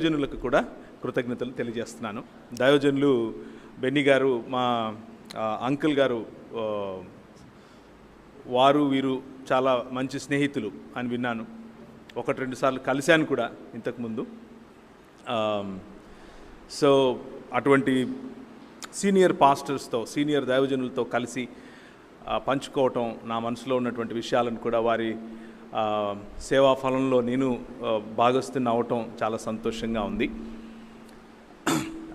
దైవజనులకు కూడా కృతజ్ఞతలు తెలియజేస్తున్నాను. దైవజనులు బెన్నీ గారు, మా అంకుల్ గారు, వారు వీరు చాలా మంచి స్నేహితులు అని విన్నాను. ఒకటి రెండు సార్లు కలిశాను కూడా ఇంతకుముందు. సో అటువంటి సీనియర్ పాస్టర్స్తో, సీనియర్ దైవజనులతో కలిసి పంచుకోవటం, నా మనసులో ఉన్నటువంటి విషయాలను కూడా వారి సేవా ఫలంలో నేను భాగస్థుని అవటం చాలా సంతోషంగా ఉంది.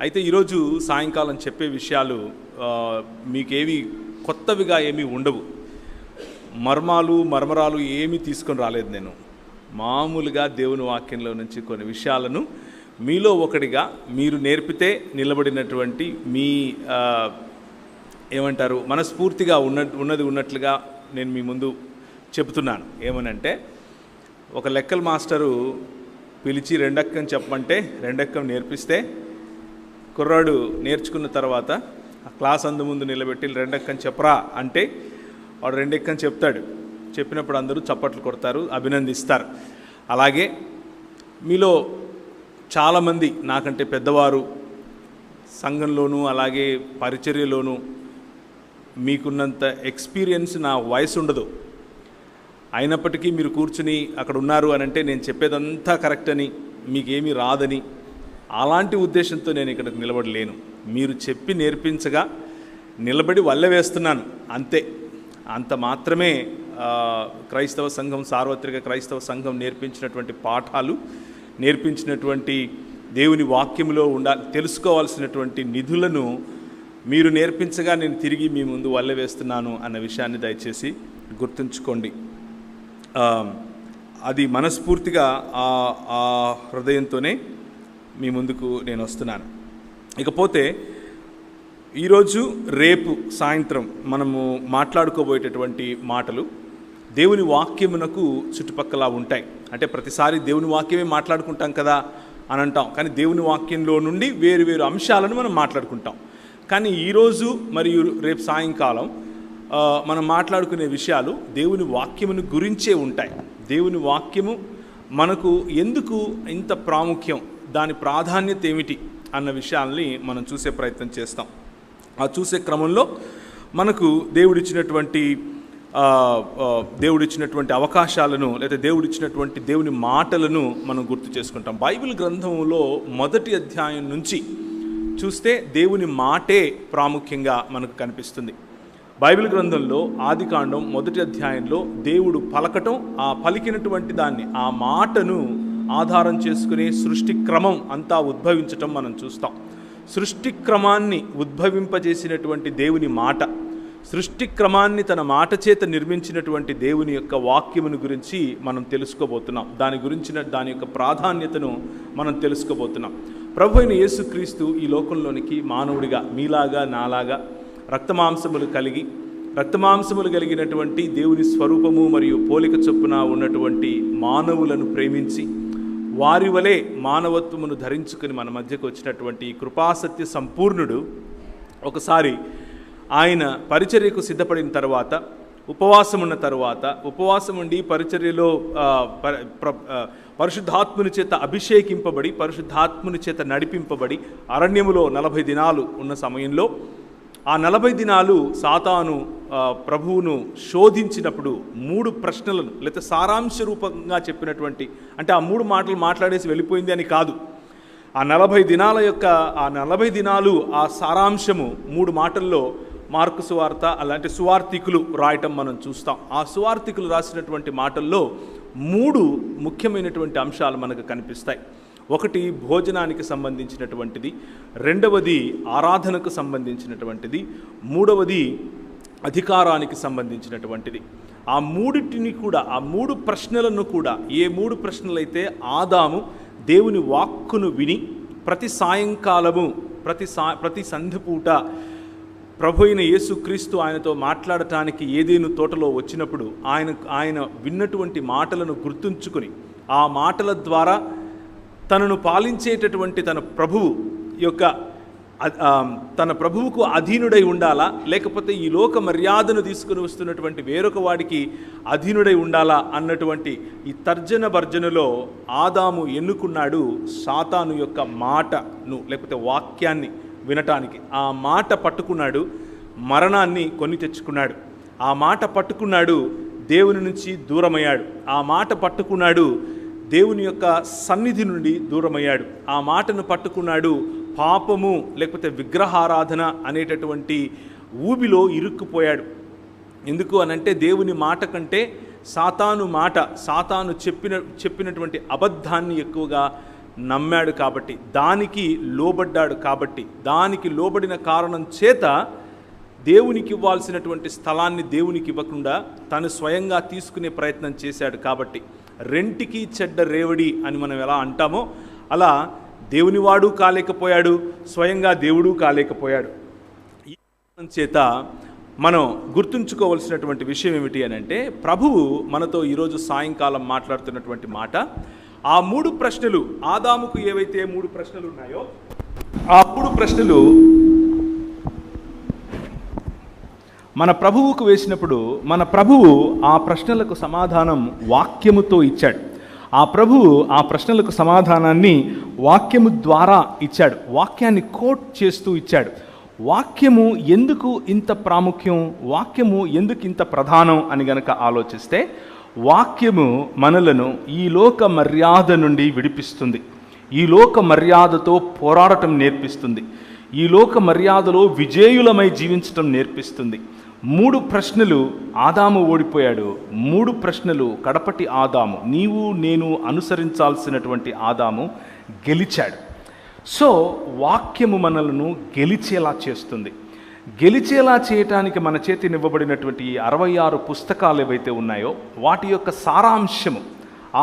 అయితే ఈరోజు సాయంకాలం చెప్పే విషయాలు మీకేవి కొత్తవిగా ఏమీ ఉండవు. మర్మరాలు ఏమీ తీసుకొని రాలేదు. నేను మామూలుగా దేవుని వాక్యంలో నుంచి కొన్ని విషయాలను మీలో ఒకటిగా మీరు నేర్పితే నిలబడినటువంటి మీ ఏమంటారు మనస్ఫూర్తిగా ఉన్నది ఉన్నట్లుగా నేను మీ ముందు చెబుతున్నాను. ఏమనంటే, ఒక లెక్కల మాస్టరు పిలిచి రెండెక్కం చెప్పమంటే రెండెక్కం నేర్పిస్తే, కుర్రాడు నేర్చుకున్న తర్వాత ఆ క్లాస్ అందు ముందు నిలబెట్టి రెండెక్కం చెప్పరా అంటే వాడు రెండెక్కం చెప్తాడు. చెప్పినప్పుడు అందరూ చప్పట్లు కొడతారు, అభినందిస్తారు. అలాగే మీలో చాలామంది నాకంటే పెద్దవారు సంఘంలోనూ అలాగే పరిచర్యలోనూ మీకున్నంత ఎక్స్పీరియన్స్ నా వయసు ఉండదు. అయినప్పటికీ మీరు కూర్చుని అక్కడ ఉన్నారు అని అంటే నేను చెప్పేదంతా కరెక్ట్ అని, మీకేమీ రాదని, అలాంటి ఉద్దేశంతో నేను ఇక్కడికి నిలబడలేను. మీరు చెప్పి నేర్పించగా నిలబడి వల్లె వేస్తున్నాను అంతే. అంత మాత్రమే క్రైస్తవ సంఘం, సార్వత్రిక క్రైస్తవ సంఘం నేర్పించినటువంటి పాఠాలు, నేర్పించినటువంటి దేవుని వాక్యములో తెలుసుకోవాల్సినటువంటి నిధులను మీరు నేర్పించగా నేను తిరిగి మీ ముందు వల్లె వేస్తున్నాను అన్న విషయాన్ని దయచేసి గుర్తుంచుకోండి. అది మనస్ఫూర్తిగా ఆ హృదయంతోనే మీ ముందుకు నేను వస్తున్నాను. ఇకపోతే ఈరోజు రేపు సాయంత్రం మనము మాట్లాడుకోబోయేటటువంటి మాటలు దేవుని వాక్యమునకు చుట్టుపక్కల ఉంటాయి. అంటే ప్రతిసారి దేవుని వాక్యమే మాట్లాడుకుంటాం కదా అని అంటాం, కానీ దేవుని వాక్యంలో నుండి వేరు వేరు అంశాలను మనం మాట్లాడుకుంటాం. కానీ ఈరోజు మరియు రేపు సాయంకాలం మనం మాట్లాడుకునే విషయాలు దేవుని వాక్యమును గురించే ఉంటాయి. దేవుని వాక్యము మనకు ఎందుకు ఇంత ప్రాముఖ్యం, దాని ప్రాధాన్యత ఏమిటి అన్న విషయాల్ని మనం చూసే ప్రయత్నం చేస్తాం. ఆ చూసే క్రమంలో మనకు దేవుడిచ్చినటువంటి అవకాశాలను లేదా దేవుడిచ్చినటువంటి దేవుని మాటలను మనం గుర్తు చేసుకుంటాం. బైబిల్ గ్రంథంలో మొదటి అధ్యాయం నుంచి చూస్తే దేవుని మాటే ప్రాముఖ్యంగా మనకు కనిపిస్తుంది. బైబిల్ గ్రంథంలో ఆదికాండం మొదటి అధ్యాయంలో దేవుడు పలకటం, ఆ పలికినటువంటి దాన్ని, ఆ మాటను ఆధారం చేసుకునే సృష్టి క్రమం అంతా ఉద్భవించటం మనం చూస్తాం. సృష్టి క్రమాన్ని ఉద్భవింపజేసినటువంటి దేవుని మాట, సృష్టి క్రమాన్ని తన మాట చేత నిర్మించినటువంటి దేవుని యొక్క వాక్యమును గురించి మనం తెలుసుకోబోతున్నాం. దాని యొక్క ప్రాధాన్యతను మనం తెలుసుకోబోతున్నాం. ప్రభు అయిన యేసుక్రీస్తు ఈ లోకంలోనికి మానవుడిగా, మీలాగా నాలాగా రక్తమాంసములు కలిగినటువంటి దేవుని స్వరూపము మరియు పోలిక చొప్పున ఉన్నటువంటి మానవులను ప్రేమించి వారి వలె మానవత్వమును ధరించుకుని మన మధ్యకు వచ్చినటువంటి కృపాసత్య సంపూర్ణుడు ఒకసారి ఆయన పరిచర్యకు సిద్ధపడిన తర్వాత, ఉపవాసం ఉండి పరిచర్యలో పరిశుద్ధాత్ముని చేత అభిషేకింపబడి, పరిశుద్ధాత్ముని చేత నడిపింపబడి అరణ్యములో 40 దినాలు ఉన్న సమయంలో, ఆ 40 దినాలు సాతాను ప్రభువును శోధించినప్పుడు 3 ప్రశ్నలను, లేకపోతే సారాంశ రూపంగా చెప్పినటువంటి, అంటే ఆ 3 మాటలు మాట్లాడేసి వెళ్ళిపోయింది అని కాదు. ఆ 40 దినాలు ఆ సారాంశము 3 మాటల్లో మార్కు సువార్త అలాంటి సువార్థికులు రాయటం మనం చూస్తాం. ఆ సువార్థికులు రాసినటువంటి మాటల్లో 3 ముఖ్యమైనటువంటి అంశాలు మనకు కనిపిస్తాయి. ఒకటి భోజనానికి సంబంధించినటువంటిది, రెండవది ఆరాధనకు సంబంధించినటువంటిది, మూడవది అధికారానికి సంబంధించినటువంటిది. ఆ 3 ప్రశ్నలను కూడా, ఏ 3 ప్రశ్నలైతే ఆదాము దేవుని వాక్కును విని ప్రతి సాయంకాలము ప్రతి సంధ్యపూట ప్రభు అయిన యేసుక్రీస్తు ఆయనతో మాట్లాడటానికి ఏదేను తోటలో వచ్చినప్పుడు ఆయన విన్నటువంటి మాటలను గుర్తుంచుకొని, ఆ మాటల ద్వారా తనను పాలించేటటువంటి తన ప్రభువు యొక్క తన ప్రభువుకు అధీనుడై ఉండాలా, లేకపోతే ఈ లోక మర్యాదను తీసుకుని వస్తున్నటువంటి వేరొక వాడికి అధీనుడై ఉండాలా అన్నటువంటి ఈ తర్జన భర్జనలో ఆదాము ఎన్నుకున్నాడు సాతాను యొక్క మాటను, లేకపోతే వాక్యాన్ని వినటానికి. ఆ మాట పట్టుకున్నాడు, మరణాన్ని కొని తెచ్చుకున్నాడు. ఆ మాట పట్టుకున్నాడు, దేవుని నుంచి దూరమయ్యాడు. ఆ మాట పట్టుకున్నాడు, దేవుని యొక్క సన్నిధి నుండి దూరమయ్యాడు. ఆ మాటను పట్టుకున్నాడు, పాపము లేకపోతే విగ్రహారాధన అనేటటువంటి ఊబిలో ఇరుక్కుపోయాడు. ఎందుకు అనంటే దేవుని మాట కంటే సాతాను మాట, సాతాను చెప్పినటువంటి అబద్ధాన్ని ఎక్కువగా నమ్మాడు కాబట్టి, దానికి లోబడ్డాడు కాబట్టి, దానికి లోబడిన కారణం చేత దేవునికి ఇవ్వాల్సినటువంటి స్థలాన్ని దేవునికి ఇవ్వకుండా తను స్వయంగా తీసుకునే ప్రయత్నం చేశాడు. కాబట్టి రెంటికి చెడ్డ రేవడి అని మనం ఎలా అంటామో అలా దేవునివాడు కాలేకపోయాడు, స్వయంగా దేవుడు కాలేకపోయాడు. ఈ కారణం చేత మనం గుర్తుంచుకోవాల్సినటువంటి విషయం ఏమిటి అని అంటే, ప్రభువు మనతో ఈరోజు సాయంకాలం మాట్లాడుతున్నటువంటి మాట, ఆ 3 ప్రశ్నలు, ఆదాముకు ఏవైతే 3 ప్రశ్నలు ఉన్నాయో ఆ 3 ప్రశ్నలు మన ప్రభువుకు వేసినప్పుడు మన ప్రభువు ఆ ప్రశ్నలకు సమాధానం వాక్యముతో ఇచ్చాడు. ఆ ప్రభువు ఆ ప్రశ్నలకు సమాధానాన్ని వాక్యము ద్వారా ఇచ్చాడు. వాక్యాన్ని కోట్ చేస్తూ ఇచ్చాడు. వాక్యము ఎందుకు ఇంత ప్రాముఖ్యం, వాక్యము ఎందుకు ఇంత ప్రధానం అని గనక ఆలోచిస్తే, వాక్యము మనలను ఈ లోక మర్యాద నుండి విడిపిస్తుంది. ఈ లోక మర్యాదతో పోరాడటం నేర్పిస్తుంది. ఈ లోక మర్యాదలో విజేయులమై జీవించటం నేర్పిస్తుంది. 3 ప్రశ్నలు ఆదాము ఓడిపోయాడు. 3 ప్రశ్నలు కడపటి ఆదాము, నీవు నేను అనుసరించాల్సినటువంటి ఆదాము గెలిచాడు. సో వాక్యము మనలను గెలిచేలా చేస్తుంది. గెలిచేలా చేయటానికి మన చేతినివ్వబడినటువంటి 66 పుస్తకాలు ఏవైతే ఉన్నాయో వాటి యొక్క సారాంశము,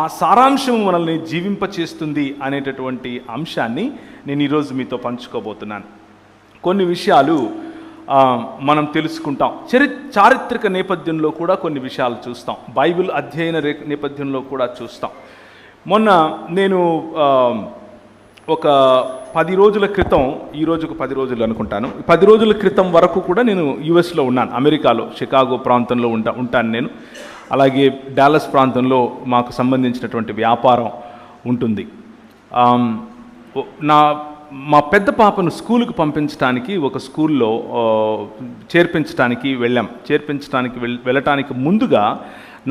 ఆ సారాంశము మనల్ని జీవింపచేస్తుంది అనేటటువంటి అంశాన్ని నేను ఈరోజు మీతో పంచుకోబోతున్నాను. కొన్ని విషయాలు మనం తెలుసుకుంటాం. చారిత్రక నేపథ్యంలో కూడా కొన్ని విషయాలు చూస్తాం. బైబిల్ అధ్యయన నేపథ్యంలో కూడా చూస్తాం. మొన్న నేను ఒక 10 రోజుల క్రితం, ఈ రోజుకు 10 రోజులు అనుకుంటాను, 10 రోజుల క్రితం వరకు కూడా నేను యుఎస్లో ఉన్నాను, అమెరికాలో షికాగో ప్రాంతంలో ఉంటాను నేను. అలాగే డాలస్ ప్రాంతంలో మాకు సంబంధించినటువంటి వ్యాపారం ఉంటుంది. మా పెద్ద పాపను స్కూలుకు పంపించడానికి ఒక స్కూల్లో చేర్పించడానికి వెళ్ళటానికి ముందుగా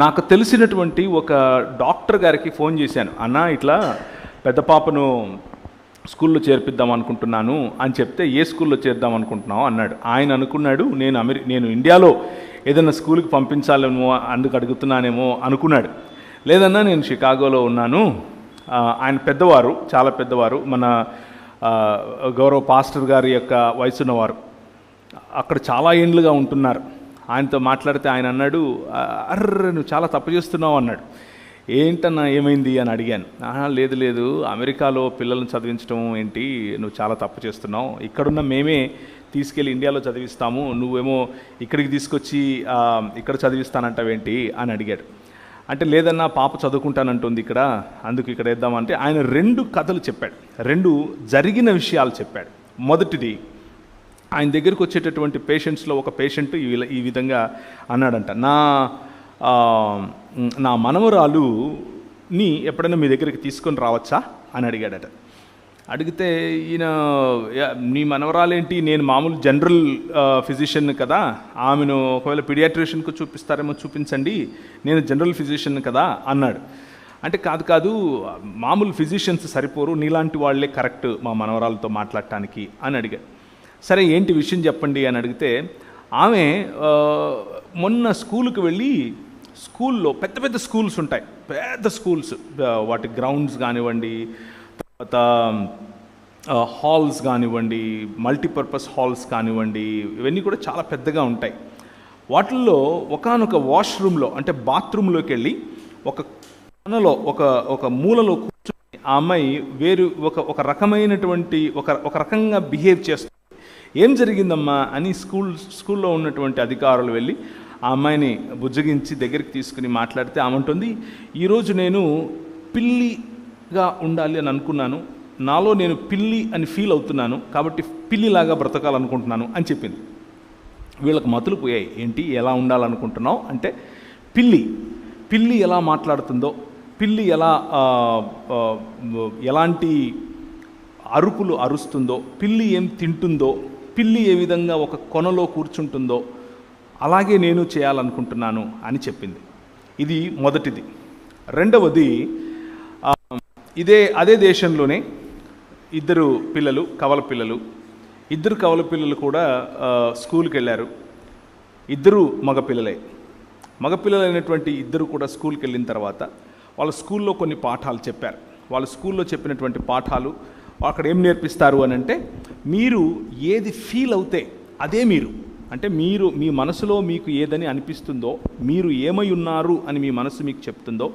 నాకు తెలిసినటువంటి ఒక డాక్టర్ గారికి ఫోన్ చేశాను. అన్నా, ఇట్లా పెద్ద పాపను స్కూల్లో చేర్పిద్దాం అనుకుంటున్నాను అని చెప్తే, ఏ స్కూల్లో చేద్దాం అనుకుంటున్నావు అన్నాడు. ఆయన అనుకున్నాడు నేను ఇండియాలో ఏదైనా స్కూల్కి పంపించాలేమో అందుకు అడుగుతున్నానేమో అనుకున్నాడు. లేదన్నా, నేను షికాగోలో ఉన్నాను. ఆయన పెద్దవారు, చాలా పెద్దవారు, మన గౌరవ పాస్టర్ గారి యొక్క వయసున్నవారు, అక్కడ చాలా ఏండ్లుగా ఉంటున్నారు. ఆయనతో మాట్లాడితే ఆయన అన్నాడు, అర్రే నువ్వు చాలా తప్పు చేస్తున్నావు అన్నాడు. ఏంటన్నా, ఏమైంది అని అడిగాను. లేదు, అమెరికాలో పిల్లల్ని చదివించడం ఏంటి, నువ్వు చాలా తప్పు చేస్తున్నావు. ఇక్కడున్న మేమే తీసుకెళ్ళి ఇండియాలో చదివిస్తాము, నువ్వేమో ఇక్కడికి తీసుకొచ్చి ఇక్కడ చదివిస్తానంటావేంటి అని అడిగాడు. అంటే లేదన్నా, పాప చదువుకుంటానంటుంది ఇక్కడ, అందుకు ఇక్కడ వేద్దామంటే ఆయన 2 కథలు చెప్పాడు, 2 జరిగిన విషయాలు చెప్పాడు. మొదటిది, ఆయన దగ్గరికి వచ్చేటటువంటి పేషెంట్స్లో ఒక పేషెంట్ ఈ విధంగా అన్నాడంట, నా మనవరాలుని ఎప్పుడైనా మీ దగ్గరికి తీసుకొని రావచ్చా అని అడిగాడట. అడిగితే ఈయన, నీ మనవరాలేంటి, నేను మామూలు జనరల్ ఫిజిషియన్ కదా, ఆమెను ఒకవేళ పీడియాట్రిషియన్కు చూపిస్తారేమో చూపించండి, నేను జనరల్ ఫిజిషియన్ కదా అన్నాడు. అంటే కాదు, మామూలు ఫిజిషియన్స్ సరిపోరు, నీలాంటి వాళ్ళే కరెక్ట్ మా మనవరాలతో మాట్లాడటానికి అని అడిగాడు. సరే, ఏంటి విషయం చెప్పండి అని అడిగితే, ఆమె మొన్న స్కూల్కి వెళ్ళి, స్కూల్లో పెద్ద స్కూల్స్ ఉంటాయి, పెద్ద స్కూల్స్, వాటి గ్రౌండ్స్ కానివ్వండి, తర్వాత హాల్స్ కానివ్వండి, మల్టీపర్పస్ హాల్స్ కానివ్వండి, ఇవన్నీ కూడా చాలా పెద్దగా ఉంటాయి. వాటిల్లో ఒకానొక వాష్రూమ్లో, అంటే బాత్రూంలోకి వెళ్ళి ఒక కొనలో ఒక మూలలో కూర్చొని ఆ అమ్మాయి ఒక రకమైనటువంటి ఒక రకంగా బిహేవ్ చేస్తుంది. ఏం జరిగిందమ్మా అని స్కూల్లో ఉన్నటువంటి అధికారులు వెళ్ళి ఆ అమ్మాయిని బుజ్జగించి దగ్గరికి తీసుకుని మాట్లాడితే, ఆమె ఉంటుంది, ఈరోజు నేను పిల్లిగా ఉండాలి అని అనుకున్నాను, నాలో నేను పిల్లి అని ఫీల్ అవుతున్నాను, కాబట్టి పిల్లిలాగా బ్రతకాలనుకుంటున్నాను అని చెప్పింది. వీళ్ళకి మతులు పోయాయి. ఏంటి, ఎలా ఉండాలనుకుంటున్నావు అంటే, పిల్లి ఎలా మాట్లాడుతుందో, పిల్లి ఎలాంటి అరుపులు అరుస్తుందో, పిల్లి ఏం తింటుందో, పిల్లి ఏ విధంగా ఒక కొనలో కూర్చుంటుందో అలాగే నేను చేయాలనుకుంటున్నాను అని చెప్పింది. ఇది మొదటిది. రెండవది, అదే దేశంలోనే ఇద్దరు కవల పిల్లలు కూడా స్కూల్కి వెళ్ళారు. ఇద్దరు మగపిల్లలైనటువంటి ఇద్దరు కూడా స్కూల్కి వెళ్ళిన తర్వాత వాళ్ళ స్కూల్లో కొన్ని పాఠాలు చెప్పారు. వాళ్ళ స్కూల్లో చెప్పినటువంటి పాఠాలు అక్కడ ఏం నేర్పిస్తారు అని అంటే, మీరు ఏది ఫీల్ అవుతే అదే మీరు, అంటే మీరు మీ మనసులో మీకు ఏదని అనిపిస్తుందో, మీరు ఏమై ఉన్నారు అని మీ మనసు మీకు చెప్తుందో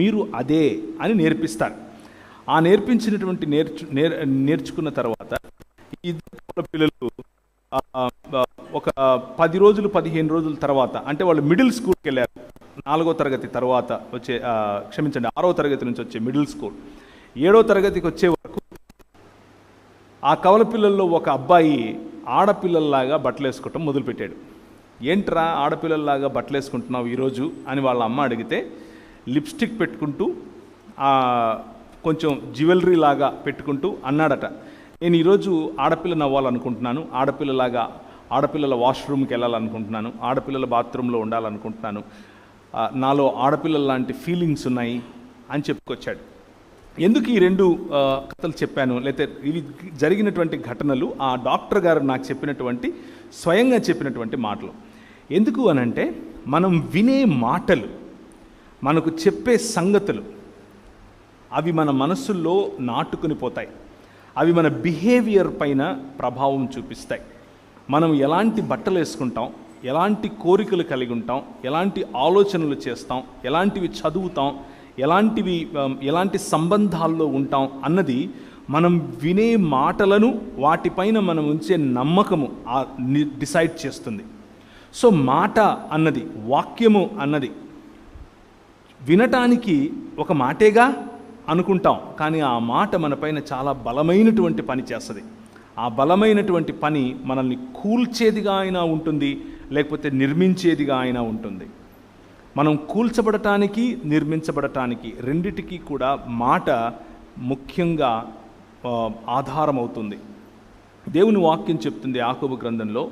మీరు అదే అని నేర్పిస్తారు. ఆ నేర్పించినటువంటి నేర్చుకున్న తర్వాత ఇద్దరు పిల్లలు ఒక 10 రోజులు 15 రోజుల తర్వాత, అంటే వాళ్ళు మిడిల్ స్కూల్కి వెళ్ళారు. 4వ తరగతి తర్వాత వచ్చే 6వ తరగతి నుంచి వచ్చే మిడిల్ స్కూల్, 7వ తరగతికి వచ్చే వరకు ఆ కవల పిల్లల్లో ఒక అబ్బాయి ఆడపిల్లల్లాగా బట్టలు వేసుకోవటం మొదలుపెట్టాడు. ఏంట్రా ఆడపిల్లల్లాగా బట్టలు వేసుకుంటున్నావు ఈరోజు అని వాళ్ళ అమ్మ అడిగితే, లిప్స్టిక్ పెట్టుకుంటూ కొంచెం జ్యువెలరీ లాగా పెట్టుకుంటూ అన్నాడట, నేను ఈరోజు ఆడపిల్లని అవ్వాలనుకుంటున్నాను, ఆడపిల్లల వాష్రూమ్కి వెళ్ళాలనుకుంటున్నాను, ఆడపిల్లల బాత్రూంలో ఉండాలనుకుంటున్నాను, నాలో ఆడపిల్లల లాంటి ఫీలింగ్స్ ఉన్నాయి అని చెప్పుకొచ్చాడు. ఎందుకు ఈ 2 కథలు చెప్పాను, లేకపోతే ఇవి జరిగినటువంటి ఘటనలు ఆ డాక్టర్ గారు నాకు స్వయంగా చెప్పినటువంటి మాటలు ఎందుకు అనంటే, మనం వినే మాటలు, మనకు చెప్పే సంగతులు అవి మన మనస్సుల్లో నాటుకుని పోతాయి. అవి మన బిహేవియర్ పైన ప్రభావం చూపిస్తాయి. మనం ఎలాంటి బట్టలు వేసుకుంటాం, ఎలాంటి కోరికలు కలిగి ఉంటాం, ఎలాంటి ఆలోచనలు చేస్తాం, ఎలాంటివి చదువుతాం, ఎలాంటి సంబంధాల్లో ఉంటాం అన్నది మనం వినే మాటలను, వాటిపైన మనం ఉంచే నమ్మకము డిసైడ్ చేస్తుంది. సో మాట అన్నది, వాక్యము అన్నది వినటానికి ఒక మాటేగా అనుకుంటాం, కానీ ఆ మాట మనపైన చాలా బలమైనటువంటి పని చేస్తుంది. ఆ బలమైనటువంటి పని మనల్ని కూల్చేదిగా అయినా ఉంటుంది, లేకపోతే నిర్మించేదిగా అయినా ఉంటుంది. మనం కూల్చబడటానికి, నిర్మించబడటానికి రెండిటికీ కూడా మాట ముఖ్యంగా ఆధారం అవుతుంది. దేవుని వాక్యం చెప్తుంది యాకోబు గ్రంథంలో,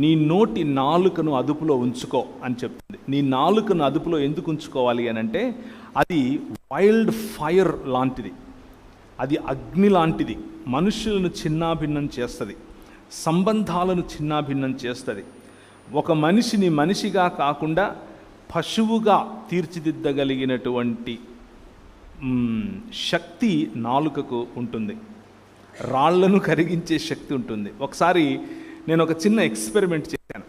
నీ నోటి నాలుకను అదుపులో ఉంచుకో అని చెప్తుంది. నీ నాలుకను అదుపులో ఎందుకు ఉంచుకోవాలి అని అంటే, అది వైల్డ్ ఫైర్ లాంటిది, అది అగ్ని లాంటిది. మనుషులను చిన్నాభిన్నం చేస్తుంది, సంబంధాలను చిన్నాభిన్నం చేస్తుంది. ఒక మనిషిని మనిషిగా కాకుండా పశువుగా తీర్చిదిద్దగలిగినటువంటి శక్తి నాలుకకు ఉంటుంది. రాళ్లను కరిగించే శక్తి ఉంటుంది. ఒకసారి నేను ఒక చిన్న ఎక్స్పెరిమెంట్ చేశాను.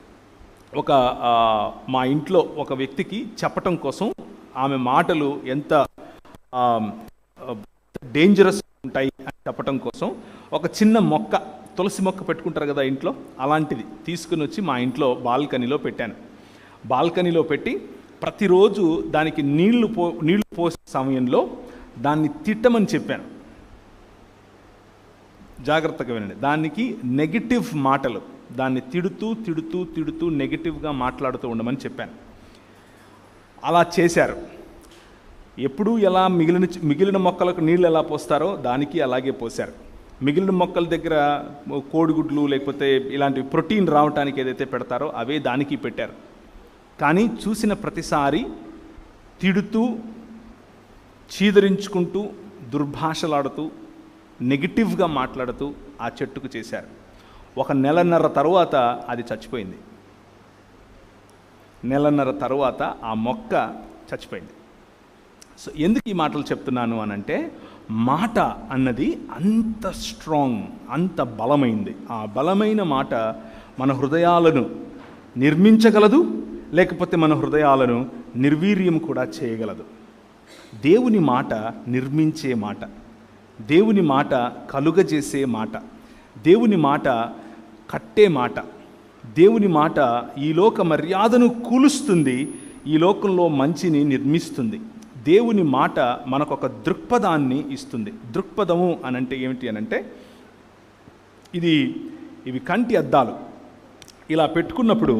మా ఇంట్లో ఒక వ్యక్తికి చెప్పటం కోసం, ఆమె మాటలు ఎంత డేంజరస్ ఉంటాయి అని చెప్పటం కోసం, ఒక చిన్న మొక్క, తులసి మొక్క పెట్టుకుంటారు కదా ఇంట్లో, అలాంటిది తీసుకుని వచ్చి మా ఇంట్లో బాల్కనీలో పెట్టాను. బాల్కనీలో పెట్టి ప్రతిరోజు దానికి నీళ్లు పోసే సమయంలో దాన్ని తిట్టమని చెప్పాను. జాగ్రత్తగా వినండి. దానికి నెగిటివ్ మాటలు, దాన్ని తిడుతూ నెగిటివ్గా మాట్లాడుతూ ఉండమని చెప్పాను. అలా చేశారు. ఎప్పుడు ఎలా మిగిలిన మొక్కలకు నీళ్ళు ఎలా పోస్తారో దానికి అలాగే పోశారు. మిగిలిన మొక్కల దగ్గర కోడిగుడ్లు లేకపోతే ఇలాంటి ప్రోటీన్ రావడానికి ఏదైతే పెడతారో అవే దానికి పెట్టారు. కానీ చూసిన ప్రతిసారి తిడుతూ, చీదరించుకుంటూ, దుర్భాషలాడుతూ, నెగిటివ్గా మాట్లాడుతూ ఆ చెట్టుకు చేశారు. 1 నెలన్నర తరువాత అది చచ్చిపోయింది. నెలన్నర తరువాత ఆ మొక్క చచ్చిపోయింది. సో ఎందుకు ఈ మాటలు చెప్తున్నాను అనంటే, మాట అన్నది అంత స్ట్రాంగ్, అంత బలమైంది. ఆ బలమైన మాట మన హృదయాలను నిర్మించగలదు, లేకపోతే మన హృదయాలను నిర్వీర్యం కూడా చేయగలదు. దేవుని మాట నిర్మించే మాట, దేవుని మాట కలుగజేసే మాట, దేవుని మాట కట్టే మాట, దేవుని మాట ఈ లోక మర్యాదను కూలుస్తుంది, ఈ లోకంలో మంచిని నిర్మిస్తుంది. దేవుని మాట మనకొక దృక్పథాన్ని ఇస్తుంది. దృక్పథము అనంటే ఏమిటి అనంటే, ఇవి కంటి అద్దాలు. ఇలా పెట్టుకున్నప్పుడు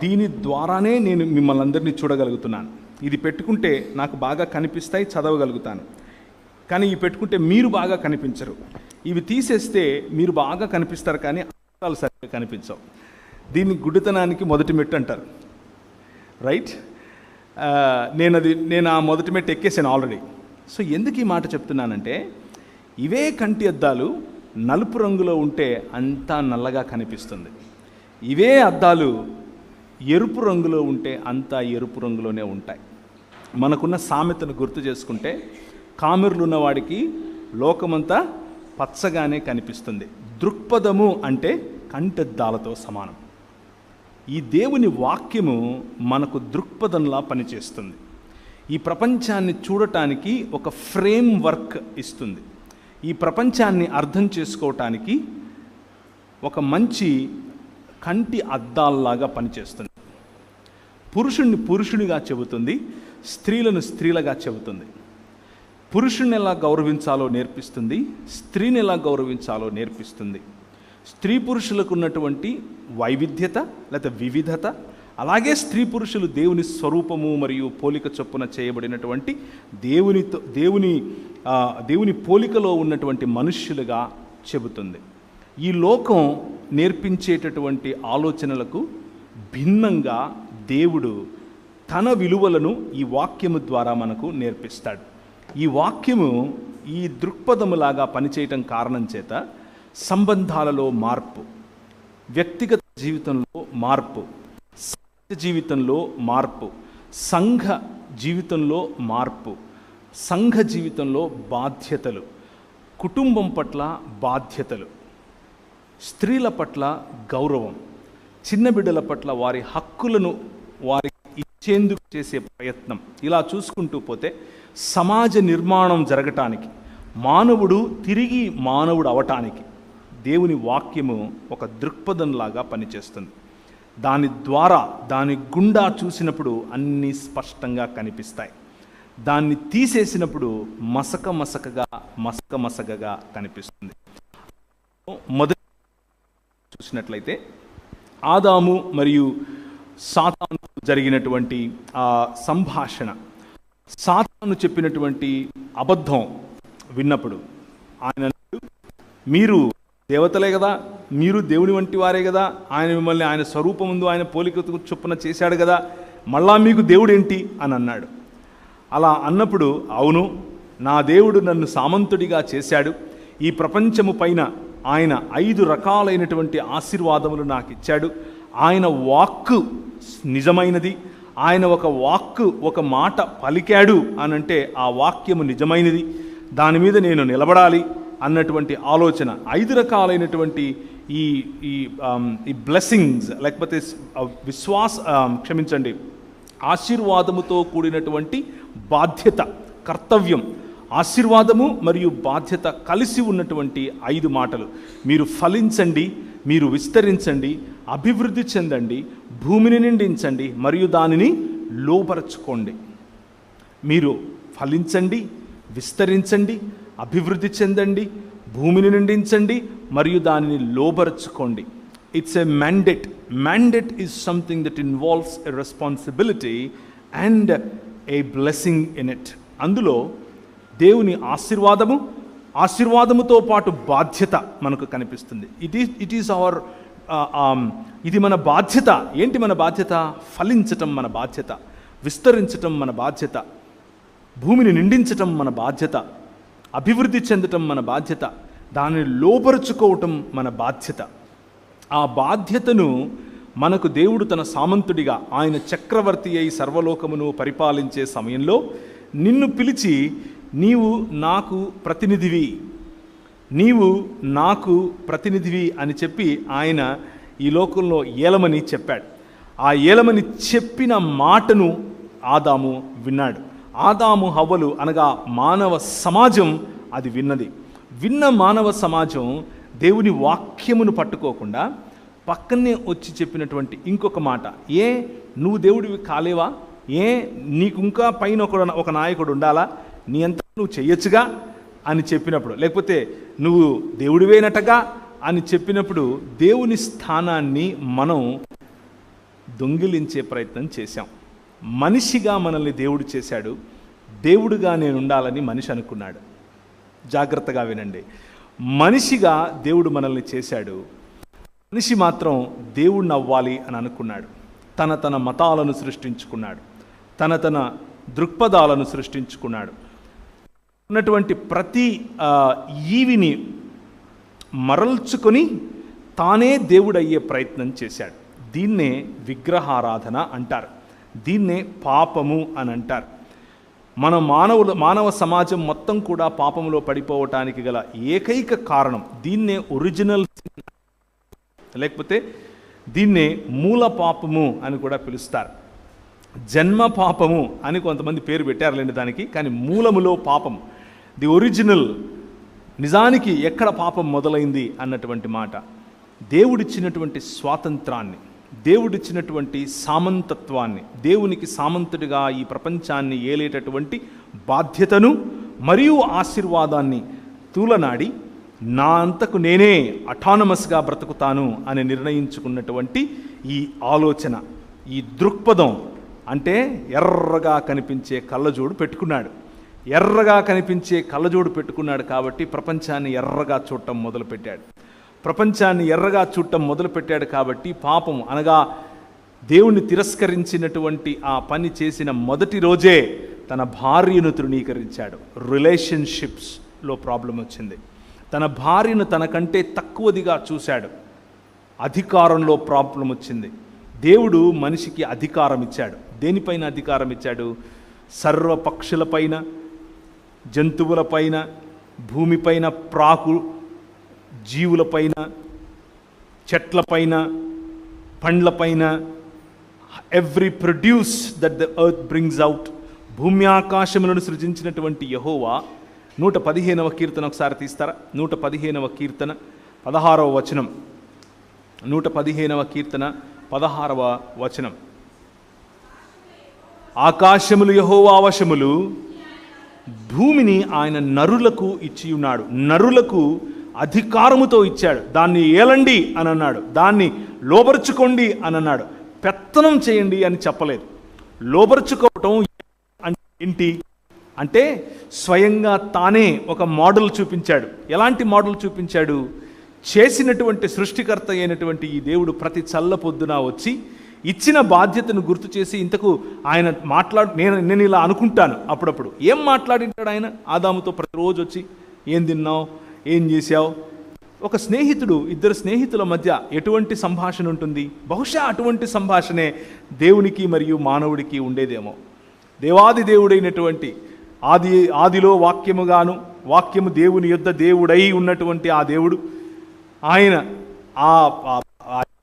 దీని ద్వారానే నేను మిమ్మల్ని అందరినీ చూడగలుగుతున్నాను. ఇది పెట్టుకుంటే నాకు బాగా కనిపిస్తాయి, చదవగలుగుతాను. కానీ ఇవి పెట్టుకుంటే మీరు బాగా కనిపించరు. ఇవి తీసేస్తే మీరు బాగా కనిపిస్తారు, కానీ అద్దాలు సరిగ్గా కనిపించవు. దీన్ని గుడ్డితనానికి మొదటి మెట్టు అంటారు, రైట్? నేను ఆ మొదటి మెట్టు ఎక్కేసాను ఆల్రెడీ. సో ఎందుకు ఈ మాట చెప్తున్నానంటే, ఇవే కంటి అద్దాలు నలుపు రంగులో ఉంటే అంతా నల్లగా కనిపిస్తుంది. ఇవే అద్దాలు ఎరుపు రంగులో ఉంటే అంతా ఎరుపు రంగులోనే ఉంటాయి. మనకున్న సామెతను గుర్తు చేసుకుంటే, కామెర్లు ఉన్నవాడికి లోకమంతా పచ్చగానే కనిపిస్తుంది. దృక్పథము అంటే కంటద్దాలతో సమానం. ఈ దేవుని వాక్యము మనకు దృక్పథంలా పనిచేస్తుంది. ఈ ప్రపంచాన్ని చూడటానికి ఒక ఫ్రేమ్ వర్క్ ఇస్తుంది. ఈ ప్రపంచాన్ని అర్థం చేసుకోవటానికి ఒక మంచి కంటి అద్దాల్లాగా పనిచేస్తుంది. పురుషుణ్ణి పురుషునిగా చెబుతుంది, స్త్రీలను స్త్రీలుగా చెబుతుంది. పురుషుణ్ణి ఎలా గౌరవించాలో నేర్పిస్తుంది, స్త్రీని ఎలా గౌరవించాలో నేర్పిస్తుంది. స్త్రీ పురుషులకు ఉన్నటువంటి వైవిధ్యత లేదా వివిధత, అలాగే స్త్రీ పురుషులు దేవుని స్వరూపము మరియు పోలిక చొప్పున చేయబడినటువంటి దేవుని పోలికలో ఉన్నటువంటి మనుష్యులుగా చెబుతుంది. ఈ లోకం నేర్పించేటటువంటి ఆలోచనలకు భిన్నంగా దేవుడు తన విలువలను ఈ వాక్యము ద్వారా మనకు నేర్పిస్తాడు. ఈ వాక్యము ఈ దృక్పథములాగా పనిచేయటం కారణం చేత సంబంధాలలో మార్పు, వ్యక్తిగత జీవితంలో మార్పు, సమాజ జీవితంలో మార్పు, సంఘ జీవితంలో మార్పు, సంఘ జీవితంలో బాధ్యతలు, కుటుంబం పట్ల బాధ్యతలు, స్త్రీల పట్ల గౌరవం, చిన్న బిడ్డల పట్ల వారి హక్కులను వారికి ఇచ్చేందుకు చేసే ప్రయత్నం, ఇలా చూసుకుంటూ పోతే సమాజ నిర్మాణం జరగటానికి, మానవుడు తిరిగి మానవుడు అవటానికి దేవుని వాక్యము ఒక దృక్పథంలాగా పనిచేస్తుంది. దాని ద్వారా, దాని గుండా చూసినప్పుడు అన్నీ స్పష్టంగా కనిపిస్తాయి. దాన్ని తీసేసినప్పుడు మసకగా కనిపిస్తుంది. మొదటి చూసినట్లయితే ఆదాము మరియు సాతాను జరిగినటువంటి ఆ సంభాషణ, సాతాను చెప్పినటువంటి అబద్ధం విన్నప్పుడు ఆయన, మీరు దేవతలే కదా, మీరు దేవుని వంటి వారే కదా, ఆయన మిమ్మల్ని ఆయన స్వరూపం ముందు ఆయన పోలిక చొప్పున చేశాడు కదా, మళ్ళా మీకు దేవుడు ఏంటి అని అన్నాడు. అలా అన్నప్పుడు, అవును, నా దేవుడు నన్ను సామంతుడిగా చేశాడు, ఈ ప్రపంచము పైన ఆయన 5 రకాలైనటువంటి ఆశీర్వాదములు నాకు ఇచ్చాడు, ఆయన వాక్కు నిజమైనది, ఆయన ఒక మాట పలికాడు అనంటే ఆ వాక్యము నిజమైనది, దాని మీద నేను నిలబడాలి అన్నటువంటి ఆలోచన. 5 రకాలైనటువంటి ఈ బ్లెస్సింగ్స్, లేకపోతే ఆశీర్వాదముతో కూడినటువంటి బాధ్యత, కర్తవ్యం, ఆశీర్వాదము మరియు బాధ్యత కలిసి ఉన్నటువంటి 5 మాటలు. మీరు ఫలించండి, మీరు విస్తరించండి, అభివృద్ధి చెందండి, భూమిని నిండించండి మరియు దానిని లోపరచుకోండి. మీరు ఫలించండి, విస్తరించండి, అభివృద్ధి చెందండి, భూమిని నిండించండి మరియు దానిని లోపరచుకోండి. It's a mandate. Mandate is something that involves a responsibility and a blessing in it. అందులో దేవుని ఆశీర్వాదముతో పాటు బాధ్యత మనకు కనిపిస్తుంది. ఇది మన బాధ్యత. ఏంటి మన బాధ్యత? ఫలించటం మన బాధ్యత, విస్తరించటం మన బాధ్యత, భూమిని నిండించటం మన బాధ్యత, అభివృద్ధి చెందటం మన బాధ్యత, దానిని లోపరుచుకోవటం మన బాధ్యత. ఆ బాధ్యతను మనకు దేవుడు తన సామంతుడిగా, ఆయన చక్రవర్తి అయి సర్వలోకమును పరిపాలించే సమయంలో నిన్ను పిలిచి, నీవు నాకు ప్రతినిధివి అని చెప్పి ఆయన ఈ లోకంలో ఏలమని చెప్పాడు. ఆ ఏలమని చెప్పిన మాటను ఆదాము విన్నాడు. ఆదాము హవ్వలు అనగా మానవ సమాజం అది విన్నది. విన్న మానవ సమాజం దేవుని వాక్యమును పట్టుకోకుండా పక్కనే వచ్చి చెప్పినటువంటి ఇంకొక మాట, నువ్వు దేవుడివి కాలేవా నీకు ఇంకా పైన ఒక నాయకుడు ఉండాలా, నీ అంతా నువ్వు చెయ్యొచ్చుగా అని చెప్పినప్పుడు, లేకపోతే నువ్వు దేవుడివేనటగా అని చెప్పినప్పుడు దేవుని స్థానాన్ని మనం దొంగిలించే ప్రయత్నం చేశాం. మనిషిగా మనల్ని దేవుడు చేశాడు, దేవుడుగా నేను ఉండాలని మనిషి అనుకున్నాడు. జాగ్రత్తగా వినండి, మనిషిగా దేవుడు మనల్ని చేశాడు, మనిషి మాత్రం దేవుడిని అవ్వాలి అని అనుకున్నాడు. తన మతాలను సృష్టించుకున్నాడు, తన దృక్పథాలను సృష్టించుకున్నాడు. ఉన్నటువంటి ప్రతి ఈవిని మరల్చుకొని తానే దేవుడయ్యే ప్రయత్నం చేశాడు. దీన్నే విగ్రహారాధన అంటారు, దీన్నే పాపము అని అంటారు. మన మానవ సమాజం మొత్తం కూడా పాపంలో పడిపోవటానికి గల ఏకైక కారణం దీన్నే ఒరిజినల్, లేకపోతే దీన్నే మూల పాపము అని కూడా పిలుస్తారు. జన్మ పాపము అని కొంతమంది పేరు పెట్టారులేండి దానికి, కానీ మూలములో పాపం, ది ఒరిజినల్, నిజానికి ఎక్కడ పాపం మొదలైంది అన్నటువంటి మాట. దేవుడిచ్చినటువంటి స్వాతంత్రాన్ని, దేవుడిచ్చినటువంటి సామంతత్వాన్ని, దేవునికి సామంతుడిగా ఈ ప్రపంచాన్ని ఏలేటటువంటి బాధ్యతను మరియు ఆశీర్వాదాన్ని తూలనాడి నా అంతకు నేనే అటానమస్గా బ్రతుకుతాను అని నిర్ణయించుకున్నటువంటి ఈ ఆలోచన, ఈ దృక్పథం, అంటే ఎర్రగా కనిపించే కళ్ళజోడు పెట్టుకున్నాడు. ఎర్రగా కనిపించే కళ్ళజోడు పెట్టుకున్నాడు కాబట్టి ప్రపంచాన్ని ఎర్రగా చూడటం మొదలుపెట్టాడు. ప్రపంచాన్ని ఎర్రగా చూడటం మొదలుపెట్టాడు కాబట్టి పాపం అనగా దేవుణ్ణి తిరస్కరించినటువంటి ఆ పని చేసిన మొదటి రోజే తన భార్యను తృణీకరించాడు. రిలేషన్షిప్స్లో ప్రాబ్లం వచ్చింది. తన భార్యను తనకంటే తక్కువదిగా చూశాడు. అధికారంలో ప్రాబ్లం వచ్చింది. దేవుడు మనిషికి అధికారం ఇచ్చాడు. దేనిపైన అధికారం ఇచ్చాడు? సర్వపక్షులపైన, జంతువులపైన, భూమిపైన ప్రాకు జీవులపైన, చెట్లపైన, పండ్లపైన, every produce that the earth brings out. భూమి ఆకాశములను సృజించినటువంటి యెహోవా 115వ కీర్తన ఒకసారి తీస్తారా? 115వ కీర్తన 16వ వచనం. 115వ కీర్తన 16వ వచనం. ఆకాశములు యెహోవా వశములు, భూమిని ఆయన నరులకు ఇచ్చి ఉన్నాడు. నరులకు అధికారముతో ఇచ్చాడు. దాన్ని ఏలండి అని అన్నాడు, దాన్ని లోబరుచుకోండి అని అన్నాడు. పెత్తనం చేయండి అని చెప్పలేదు. లోబరుచుకోవటం అంటే ఏంటి అంటే స్వయంగా తానే ఒక మోడల్ చూపించాడు. ఎలాంటి మోడల్ చూపించాడు? చేసినటువంటి సృష్టికర్త అయినటువంటి ఈ దేవుడు ప్రతి చల్ల పొద్దున వచ్చి ఇచ్చిన బాధ్యతను గుర్తు చేసి, ఇంతకు ఆయన నేను ఇలా అనుకుంటాను అప్పుడప్పుడు, ఏం మాట్లాడింటాడు ఆయన ఆదాముతో? ప్రతిరోజు వచ్చి ఏం తిన్నావు, ఏం చేశావు? ఒక స్నేహితుడు, ఇద్దరు స్నేహితుల మధ్య ఎటువంటి సంభాషణ ఉంటుంది? బహుశా అటువంటి సంభాషణే దేవునికి మరియు మానవుడికి ఉండేదేమో. దేవాది దేవుడైనటువంటి ఆదిలో వాక్యముగాను, వాక్యము దేవుని యొద్ద దేవుడై ఉన్నటువంటి ఆ దేవుడు, ఆయన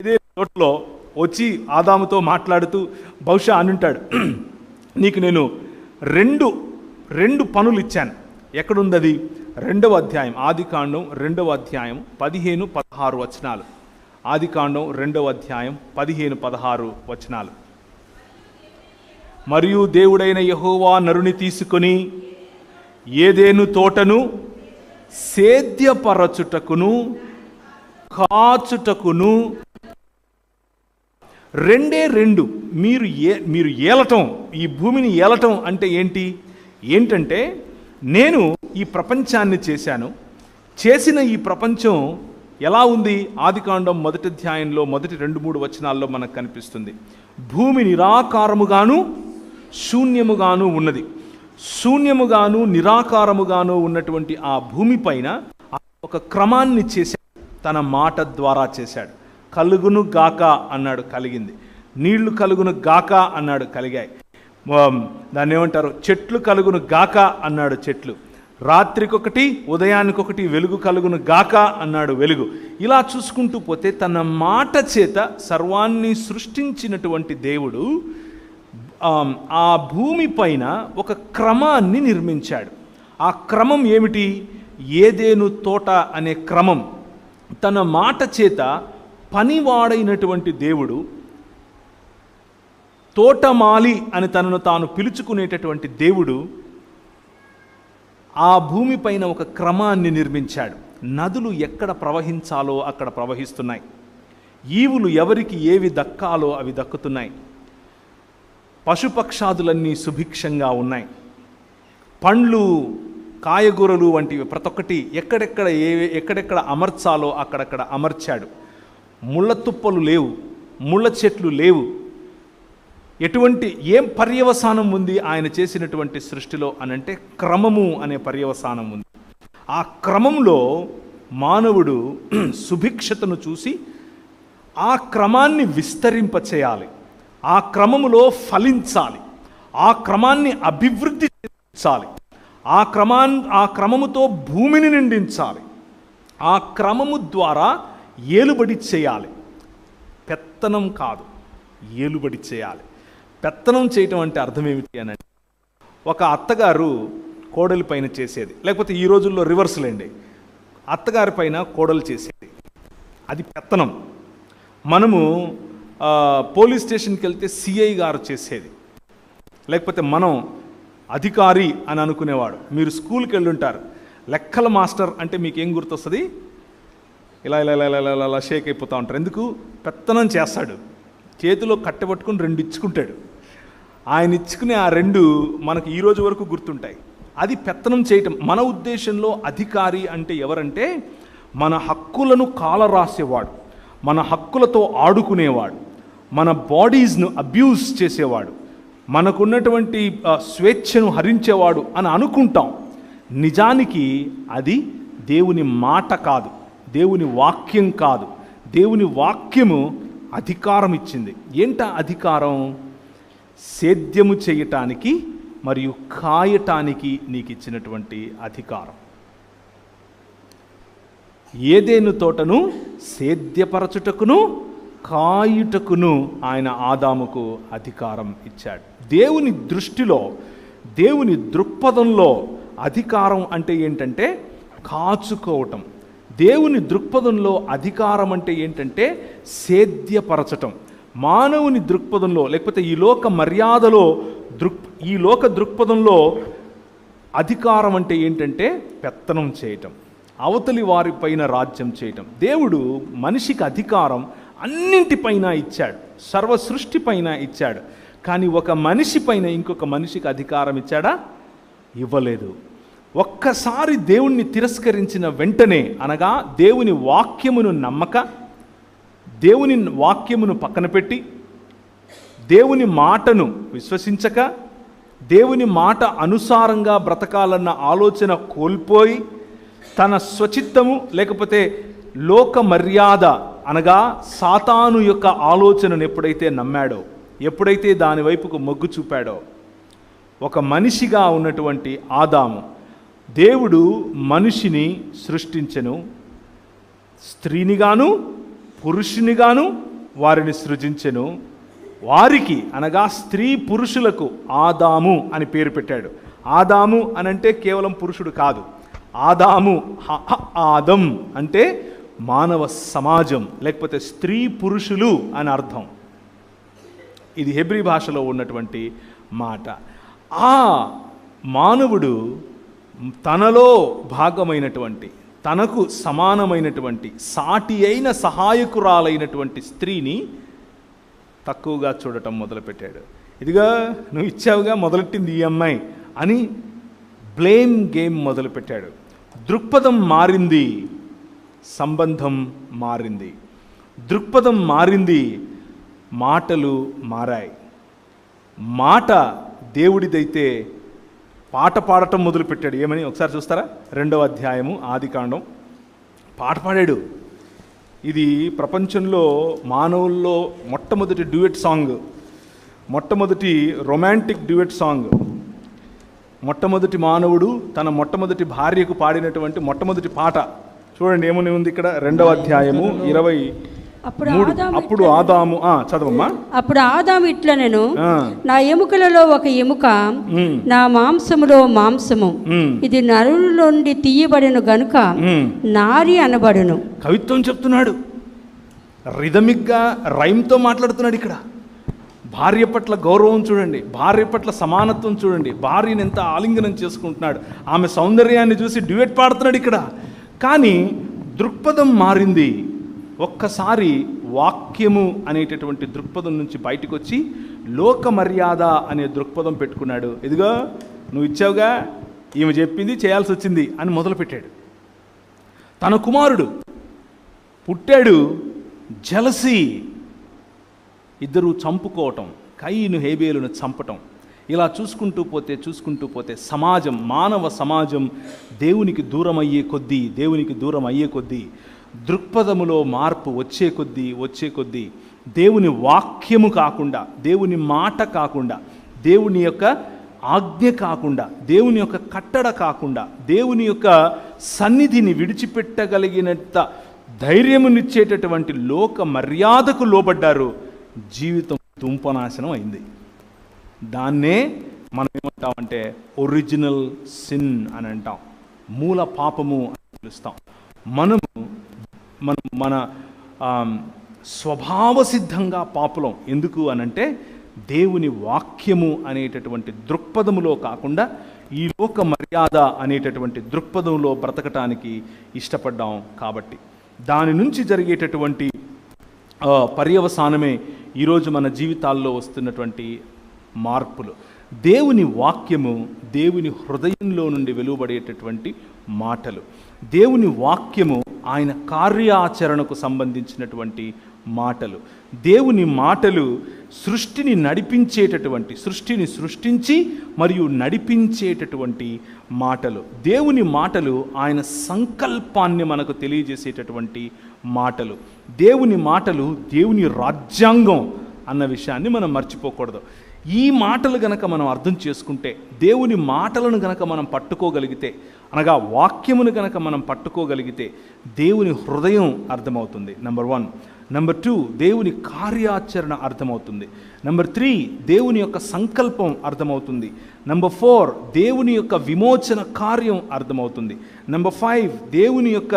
ఇదే చోట్లో వచ్చి ఆదాముతో మాట్లాడుతూ బహుశా అనుంటాడు, నీకు నేను రెండు పనులు ఇచ్చాను. ఎక్కడుంది అది? 2వ అధ్యాయం, ఆదికాండం 2వ అధ్యాయం 15-16 వచనాలు. ఆదికాండం 2వ అధ్యాయం 15-16 వచనాలు. మరియు దేవుడైన యెహోవా నరుని తీసుకొని ఏదెను తోటను సేద్యపరచుటకును కాచుటకును, రెండు మీరు ఏలటం, ఈ భూమిని ఏలటం అంటే ఏంటంటే నేను ఈ ప్రపంచాన్ని చేశాను. చేసిన ఈ ప్రపంచం ఎలా ఉంది? ఆదికాండం 1వ అధ్యాయంలో మొదటి 2-3 వచనాల్లో మనకు కనిపిస్తుంది. భూమి నిరాకారముగాను శూన్యముగాను ఉన్నది. శూన్యముగాను నిరాకారముగాను ఉన్నటువంటి ఆ భూమి పైన ఒక క్రమాన్ని చేశాడు, తన మాట ద్వారా చేశాడు. కలుగును గాక అన్నాడు, కలిగింది. నీళ్లు కలుగును గాక అన్నాడు, కలిగాయి. దాన్ని ఏమంటారు? చెట్లు కలుగును గాక అన్నాడు, చెట్లు. రాత్రికొకటి ఉదయానికొకటి వెలుగు కలుగును గాక అన్నాడు, వెలుగు. ఇలా చూసుకుంటూ పోతే తన మాట చేత సర్వాన్ని సృష్టించినటువంటి దేవుడు ఆ భూమి పైన ఒక క్రమాన్ని నిర్మించాడు. ఆ క్రమం ఏమిటి? ఏదేను తోట అనే క్రమం. తన మాట చేత పనివాడైనటువంటి దేవుడు తోటమాలి అని తనను తాను పిలుచుకునేటటువంటి దేవుడు ఆ భూమిపైన ఒక క్రమాన్ని నిర్మించాడు. నదులు ఎక్కడ ప్రవహించాలో అక్కడ ప్రవహిస్తున్నాయి. ఈవులు ఎవరికి ఏవి దక్కాలో అవి దక్కుతున్నాయి. పశుపక్షాదులన్నీ సుభిక్షంగా ఉన్నాయి. పండ్లు, కాయగూరలు వంటివి ప్రతి ఒక్కటి ఎక్కడెక్కడ అమర్చాలో అక్కడక్కడ అమర్చాడు. ముళ్ళ తుప్పలు లేవు, ముళ్ళ చెట్లు లేవు. ఏం పర్యవసానం ఉంది ఆయన చేసినటువంటి సృష్టిలో అనంటే క్రమము అనే పర్యవసానం ఉంది. ఆ క్రమంలో మానవుడు సుభిక్షతను చూసి ఆ క్రమాన్ని విస్తరింపచేయాలి, ఆ క్రమములో ఫలించాలి, ఆ క్రమాన్ని అభివృద్ధి చేయించాలి, ఆ క్రమముతో భూమిని నిండించాలి, ఆ క్రమము ద్వారా ఏలుబడి చేయాలి. పెత్తనం కాదు, ఏలుబడి చేయాలి. పెత్తనం చేయటం అంటే అర్థం ఏమిటి అని అంటే, ఒక అత్తగారు కోడలి పైన చేసేది, లేకపోతే ఈ రోజుల్లో రివర్స్లేండి, అత్తగారి పైన కోడలు చేసేది, అది పెత్తనం. మనము పోలీస్ స్టేషన్కి వెళ్తే సిఐ గారు చేసేది, లేకపోతే మనం అధికారి అని అనుకునేవాడు. మీరు స్కూల్కి వెళ్ళుంటారు, లెక్కల మాస్టర్ అంటే మీకు ఏం గుర్తొస్తుంది? ఇలా ఇలా ఇలా ఇలా ఇలా షేక్ అయిపోతూ ఉంటారు. ఎందుకు? పెత్తనం చేస్తాడు, చేతిలో కట్టెపట్టుకుని 2 ఇచ్చుకుంటాడు. ఆయన ఇచ్చుకునే ఆ 2 మనకు ఈ రోజు వరకు గుర్తుంటాయి. అది పెత్తనం చేయటం. మన ఉద్దేశంలో అధికారి అంటే ఎవరంటే మన హక్కులను కాలరాసేవాడు, మన హక్కులతో ఆడుకునేవాడు, మన బాడీస్ను అబ్యూస్ చేసేవాడు, మనకున్నటువంటి స్వేచ్ఛను హరించేవాడు అని అనుకుంటాం. నిజానికి అది దేవుని మాట కాదు, దేవుని వాక్యం కాదు. దేవుని వాక్యము అధికారం ఇచ్చింది. ఏంట అధికారం? సేద్యము చేయటానికి మరియు కాయటానికి నీకు ఇచ్చినటువంటి అధికారం. ఏదేను తోటను సేద్యపరచుటకును కాయుటకును ఆయన ఆదాముకు అధికారం ఇచ్చాడు. దేవుని దృష్టిలో, దేవుని దృక్పథంలో అధికారం అంటే ఏంటంటే కాచుకోవటం. దేవుని దృక్పథంలో అధికారం అంటే ఏంటంటే సేద్యపరచటం. మానవుని దృక్పథంలో, లేకపోతే ఈ లోక మర్యాదలో, ఈ లోక దృక్పథంలో అధికారం అంటే ఏంటంటే పెత్తనం చేయటం, అవతలి వారిపైన రాజ్యం చేయటం. దేవుడు మనిషికి అధికారం అన్నింటిపైన ఇచ్చాడు, సర్వ సృష్టి పైన ఇచ్చాడు. కానీ ఒక మనిషి పైన ఇంకొక మనిషికి అధికారం ఇచ్చాడా? ఇవ్వలేదు. ఒక్కసారి దేవుణ్ణి తిరస్కరించిన వెంటనే, అనగా దేవుని వాక్యమును నమ్మక, దేవుని వాక్యమును పక్కన పెట్టి, దేవుని మాటను విశ్వసించక, దేవుని మాట అనుసారంగా బ్రతకాలన్న ఆలోచన కోల్పోయి, తన స్వచిత్తము లేకపోతే లోక మర్యాద అనగా సాతాను యొక్క ఆలోచనను ఎప్పుడైతే నమ్మాడో, ఎప్పుడైతే దాని వైపుకు మొగ్గు చూపాడో, ఒక మనిషిగా ఉన్నటువంటి ఆదాము, దేవుడు మనిషిని సృష్టించెను, స్త్రీనిగాను పురుషునిగాను వారిని సృజించెను. వారికి అనగా స్త్రీ పురుషులకు ఆదాము అని పేరు పెట్టాడు. ఆదాము అనంటే కేవలం పురుషుడు కాదు. ఆదాము, ఆదం అంటే మానవ సమాజం, లేకపోతే స్త్రీ పురుషులు అని అర్థం. ఇది హెబ్రీ భాషలో ఉన్నటువంటి మాట. ఆ మానవుడు తనలో భాగమైనటువంటి, తనకు సమానమైనటువంటి, సాటి అయిన సహాయకురాలైనటువంటి స్త్రీని తక్కువగా చూడటం మొదలుపెట్టాడు. ఇదిగా నువ్వు ఇచ్చావుగా, మొదలెట్టింది ఈ అమ్మాయి అని బ్లేమ్ గేమ్ మొదలుపెట్టాడు. దృక్పథం మారింది, సంబంధం మారింది. దృక్పథం మారింది, మాటలు మారాయి. మాట దేవుడిదైతే పాట పాడటం మొదలుపెట్టాడు. ఏమని ఒకసారి చూస్తారా? 2వ అధ్యాయము ఆదికాండం. పాట పాడాడు. ఇది ప్రపంచంలో మానవుల్లో మొట్టమొదటి డ్యూయట్ సాంగ్, మొట్టమొదటి రొమాంటిక్ డ్యూయట్ సాంగ్. మొట్టమొదటి మానవుడు తన మొట్టమొదటి భార్యకు పాడినటువంటి మొట్టమొదటి పాట చూడండి ఏమని ఉంది ఇక్కడ. 2వ అధ్యాయము 23. అప్పుడు ఆదాము, చదవమ్మా. అప్పుడు ఆదాము ఇట్లా, నేను నా ఎముకలలో ఒక ఎముక, నా మాంసములో మాంసము, ఇది నరుల నుండి తీయబడిన గనుక నారి అనబడును. కవిత్వం చెప్తున్నాడు, రిథమిక్గా రైమ్తో మాట్లాడుతున్నాడు. ఇక్కడ భార్య పట్ల గౌరవం చూడండి, భార్య పట్ల సమానత్వం చూడండి, భార్యను ఎంత ఆలింగనం చేసుకుంటున్నాడు, ఆమె సౌందర్యాన్ని చూసి డ్యూయెట్ పాడుతున్నాడు ఇక్కడ. కానీ దృక్పథం మారింది. ఒక్కసారి వాక్యము అనేటటువంటి దృక్పథం నుంచి బయటకు వచ్చి లోక మర్యాద అనే దృక్పథం పెట్టుకున్నాడు. ఇదిగో నువ్వు ఇచ్చావుగా, ఈమె చెప్పింది చేయాల్సి వచ్చింది అని మొదలుపెట్టాడు. తన కుమారుడు పుట్టాడు, జలసి, ఇద్దరు చంపుకోవటం, కయీను హేబేలును చంపటం. ఇలా చూసుకుంటూ పోతే సమాజం, మానవ సమాజం దేవునికి దూరం అయ్యే కొద్దీ దృక్పథములో మార్పు వచ్చే కొద్దీ దేవుని వాక్యము కాకుండా, దేవుని మాట కాకుండా, దేవుని యొక్క ఆజ్ఞ కాకుండా, దేవుని యొక్క కట్టడ కాకుండా, దేవుని యొక్క సన్నిధిని విడిచిపెట్టగలిగినంత ధైర్యమునిచ్చేటటువంటి లోక మర్యాదకు లోబడ్డారు. జీవితం దుంపనాశనం అయింది. దాన్నే మనం ఏమంటామంటే ఒరిజినల్ సిన్ అని అంటాం, మూల పాపము అని పిలుస్తాం. మన స్వభావ సిద్ధంగా పాపులం. ఎందుకు అనంటే దేవుని వాక్యము అనేటటువంటి దృక్పథములో కాకుండా ఈ లోక మర్యాద అనేటటువంటి దృక్పథంలో బ్రతకటానికి ఇష్టపడ్డాం. కాబట్టి దాని నుంచి జరిగేటటువంటి పర్యవసానమే ఈరోజు మన జీవితాల్లో వస్తున్నటువంటి మార్పులు. దేవుని వాక్యము దేవుని హృదయంలో నుండి వెలువడేటటువంటి మాటలు. దేవుని వాక్యము ఆయన కార్యాచరణకు సంబంధించినటువంటి మాటలు. దేవుని మాటలు సృష్టిని నడిపించేటటువంటి, సృష్టిని సృష్టించి మరియు నడిపించేటటువంటి మాటలు. దేవుని మాటలు ఆయన సంకల్పాన్ని మనకు తెలియజేసేటటువంటి మాటలు. దేవుని మాటలు దేవుని రాజ్యాంగం అన్న విషయాన్ని మనం మర్చిపోకూడదు. ఈ మాటలు గనక మనం అర్థం చేసుకుంటే, దేవుని మాటలను గనక మనం పట్టుకోగలిగితే, అనగా వాక్యమును గనక మనం పట్టుకోగలిగితే దేవుని హృదయం అర్థమవుతుంది. నెంబర్ 1. నెంబర్ 2, దేవుని కార్యాచరణ అర్థమవుతుంది. నెంబర్ 3, దేవుని యొక్క సంకల్పం అర్థమవుతుంది. నెంబర్ 4, దేవుని యొక్క విమోచన కార్యం అర్థమవుతుంది. నెంబర్ 5, దేవుని యొక్క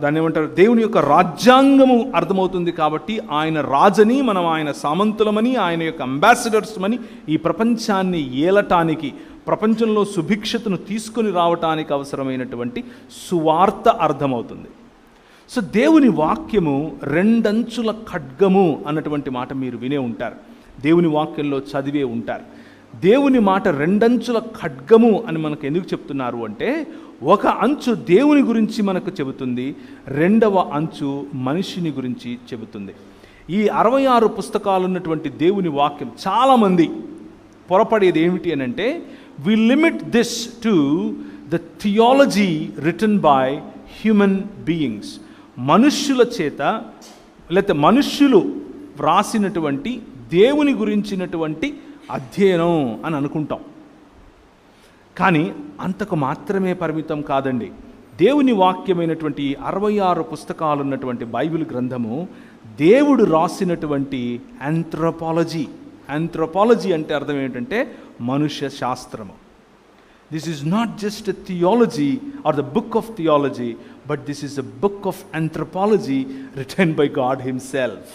దాన్ని ఏమంటారు, దేవుని యొక్క రాజ్యాంగము అర్థమవుతుంది. కాబట్టి ఆయన రాజని, మనం ఆయన సామంతులమని, ఆయన యొక్క అంబాసిడర్స్మని, ఈ ప్రపంచాన్ని ఏలటానికి, ప్రపంచంలో సుభిక్షతను తీసుకొని రావటానికి అవసరమైనటువంటి సువార్త అర్థమవుతుంది. సో దేవుని వాక్యము రెండంచుల ఖడ్గము అన్నటువంటి మాట మీరు వినే ఉంటారు, దేవుని వాక్యంలో చదివే ఉంటారు. దేవుని మాట రెండంచుల ఖడ్గము అని మనకు ఎందుకు చెప్తున్నారు అంటే, ఒక అంచు దేవుని గురించి మనకు చెబుతుంది, రెండవ అంచు మనిషిని గురించి చెబుతుంది. ఈ 66 పుస్తకాలు ఉన్నటువంటి దేవుని వాక్యం చాలామంది పొరపడేది ఏమిటి అని అంటే, we limit this to the theology written by human beings. మనుష్యుల చేత, లేకపోతే మనుష్యులు వ్రాసినటువంటి దేవుని గురించినటువంటి అధ్యయనం అని అనుకుంటాం. కానీ అంతకు మాత్రమే పరిమితం కాదండి. దేవుని వాక్యమైనటువంటి 66 పుస్తకాలు ఉన్నటువంటి బైబిల్ గ్రంథము దేవుడు రాసినటువంటి ఆంథ్రోపాలజీ. ఆంథ్రోపాలజీ అంటే అర్థం ఏంటంటే మనుష్య శాస్త్రము. This is not just a theology or the book of theology, but this is a book of anthropology written by God himself.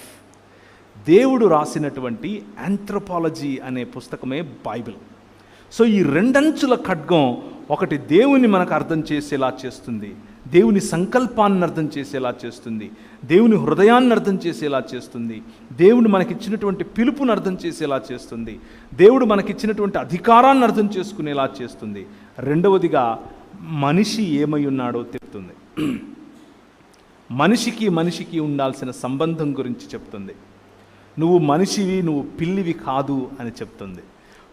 దేవుడు రాసినటువంటి ఆంథ్రోపాలజీ అనే పుస్తకమే బైబిల్. సో ఈ రెండంచుల ఖడ్గం, ఒకటి దేవుని మనకు అర్థం చేసేలా చేస్తుంది, దేవుని సంకల్పాన్ని అర్థం చేసేలా చేస్తుంది, దేవుని హృదయాన్ని అర్థం చేసేలా చేస్తుంది, దేవుడు మనకిచ్చినటువంటి పిలుపుని అర్థం చేసేలా చేస్తుంది, దేవుడు మనకిచ్చినటువంటి అధికారాన్ని అర్థం చేసుకునేలా చేస్తుంది. రెండవదిగా మనిషి ఏమై ఉన్నాడో చెప్తుంది. మనిషికి ఉండాల్సిన సంబంధం గురించి చెప్తుంది. నువ్వు మనిషివి, నువ్వు పిల్లివి కాదు అని చెప్తుంది.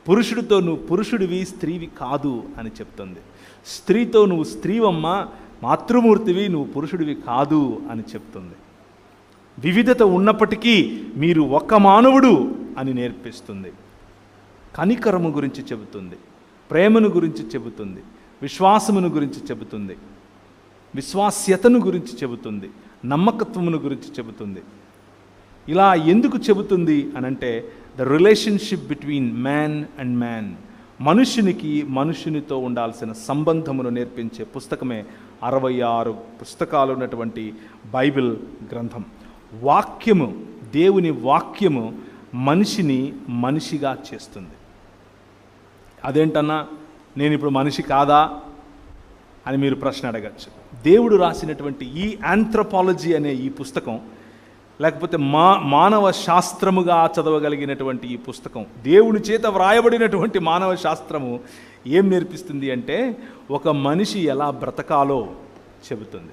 పురుషుడితో నువ్వు పురుషుడివి, స్త్రీవి కాదు అని చెప్తుంది. స్త్రీతో నువ్వు స్త్రీవమ్మ, మాతృమూర్తివి, నువ్వు పురుషుడివి కాదు అని చెప్తుంది. వివిధత ఉన్నప్పటికీ మీరు ఒక్క మానవుడు అని నేర్పిస్తుంది. కనికరము గురించి చెబుతుంది, ప్రేమను గురించి చెబుతుంది, విశ్వాసమును గురించి చెబుతుంది, విశ్వాస్యతను గురించి చెబుతుంది, నమ్మకత్వమును గురించి చెబుతుంది. ఇలా ఎందుకు చెబుతుంది అనంటే, the relationship between man and man, మనుషునితో ఉండాల్సిన సంబంధమును నేర్పించే పుస్తకమే 66 పుస్తకాలు ఉన్నటువంటి బైబిల్ గ్రంథం. వాక్యము, దేవుని వాక్యము మనిషిని మనిషిగా చేస్తుంది. అదేంటన్నా, నేను ఇప్పుడు మనిషి కాదా అని మీరు ప్రశ్న అడగచ్చు. దేవుడు రాసినటువంటి ఈ ఆంథ్రోపాలజీ అనే ఈ పుస్తకం, లేకపోతే మానవ శాస్త్రముగా చదవగలిగినటువంటి ఈ పుస్తకం, దేవుని చేత వ్రాయబడినటువంటి మానవ శాస్త్రము ఏం నేర్పిస్తుంది అంటే, ఒక మనిషి ఎలా బ్రతకాలో చెబుతుంది.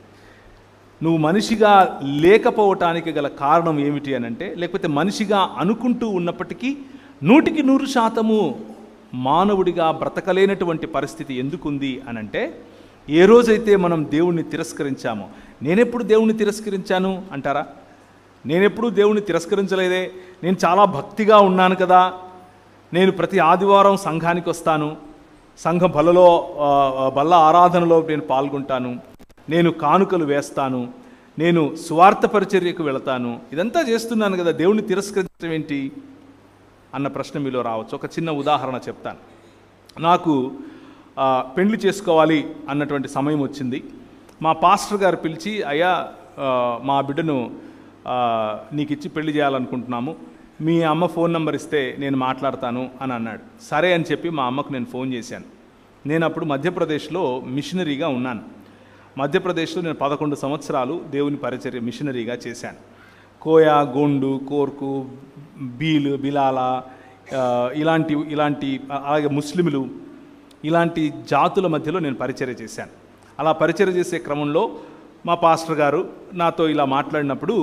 నువ్వు మనిషిగా లేకపోవటానికి గల కారణం ఏమిటి అని అంటే, లేకపోతే మనిషిగా అనుకుంటూ ఉన్నప్పటికీ 100% మానవుడిగా బ్రతకలేనటువంటి పరిస్థితి ఎందుకుంది అని అంటే, ఏ రోజైతే మనం దేవుణ్ణి తిరస్కరించామో, నేనెప్పుడు దేవుణ్ణి తిరస్కరించాను అంటారా? నేనెప్పుడు దేవుణ్ణి తిరస్కరించలేదే, నేను చాలా భక్తిగా ఉన్నాను కదా, నేను ప్రతి ఆదివారం సంఘానికి వస్తాను, సంఘ బల్ల ఆరాధనలో నేను పాల్గొంటాను, నేను కానుకలు వేస్తాను, నేను స్వార్థ పరిచర్యకు వెళతాను, ఇదంతా చేస్తున్నాను కదా, దేవుణ్ణి తిరస్కరించడం ఏంటి అన్న ప్రశ్న మీలో రావచ్చు. ఒక చిన్న ఉదాహరణ చెప్తాను. నాకు పెళ్లి చేసుకోవాలి అన్నటువంటి సమయం వచ్చింది. మా పాస్టర్ గారు పిలిచి, అయ్యా మా బిడ్డను నీకు ఇచ్చి పెళ్లి చేయాలనుకుంటున్నాము, మీ అమ్మ ఫోన్ నెంబర్ ఇస్తే నేను మాట్లాడతాను అని అన్నాడు. సరే అని చెప్పి మా అమ్మకు నేను ఫోన్ చేశాను. నేను అప్పుడు మధ్యప్రదేశ్లో మిషనరీగా ఉన్నాను. మధ్యప్రదేశ్లో నేను 11 సంవత్సరాలు దేవుని పరిచర్య మిషనరీగా చేశాను. కోయా, గోండు, కోర్కు, బిలాల ఇలాంటి అలాగే ముస్లింలు, ఇలాంటి జాతుల మధ్యలో నేను పరిచర్య చేశాను. అలా పరిచర్య చేసే క్రమంలో మా పాస్టర్ గారు నాతో ఇలా మాట్లాడినప్పుడు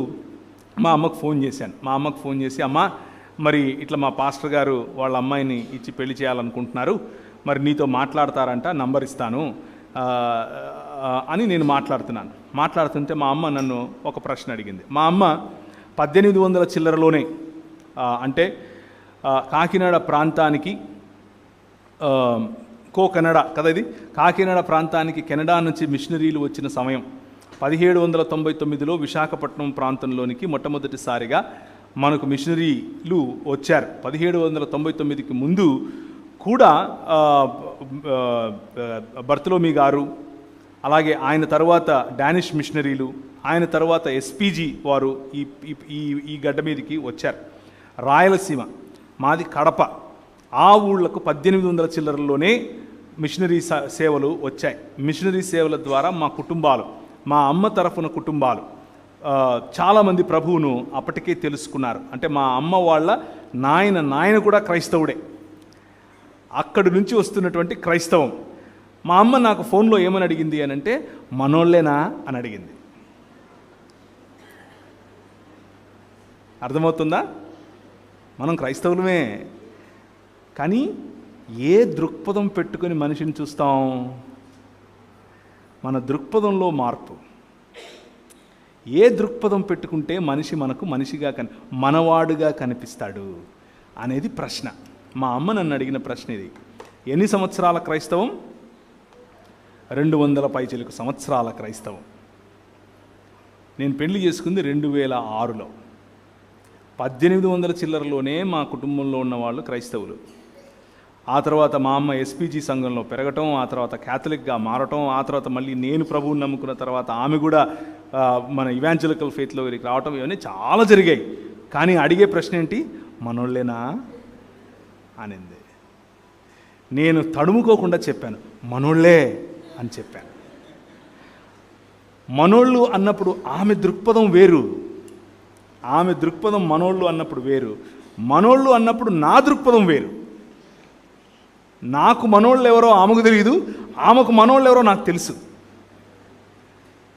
మా అమ్మకు ఫోన్ చేశాను. మా అమ్మకు ఫోన్ చేసి, అమ్మ మరి ఇట్లా మా పాస్టర్ గారు వాళ్ళ అమ్మాయిని ఇచ్చి పెళ్లి చేయాలనుకుంటున్నారు, మరి నీతో మాట్లాడతారంట, నంబర్ ఇస్తాను అని నేను మాట్లాడుతుంటే మా అమ్మ నన్ను ఒక ప్రశ్న అడిగింది. మా అమ్మ 1800 చిల్లరలోనే, అంటే కాకినాడ ప్రాంతానికి కెనడా కదా ఇది, కాకినాడ ప్రాంతానికి కెనడా నుంచి మిషనరీలు వచ్చిన సమయం 1799లో విశాఖపట్నం ప్రాంతంలోనికి మొట్టమొదటిసారిగా మనకు మిషనరీలు వచ్చారు. 1799కి ముందు కూడా బర్తలోమీ గారు, అలాగే ఆయన తర్వాత డానిష్ మిషనరీలు, ఆయన తర్వాత ఎస్పీజీ వారు ఈ గడ్డ మీదకి వచ్చారు. రాయలసీమ, మాది కడప, ఆ ఊళ్ళకు 1800 చిల్లరలోనే మిషనరీ సేవలు వచ్చాయి. మిషనరీ సేవల ద్వారా మా కుటుంబాలు, మా అమ్మ తరఫున కుటుంబాలు చాలామంది ప్రభువును అప్పటికే తెలుసుకున్నారు. అంటే మా అమ్మ వాళ్ళ నాయన కూడా క్రైస్తవుడే. అక్కడి నుంచి వస్తున్నటువంటి క్రైస్తవం. మా అమ్మ నాకు ఫోన్లో ఏమని అడిగింది అని అంటే, మనోళ్ళేనా అని అడిగింది. అర్థమవుతుందా? మనం క్రైస్తవులమే, కానీ ఏ దృక్పథం పెట్టుకొని మనిషిని చూస్తాం? మన దృక్పథంలో మార్పు. ఏ దృక్పథం పెట్టుకుంటే మనిషి మనకు మనిషిగా మనవాడుగా కనిపిస్తాడు అనేది ప్రశ్న. మా అమ్మ నన్ను అడిగిన ప్రశ్న ఇది. ఎన్ని సంవత్సరాల క్రైస్తవం? 200 పైచిలకు సంవత్సరాల క్రైస్తవం. నేను పెళ్లి చేసుకుంది 2006లో. 1800 చిల్లరలోనే మా కుటుంబంలో ఉన్నవాళ్ళు క్రైస్తవులు. ఆ తర్వాత మా అమ్మ ఎస్పీజీ సంఘంలో పెరగటం, ఆ తర్వాత క్యాథలిక్గా మారటం, ఆ తర్వాత మళ్ళీ నేను ప్రభువుని నమ్ముకున్న తర్వాత ఆమె కూడా మన ఇవాంజలికల్ ఫెయిత్లో వీరికి రావటం, ఇవన్నీ చాలా జరిగాయి. కానీ అడిగే ప్రశ్న ఏంటి? మనోళ్ళేనా అనింది. నేను తడుముకోకుండా చెప్పాను, మనోళ్ళే అని చెప్పాను. మనోళ్ళు అన్నప్పుడు ఆమె దృక్పథం వేరు, ఆమె దృక్పథం మనోళ్ళు అన్నప్పుడు వేరు, మనోళ్ళు అన్నప్పుడు నా దృక్పథం వేరు. నాకు మనోళ్ళు ఎవరో ఆమెకు తెలియదు, ఆమెకు మనోళ్ళు ఎవరో నాకు తెలుసు.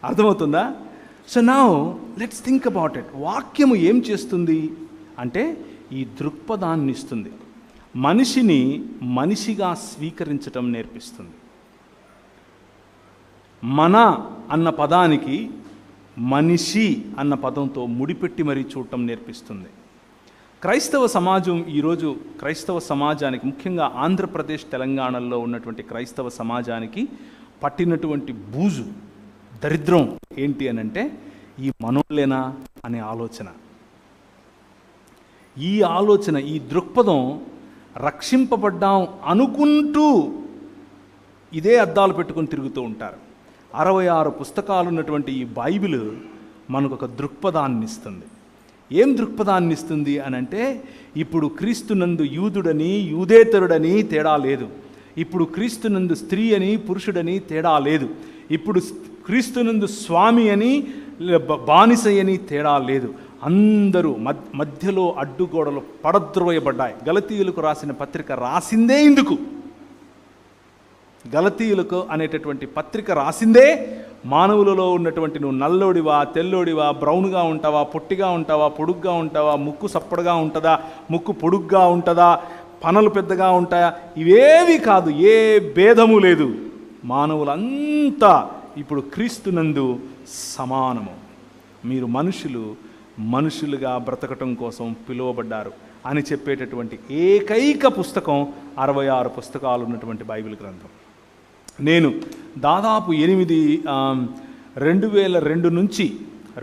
అర్థమవుతుందా? So now let's think about it. వాక్యము ఏం చేస్తుంది అంటే ఈ దృక్పథాన్ని ఇస్తుంది, మనిషిని మనిషిగా స్వీకరించటం నేర్పిస్తుంది. మన అన్న పదానికి మనిషి అన్న పదంతో ముడిపెట్టి మరీ చూడటం నేర్పిస్తుంది. క్రైస్తవ సమాజం ఈరోజు క్రైస్తవ సమాజానికి, ముఖ్యంగా ఆంధ్రప్రదేశ్ తెలంగాణలో ఉన్నటువంటి క్రైస్తవ సమాజానికి పట్టినటువంటి బూజు, దరిద్రం ఏంటి అని అంటే ఈ మనోళ్ళేనా అనే ఆలోచన. ఈ ఆలోచన, ఈ దృక్పథం రక్షింపబడ్డాం అనుకుంటూ ఇదే అద్దాలు పెట్టుకొని తిరుగుతూ ఉంటారు. 66 పుస్తకాలు ఉన్నటువంటి ఈ బైబిల్ మనకు ఒక దృక్పథాన్ని ఇస్తుంది. ఏం దృక్పథాన్ని ఇస్తుంది అని అంటే, ఇప్పుడు క్రీస్తునందు యూదుడని యూదేతరుడని తేడా లేదు, ఇప్పుడు క్రీస్తునందు స్త్రీ అని పురుషుడని తేడా లేదు, ఇప్పుడు క్రీస్తునందు స్వామి అని బానిస అని తేడా లేదు, అందరూ మధ్యలో అడ్డుగోడలు పడద్రోయబడ్డాయి. గలతీయులకు రాసిన పత్రిక రాసిందే ఇందుకు. గలతీయులకు అనేటటువంటి పత్రిక రాసిందే మానవులలో ఉన్నటువంటి నువ్వు నల్లోడివా, తెల్లోడివా, బ్రౌన్గా ఉంటావా, పొట్టిగా ఉంటావా, పొడుగ్గా ఉంటావా, ముక్కు సప్పడగా ఉంటుందా, ముక్కు పొడుగ్గా ఉంటుందా, పనలు పెద్దగా ఉంటాయా, ఇవేవి కాదు, ఏ భేదము లేదు. మానవులంతా ఇప్పుడు క్రీస్తునందు సమానము. మీరు మనుషులుగా బ్రతకటం కోసం పిలువబడ్డారు అని చెప్పేటటువంటి ఏకైక పుస్తకం 66 పుస్తకాలు ఉన్నటువంటి బైబిల్ గ్రంథం. నేను దాదాపు 2002 నుంచి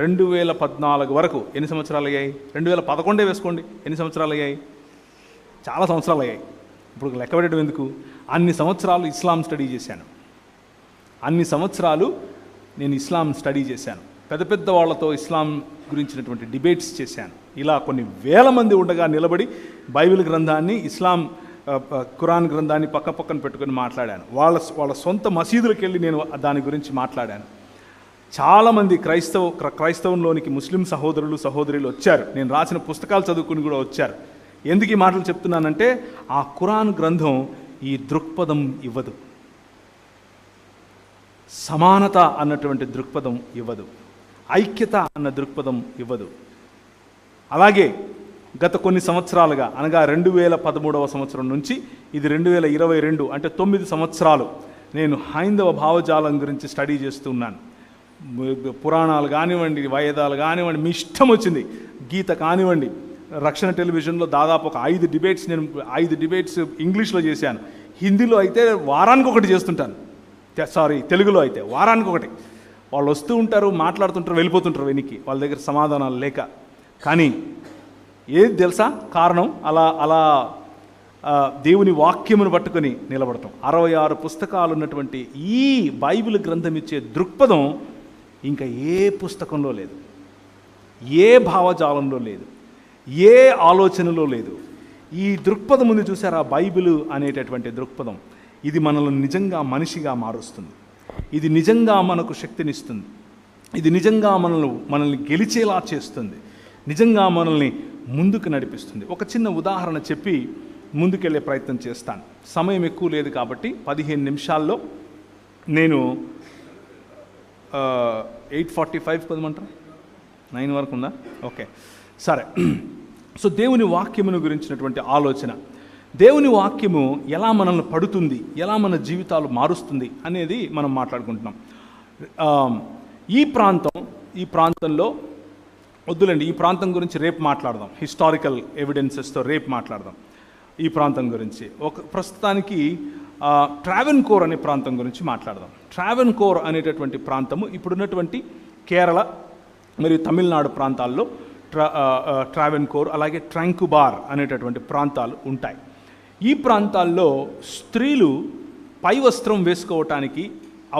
2014 వరకు ఎన్ని సంవత్సరాలు అయ్యాయి? 2011 వేసుకోండి, ఎన్ని సంవత్సరాలు అయ్యాయి? చాలా సంవత్సరాలు అయ్యాయి. ఇప్పుడు లెక్క పెట్టడం ఎందుకు? అన్ని సంవత్సరాలు ఇస్లాం స్టడీ చేశాను. అన్ని సంవత్సరాలు నేను ఇస్లాం స్టడీ చేశాను. పెద్ద పెద్ద వాళ్ళతో ఇస్లాం గురించినటువంటి డిబేట్స్ చేశాను. ఇలా కొన్ని వేల మంది ఉండగా నిలబడి బైబిల్ గ్రంథాన్ని, ఇస్లాం ఖురాన్ గ్రంథాన్ని పక్కన పెట్టుకొని మాట్లాడాను. వాళ్ళ సొంత మసీదులకు వెళ్ళి నేను దాని గురించి మాట్లాడాను. చాలామంది క్రైస్తవంలోనికి ముస్లిం సహోదరులు వచ్చారు. నేను రాసిన పుస్తకాలు చదువుకుని కూడా వచ్చారు. ఎందుకు ఈ మాటలు చెప్తున్నానంటే, ఆ ఖురాన్ గ్రంథం ఈ దృక్పథం ఇవ్వదు, సమానత అన్నటువంటి దృక్పథం ఇవ్వదు, ఐక్యత అన్న దృక్పథం ఇవ్వదు. అలాగే గత కొన్ని సంవత్సరాలుగా, అనగా 2013వ సంవత్సరం నుంచి ఇది 2022 అంటే 9 సంవత్సరాలు నేను హైందవ భావజాలం గురించి స్టడీ చేస్తున్నాను. పురాణాలు కానివ్వండి, వేదాలు కానివ్వండి, మీ ఇష్టం వచ్చింది, గీత కానివ్వండి. రక్షణ టెలివిజన్లో దాదాపు ఒక 5 డిబేట్స్ ఇంగ్లీష్లో చేశాను. హిందీలో అయితే వారానికి ఒకటి చేస్తుంటాను. తెలుగులో అయితే వారానికి ఒకటి. వాళ్ళు వస్తూ ఉంటారు, మాట్లాడుతుంటారు, వెళ్ళిపోతుంటారు వెనక్కి, వాళ్ళ దగ్గర సమాధానాలు లేక. కానీ ఏది తెలుసా కారణం? అలా దేవుని వాక్యమును పట్టుకొని నిలబడటం. 66 పుస్తకాలు ఉన్నటువంటి ఈ బైబిల్ గ్రంథం ఇచ్చే దృక్పథం ఇంకా ఏ పుస్తకంలో లేదు, ఏ భావజాలంలో లేదు, ఏ ఆలోచనలో లేదు. ఈ దృక్పథం ఉంది చూసారా, బైబిల్ అనేటటువంటి దృక్పథం. ఇది మనల్ని నిజంగా మనిషిగా మారుస్తుంది. ఇది నిజంగా మనకు శక్తినిస్తుంది. ఇది నిజంగా మనల్ని గెలిచేలా చేస్తుంది. నిజంగా మనల్ని ముందుకు నడిపిస్తుంది. ఒక చిన్న ఉదాహరణ చెప్పి ముందుకెళ్ళే ప్రయత్నం చేస్తాను. సమయం ఎక్కువ లేదు కాబట్టి 15 నిమిషాల్లో నేను 8:45 కొదమంటారా? 9 వరకు ఉందా? ఓకే, సరే. సో దేవుని వాక్యమును గురించినటువంటి ఆలోచన, దేవుని వాక్యము ఎలా మనల్ని పడుతుంది, ఎలా మన జీవితాలు మారుస్తుంది అనేది మనం మాట్లాడుకుంటున్నాం. ఈ ప్రాంతంలో వద్దులేండి, ఈ ప్రాంతం గురించి రేపు మాట్లాడదాం. హిస్టారికల్ ఎవిడెన్సెస్తో రేపు మాట్లాడదాం ఈ ప్రాంతం గురించి. ప్రస్తుతానికి ట్రావెన్కోర్ అనే ప్రాంతం గురించి మాట్లాడదాం. ట్రావెన్కోర్ అనేటటువంటి ప్రాంతము ఇప్పుడున్నటువంటి కేరళ మరియు తమిళనాడు ప్రాంతాల్లో ట్రావెన్కోర్, అలాగే ట్రాంకుబార్ అనేటటువంటి ప్రాంతాలు ఉంటాయి. ఈ ప్రాంతాల్లో స్త్రీలు పై వస్త్రం వేసుకోవటానికి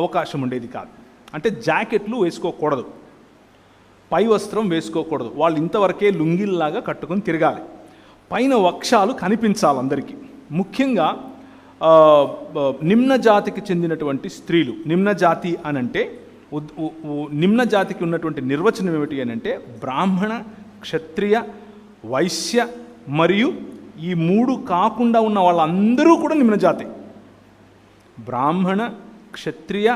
అవకాశం ఉండేది కాదు. అంటే జాకెట్లు వేసుకోకూడదు, పై వస్త్రం వేసుకోకూడదు. వాళ్ళు ఇంతవరకే లుంగిల్లాగా కట్టుకొని తిరగాలి. పైన వక్షాలు కనిపించాలి అందరికీ. ముఖ్యంగా నిమ్న జాతికి చెందినటువంటి స్త్రీలు, నిమ్న జాతి అనంటే నిమ్న జాతికి ఉన్నటువంటి నిర్వచనం ఏమిటి అని అంటే, బ్రాహ్మణ, క్షత్రియ, వైశ్య మరియు ఈ 3 కాకుండా ఉన్న వాళ్ళందరూ కూడా నిమ్న జాతి. బ్రాహ్మణ, క్షత్రియ,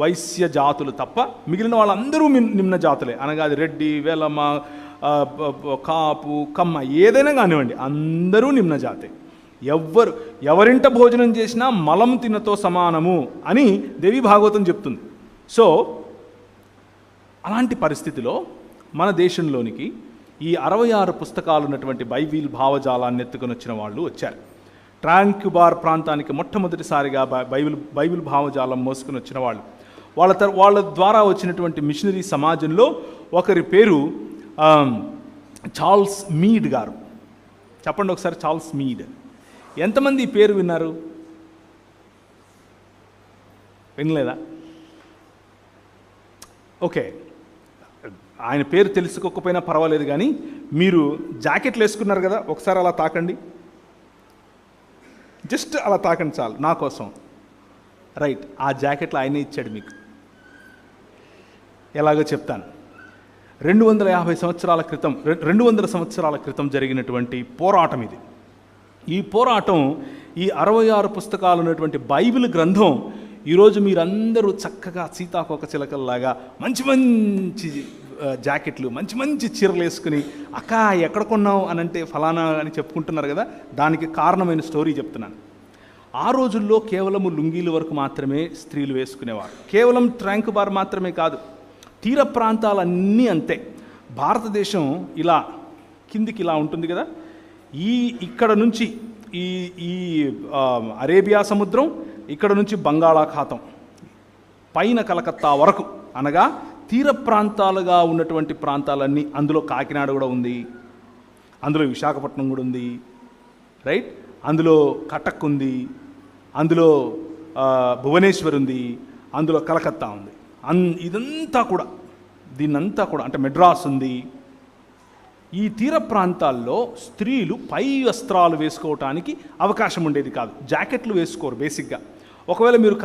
వైశ్య జాతులు తప్ప మిగిలిన వాళ్ళందరూ నిమ్న జాతులే. అనగా అది రెడ్డి, వెలమ, కాపు, కమ్మ ఏదైనా కానివ్వండి, అందరూ నిమ్న జాతే. ఎవరింట భోజనం చేసినా మలం తినతో సమానము అని దేవి భాగవతం చెప్తుంది. సో అలాంటి పరిస్థితిలో మన దేశంలోనికి ఈ 66 పుస్తకాలు ఉన్నటువంటి బైబిల్ భావజాలాన్ని ఎత్తుకొని వచ్చిన వాళ్ళు వచ్చారు. ట్రాంకుబార్ ప్రాంతానికి మొట్టమొదటిసారిగా బైబిల్ భావజాలం మోసుకొని వచ్చిన వాళ్ళు. వాళ్ళ ద్వారా వచ్చినటువంటి మిషనరీ సమాజంలో ఒకరి పేరు చార్ల్స్ మీడ్ గారు. చెప్పండి ఒకసారి, చార్ల్స్ మీడ్. ఎంతమంది ఈ పేరు విన్నారు? వినలేదా? ఓకే, ఆయన పేరు తెలుసుకోకపోయినా పర్వాలేదు, కానీ మీరు జాకెట్లు వేసుకున్నారు కదా, ఒకసారి అలా తాకండి, జస్ట్ అలా తాకండి చాలు నా కోసం. రైట్, ఆ జాకెట్లు ఆయనే ఇచ్చాడు మీకు. ఎలాగో చెప్తాను. 200 సంవత్సరాల క్రితం జరిగినటువంటి పోరాటం ఇది. ఈ పోరాటం, ఈ 66 పుస్తకాలు ఉన్నటువంటి బైబిల్ గ్రంథం ఈరోజు మీరందరూ చక్కగా సీతాకోక చిలకల్లాగా మంచి మంచి జాకెట్లు, మంచి మంచి చీరలు వేసుకుని అక్క ఎక్కడ కొన్నావు అని అంటే ఫలానా అని చెప్పుకుంటున్నారు కదా. దానికి కారణమైన స్టోరీ చెప్తున్నాను. ఆ రోజుల్లో కేవలము లుంగీల వరకు మాత్రమే స్త్రీలు వేసుకునేవారు. కేవలం ట్రంక్ బార్ మాత్రమే కాదు, తీర ప్రాంతాలన్నీ అంతే. భారతదేశం ఇలా కిందికి ఇలా ఉంటుంది కదా, ఇక్కడ నుంచి ఈ అరేబియా సముద్రం, ఇక్కడ నుంచి బంగాళాఖాతం, పైన కలకత్తా వరకు, అనగా తీర ప్రాంతాలుగా ఉన్నటువంటి ప్రాంతాలన్నీ. అందులో కాకినాడ కూడా ఉంది, అందులో విశాఖపట్నం కూడా ఉంది, రైట్, అందులో కటక్ ఉంది, అందులో భువనేశ్వర్ ఉంది, అందులో కలకత్తా ఉంది. ఇదంతా కూడా, దీన్నంతా కూడా అంటే మెడ్రాస్ ఉంది. ఈ తీర ప్రాంతాల్లో స్త్రీలు పై వస్త్రాలు వేసుకోవటానికి అవకాశం ఉండేది కాదు, జాకెట్లు వేసుకోరు బేసిక్గా. ఒకవేళ మీరు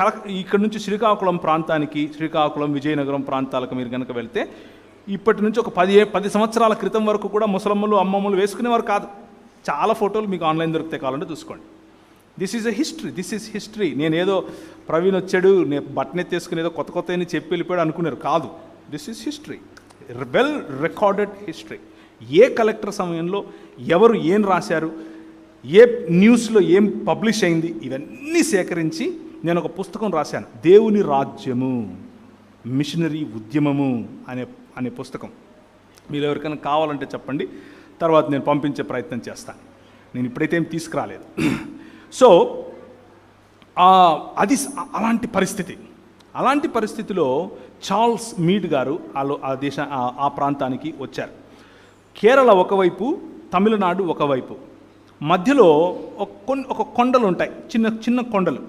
ఇక్కడ నుంచి శ్రీకాకుళం ప్రాంతానికి, శ్రీకాకుళం విజయనగరం ప్రాంతాలకు మీరు కనుక వెళ్తే, ఇప్పటి నుంచి ఒక 10 సంవత్సరాల క్రితం వరకు కూడా ముసలమ్మలు అమ్మమ్మలు వేసుకునేవారు కాదు. చాలా ఫోటోలు మీకు ఆన్లైన్ దొరుకుతాయి, కావాలంటే చూసుకోండి. This is history. నేనేదో ప్రవీణ్ వచ్చాడు, నేను బట్టనెత్తేసుకుని ఏదో కొత్త అని చెప్పి వెళ్ళిపోయాడు అనుకున్నారు, కాదు. This is history, well recorded history. A collector సమయంలో ఎవరు ఏం రాశారు, ఏ న్యూస్లో ఏం పబ్లిష్ అయింది, ఇవన్నీ సేకరించి నేను ఒక పుస్తకం రాశాను, దేవుని రాజ్యము, మిషనరీ ఉద్యమము అనే పుస్తకం. మీరు ఎవరికైనా కావాలంటే చెప్పండి, తర్వాత నేను పంపించే ప్రయత్నం చేస్తాను. నేను ఇప్పుడైతే ఏం తీసుకురాలేదు. సో అది అలాంటి పరిస్థితిలో చార్ల్స్ మీడ్ గారు ఆ ప్రాంతానికి వచ్చారు. కేరళ ఒకవైపు, తమిళనాడు ఒకవైపు, మధ్యలో ఒక కొండలు ఉంటాయి, చిన్న కొండలు.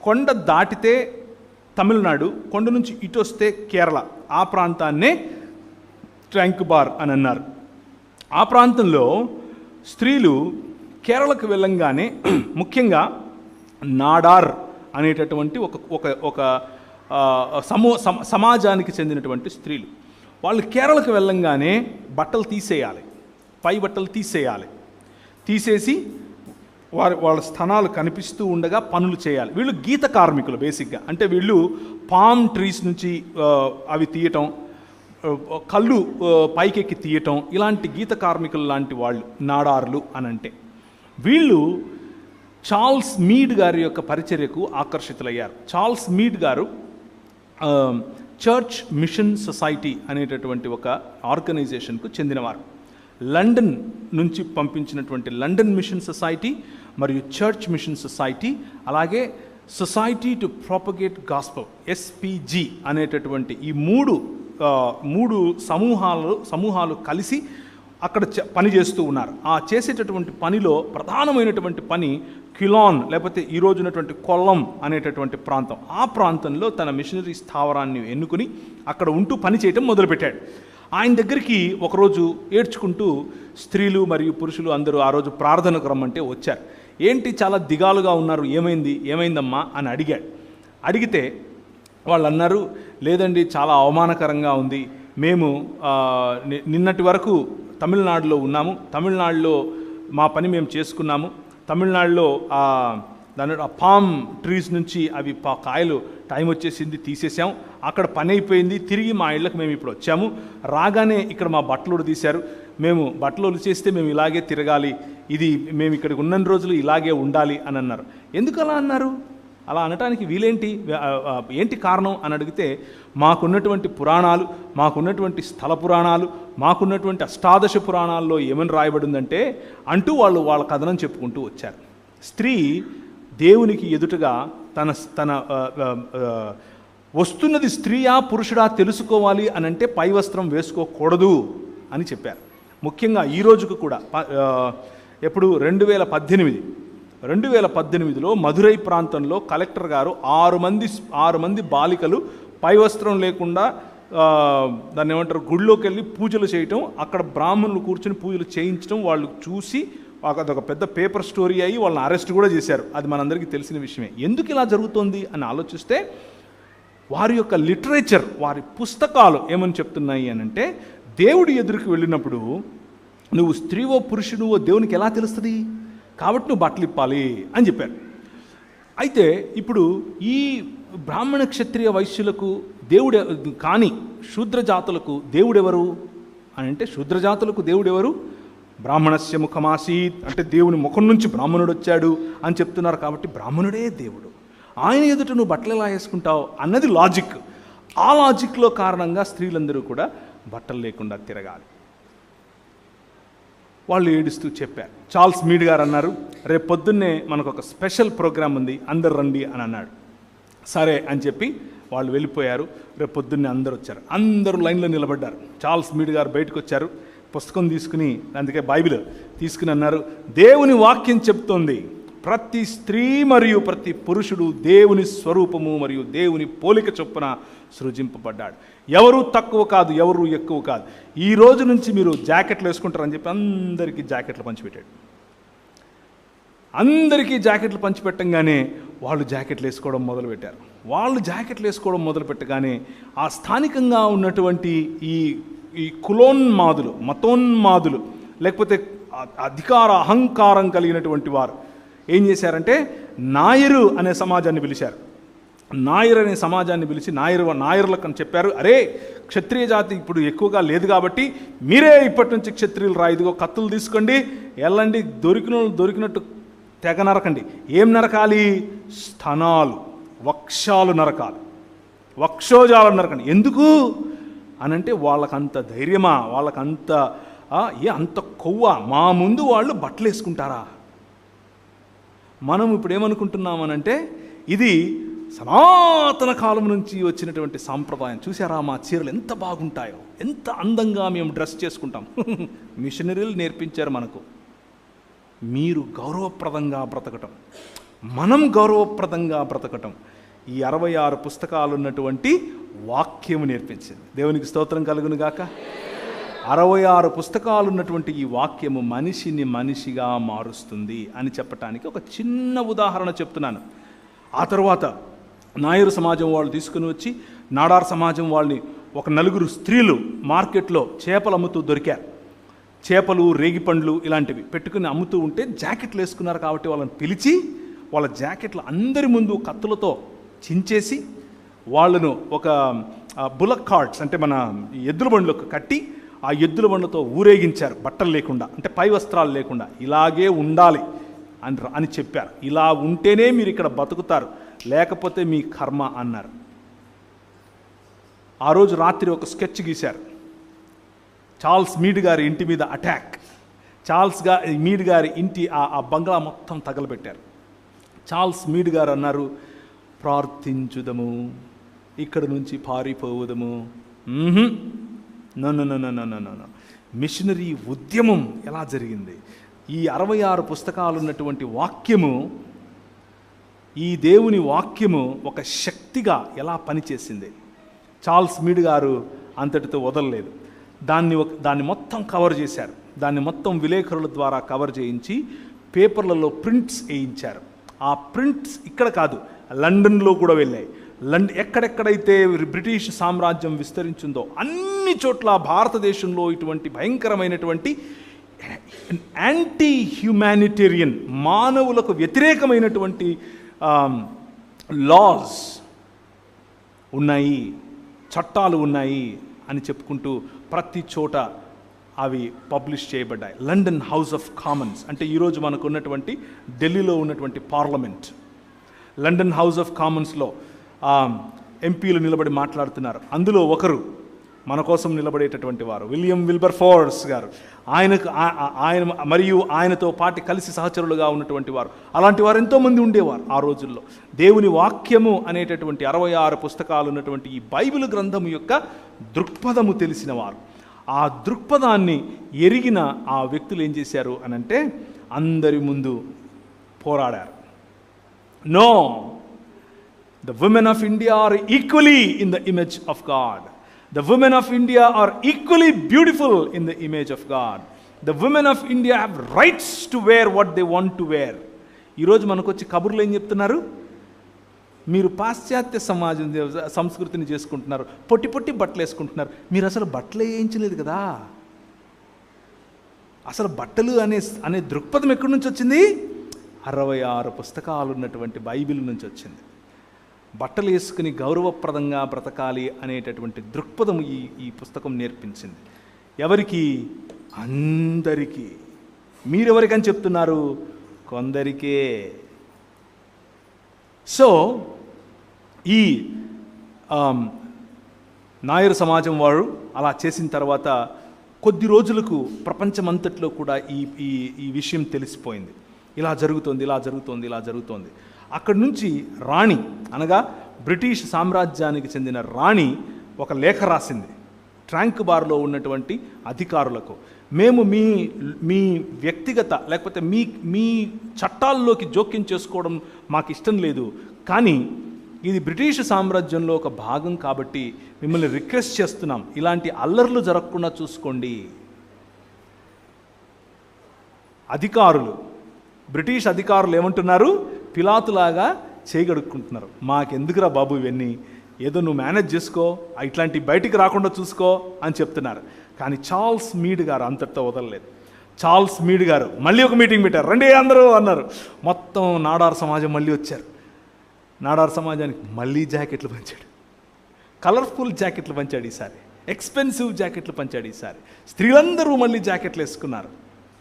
కొండ దాటితే తమిళనాడు, కొండ నుంచి ఇటు వస్తే కేరళ. ఆ ప్రాంతాన్నే ట్రంక్ బార్ అని అన్నారు. ఆ ప్రాంతంలో స్త్రీలు కేరళకు వెళ్ళంగానే, ముఖ్యంగా నాడార్ అనేటటువంటి ఒక సమాజానికి చెందినటువంటి స్త్రీలు, వాళ్ళు కేరళకు వెళ్ళంగానే బట్టలు తీసేయాలి, పై బట్టలు తీసేసి వాళ్ళ స్థనాలు కనిపిస్తూ ఉండగా పనులు చేయాలి. వీళ్ళు గీత కార్మికులు బేసిక్గా. అంటే వీళ్ళు పామ్ ట్రీస్ నుంచి అవి తీయటం, కళ్ళు పైకెక్కి తీయటం, ఇలాంటి గీత కార్మికులు లాంటి వాళ్ళు నాడార్లు అని అంటే. వీళ్ళు చార్ల్స్ మీడ్ గారి యొక్క పరిచర్యకు ఆకర్షితులయ్యారు. చార్ల్స్ మీడ్ గారు చర్చ్ మిషన్ సొసైటీ అనేటటువంటి ఒక ఆర్గనైజేషన్కు చెందినవారు. లండన్ నుంచి పంపించినటువంటి లండన్ మిషన్ సొసైటీ మరియు చర్చ్ మిషన్ సొసైటీ, అలాగే society to propagate gospel, SPG అనేటటువంటి ఈ మూడు సమూహాలు కలిసి అక్కడ పనిచేస్తూ ఉన్నారు. ఆ చేసేటటువంటి పనిలో ప్రధానమైనటువంటి పని క్యులాన్, లేకపోతే ఈరోజు ఉన్నటువంటి కొల్లం అనేటటువంటి ప్రాంతం. ఆ ప్రాంతంలో తన మిషనరీ స్థావరాన్ని ఎన్నుకుని అక్కడ ఉంటూ పని చేయటం మొదలుపెట్టాడు. ఆయన దగ్గరికి ఒకరోజు ఏడ్చుకుంటూ స్త్రీలు మరియు పురుషులు అందరూ ఆ రోజు ప్రార్థనకు రమ్మంటే వచ్చారు. ఏంటి చాలా దిగాలుగా ఉన్నారు, ఏమైందమ్మా అని అడిగితే వాళ్ళు అన్నారు, లేదండి చాలా అవమానకరంగా ఉంది, మేము నిన్నటి వరకు తమిళనాడులో ఉన్నాము, తమిళనాడులో మా పని మేము చేసుకున్నాము, తమిళనాడులో దాని పామ్ ట్రీస్ నుంచి అవి కాయలు టైం వచ్చేసింది, తీసేసాం, అక్కడ పని అయిపోయింది, తిరిగి మా ఇళ్ళకి మేము ఇప్పుడు వచ్చాము, రాగానే ఇక్కడ మా బట్టలు తీశారు, మేము బట్టలు చేస్తే మేము ఇలాగే తిరగాలి, ఇది మేము ఇక్కడికి ఉన్న రోజులు ఇలాగే ఉండాలి అని అన్నారు. ఎందుకు అలా అన్నారు? అలా అనటానికి ఏంటి కారణం అని అడిగితే, మాకున్నటువంటి పురాణాలు, మాకున్నటువంటి స్థల పురాణాలు, మాకున్నటువంటి అష్టాదశ పురాణాల్లో ఏమని రాయబడిందంటే అంటూ వాళ్ళ కథనం చెప్పుకుంటూ వచ్చారు. స్త్రీ దేవునికి ఎదుటగా తన వస్తున్నది స్త్రీయా పురుషుడా తెలుసుకోవాలి అని అంటే పై వస్త్రం వేసుకోకూడదు అని చెప్పారు. ముఖ్యంగా ఈ రోజుకు కూడా ఎప్పుడు 2018లో మధురై ప్రాంతంలో కలెక్టర్ గారు 6 మంది బాలికలు పై వస్త్రం లేకుండా దాన్ని ఏమంటారు, గుడిలోకి వెళ్ళి పూజలు చేయటం, అక్కడ బ్రాహ్మణులు కూర్చొని పూజలు చేయించడం, వాళ్ళు చూసి అదొక పెద్ద పేపర్ స్టోరీ అయ్యి వాళ్ళని అరెస్ట్ కూడా చేశారు. అది మనందరికీ తెలిసిన విషయమే. ఎందుకు ఇలా జరుగుతోంది అని ఆలోచిస్తే వారి యొక్క లిటరేచర్, వారి పుస్తకాలు ఏమని చెప్తున్నాయి అని అంటే, దేవుడి ఎదురుకు వెళ్ళినప్పుడు నువ్వు స్త్రీవో పురుషునివో దేవునికి ఎలా తెలుస్తుంది, కాబట్టి నువ్వు బట్టలు ఇప్పాలి అని చెప్పారు. అయితే ఇప్పుడు ఈ బ్రాహ్మణ క్షత్రియ వైశ్యులకు దేవుడు కానీ శూద్రజాతులకు దేవుడెవరు అని అంటే, శూద్రజాతులకు దేవుడెవరు? బ్రాహ్మణస్య ముఖమాసీత్ అంటే దేవుని ముఖం నుంచి బ్రాహ్మణుడు వచ్చాడు అని చెప్తున్నారు. కాబట్టి బ్రాహ్మణుడే దేవుడు, ఆయన ఎదుట నువ్వు బట్టలు ఎలా వేసుకుంటావు అన్నది లాజిక్. ఆ లాజిక్లో కారణంగా స్త్రీలందరూ కూడా బట్టలు లేకుండా తిరగాలి. వాళ్ళు ఏడుస్తూ చెప్పారు. చార్ల్స్ మీడ్ గారు అన్నారు, రేపు పొద్దున్నే మనకు ఒక స్పెషల్ ప్రోగ్రాం ఉంది, అందరు రండి అని అన్నాడు. సరే అని చెప్పి వాళ్ళు వెళ్ళిపోయారు. రేపు పొద్దున్నే అందరు వచ్చారు. అందరూ లైన్లో నిలబడ్డారు. చార్ల్స్ మీడ్ గారు బయటకు వచ్చారు, పుస్తకం తీసుకుని, అందుకే బైబిల్ తీసుకుని అన్నారు, దేవుని వాక్యం చెప్తోంది, ప్రతి స్త్రీ మరియు ప్రతి పురుషుడు దేవుని స్వరూపము మరియు దేవుని పోలిక చొప్పున సృజింపబడ్డాడు. ఎవరు తక్కువ కాదు, ఎవరు ఎక్కువ కాదు. ఈ రోజు నుంచి మీరు జాకెట్లు వేసుకుంటారని చెప్పి అందరికీ జాకెట్లు పంచిపెట్టాడు. అందరికీ జాకెట్లు పంచిపెట్టంగానే వాళ్ళు జాకెట్లు వేసుకోవడం మొదలుపెట్టారు. వాళ్ళు జాకెట్లు వేసుకోవడం మొదలుపెట్టగానే ఆ స్థానికంగా ఉన్నటువంటి ఈ కులోన్మాదులు, మతోన్మాదులు, లేకపోతే అధికార అహంకారం కలిగినటువంటి వారు ఏం చేశారంటే, నాయరు అనే సమాజాన్ని పిలిచారు. నాయర్ అనే సమాజాన్ని పిలిచి నాయరులకు అని చెప్పారు, అరే క్షత్రియ జాతి ఇప్పుడు ఎక్కువగా లేదు కాబట్టి మీరే ఇప్పటి నుంచి క్షత్రియులు రా, ఇదిగో కత్తులు తీసుకోండి, వెళ్ళండి, దొరికినట్టు తెగ నరకండి. ఏం నరకాలి? స్తనాలు, వక్షాలు నరకాలి, వక్షోజాలు నరకండి. ఎందుకు అనంటే వాళ్ళకంత ధైర్యమా, వాళ్ళకంత అంత కొవ్వ, మా ముందు వాళ్ళు బట్టలు వేసుకుంటారా? మనం ఇప్పుడు ఏమనుకుంటున్నామనంటే, ఇది సనాతన కాలం నుంచి వచ్చినటువంటి సాంప్రదాయం. చూసారా మా చీరలు ఎంత బాగుంటాయో, ఎంత అందంగా మేము డ్రెస్ చేసుకుంటాం. మిషనరీలు నేర్పించారు మనకు. మీరు గౌరవప్రదంగా బ్రతకటం, మనం గౌరవప్రదంగా బ్రతకటం ఈ 66 పుస్తకాలు ఉన్నటువంటి వాక్యము నేర్పించింది. దేవునికి స్తోత్రం కలుగును గాక. 66 పుస్తకాలు ఉన్నటువంటి ఈ వాక్యము మనిషిని మనిషిగా మారుస్తుంది అని చెప్పటానికి ఒక చిన్న ఉదాహరణ చెప్తున్నాను. ఆ తర్వాత నాయరు సమాజం వాళ్ళు తీసుకుని వచ్చి నాడార్ సమాజం వాళ్ళని, ఒక 4 స్త్రీలు మార్కెట్లో చేపలు అమ్ముతూ దొరికారు. చేపలు, రేగిపండ్లు ఇలాంటివి పెట్టుకుని అమ్ముతూ ఉంటే జాకెట్లు వేసుకున్నారు కాబట్టి వాళ్ళని పిలిచి వాళ్ళ జాకెట్లు అందరి ముందు కత్తులతో చించేసి వాళ్ళను ఒక బులక్ కార్ట్స్ అంటే మన ఎద్దుల బండ్లకు కట్టి ఆ ఎద్దుల బండ్లతో ఊరేగించారు, బట్టలు లేకుండా, అంటే పై వస్త్రాలు లేకుండా. ఇలాగే ఉండాలి అని చెప్పారు. ఇలా ఉంటేనే మీరు ఇక్కడ బతుకుతారు, లేకపోతే మీ కర్మ అన్నారు. ఆ రోజు రాత్రి ఒక స్కెచ్ గీశారు. చార్ల్స్ మీడ్ గారి ఇంటి మీద అటాక్. మీడ్ గారి ఇంటి ఆ బంగ్లా మొత్తం తగలబెట్టారు. చార్ల్స్ మీడ్ గారు అన్నారు, ప్రార్థించుదము, ఇక్కడ నుంచి పారిపోవుదము. నో. మిషనరీ ఉద్యమం ఎలా జరిగింది? ఈ 66 పుస్తకాలు ఉన్నటువంటి వాక్యము, ఈ దేవుని వాక్యము ఒక శక్తిగా ఎలా పనిచేసింది. చార్ల్స్ మీడ్ గారు అంతటితో వదలలేదు. దాన్ని మొత్తం కవర్ చేశారు. దాన్ని మొత్తం విలేకరుల ద్వారా కవర్ చేయించి పేపర్లలో ప్రింట్స్ వేయించారు. ఆ ప్రింట్స్ ఇక్కడ కాదు, లండన్లో కూడా వెళ్ళాయి. ఎక్కడెక్కడైతే బ్రిటిష్ సామ్రాజ్యం విస్తరించిందో అన్ని చోట్ల భారతదేశంలో ఇటువంటి భయంకరమైనటువంటి యాంటీ హ్యుమానిటేరియన్, మానవులకు వ్యతిరేకమైనటువంటి లాస్ ఉన్నాయి, చట్టాలు ఉన్నాయి అని చెప్పుకుంటూ ప్రతి చోట అవి పబ్లిష్ చేయబడ్డాయి. లండన్ హౌస్ ఆఫ్ కామన్స్ అంటే ఈరోజు మనకు ఉన్నటువంటి ఢిల్లీలో ఉన్నటువంటి పార్లమెంట్. లండన్ హౌస్ ఆఫ్ కామన్స్లో ఎంపీలు నిలబడి మాట్లాడుతున్నారు. అందులో ఒకరు మన కోసం నిలబడేటటువంటి వారు విలియం విల్బర్ఫోర్స్ గారు. ఆయన మరియు ఆయనతో పాటు కలిసి సహచరులుగా ఉన్నటువంటి వారు, అలాంటి వారు ఎంతోమంది ఉండేవారు ఆ రోజుల్లో. దేవుని వాక్యము అనేటటువంటి 66 పుస్తకాలు ఉన్నటువంటి ఈ బైబిల్ గ్రంథము యొక్క దృక్పథము తెలిసిన వారు. ఆ దృక్పథాన్ని ఎరిగిన ఆ వ్యక్తులు ఏం చేశారు అనంటే, అందరి ముందు పోరాడారు. No, the women of India are equally in the image of God. The women of India are equally beautiful in the image of God. The women of India have rights to wear what they want to wear. ఈరోజు మనకు వచ్చి కబుర్లు ఏం చెప్తున్నారు? మీరు పాశ్చాత్య సమాజం సంస్కృతిని చేసుకుంటున్నారు, పొట్టి పొట్టి బట్టలు వేసుకుంటున్నారు. మీరు అసలు బట్టలు వేయించలేదు కదా. అసలు బట్టలు అనే దృక్పథం ఎక్కడి నుంచి వచ్చింది? 66 పుస్తకాలు ఉన్నటువంటి బైబిల్ నుంచి వచ్చింది. బట్టలు వేసుకుని గౌరవప్రదంగా బ్రతకాలి అనేటటువంటి దృక్పథం ఈ పుస్తకం నేర్పించింది. ఎవరికి? అందరికీ. మీరెవరికని చెప్తున్నారు? కొందరికే. సో ఈ నాయర్ సమాజం వారు అలా చేసిన తర్వాత కొద్ది రోజులకు ప్రపంచమంతట్లో కూడా ఈ విషయం తెలిసిపోయింది. ఇలా జరుగుతోంది. అక్కడి నుంచి రాణి, అనగా బ్రిటిష్ సామ్రాజ్యానికి చెందిన రాణి ఒక లేఖ రాసింది ట్రాంక్ బార్లో ఉన్నటువంటి అధికారులకు. మేము మీ వ్యక్తిగత లేకపోతే మీ చట్టాల్లోకి జోక్యం చేసుకోవడం మాకు ఇష్టం లేదు, కానీ ఇది బ్రిటిష్ సామ్రాజ్యంలో ఒక భాగం కాబట్టి మిమ్మల్ని రిక్వెస్ట్ చేస్తున్నాం, ఇలాంటి అల్లర్లు జరగకుండా చూసుకోండి. బ్రిటిష్ అధికారులు ఏమంటున్నారు? పిలాతులాగా చేయగడుక్కుంటున్నారు. మాకెందుకురా బాబు ఇవన్నీ, ఏదో నువ్వు మేనేజ్ చేసుకో, ఇట్లాంటి బయటికి రాకుండా చూసుకో అని చెప్తున్నారు. కానీ చార్ల్స్ మీడ్ గారు అంతటితో వదలలేదు. చార్ల్స్ మీడ్ గారు మళ్ళీ ఒక మీటింగ్ పెట్టారు. రండి అందరూ అన్నారు. మొత్తం నాడార్ సమాజం మళ్ళీ వచ్చారు. నాడార్ సమాజానికి మళ్ళీ జాకెట్లు పంచాడు. కలర్ఫుల్ జాకెట్లు పంచాడు ఈసారి, ఎక్స్పెన్సివ్ జాకెట్లు పంచాడు ఈసారి. స్త్రీలందరూ మళ్ళీ జాకెట్లు వేసుకున్నారు,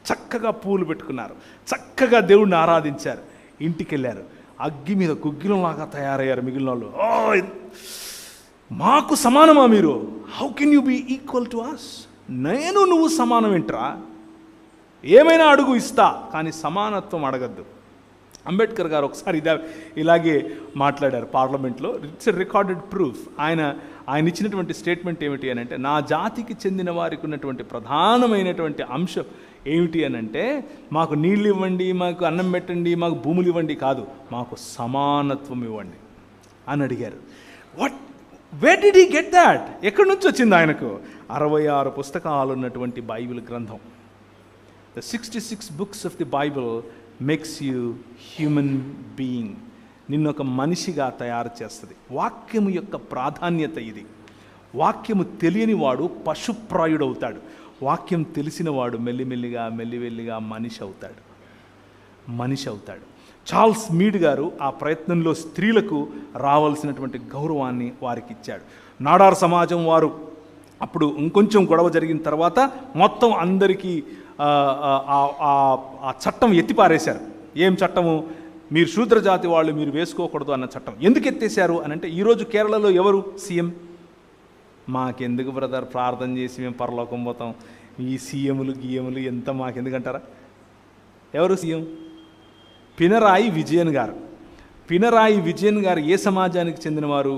చక్కగా పూలు పెట్టుకున్నారు, చక్కగా దేవుణ్ణి ఆరాధించారు. ఇంటికి వెళ్ళారు, అగ్గి మీద గుగ్గిలంలాగా తయారయ్యారు మిగిలిన వాళ్ళు. మాకు సమానమా మీరు? How can you be equal to us? నువ్వు సమానం ఏంట్రా? ఏమైనా అడుగు ఇస్తా, కానీ సమానత్వం అడగద్దు. అంబేద్కర్ గారు ఒకసారి ఇలాగే మాట్లాడారు పార్లమెంట్లో. It's a recorded proof. ఆయన ఇచ్చినటువంటి స్టేట్మెంట్ ఏమిటి అని అంటే, నా జాతికి చెందిన వారికి ఉన్నటువంటి ప్రధానమైనటువంటి అంశం ఏమిటి అని అంటే, మాకు నీళ్ళు ఇవ్వండి, మాకు అన్నం పెట్టండి, మాకు భూములు ఇవ్వండి కాదు, మాకు సమానత్వం ఇవ్వండి అని అడిగారు. Where did he get that? ఎక్కడి నుంచి వచ్చింది ఆయనకు? 66 పుస్తకాలు ఉన్నటువంటి బైబిల్ గ్రంథం. The 66 books of the Bible makes you human being. నిన్నొక మనిషిగా తయారు చేస్తుంది. వాక్యము యొక్క ప్రాధాన్యత ఇది. వాక్యము తెలియని వాడు పశుప్రాయుడవుతాడు. వాక్యం తెలిసిన వాడు మెల్లిమెల్లిగా మనిషి అవుతాడు. చార్ల్స్ మీడ్ గారు ఆ ప్రయత్నంలో స్త్రీలకు రావాల్సినటువంటి గౌరవాన్ని వారికి ఇచ్చాడు. నాడార్ సమాజం వారు అప్పుడు ఇంకొంచెం గొడవ జరిగిన తర్వాత మొత్తం అందరికీ ఆ చట్టం ఎత్తిపారేశారు. ఏం చట్టము? మీరు శూద్ర జాతి వాళ్ళు మీరు వేసుకోకూడదు అన్న చట్టం. ఎందుకు ఎత్తేసారు అని అంటే, ఈరోజు కేరళలో ఎవరు సీఎం? మాకెందుకు బ్రదర్, ప్రార్థన చేసి మేము పరలోకం పోతాం, ఈ సీఎంలు గీఎంలు ఎంత మాకెందుకంటారా? ఎవరు సీఎం? పినరాయి విజయన్ గారు. పినరాయి విజయన్ గారు ఏ సమాజానికి చెందినవారు?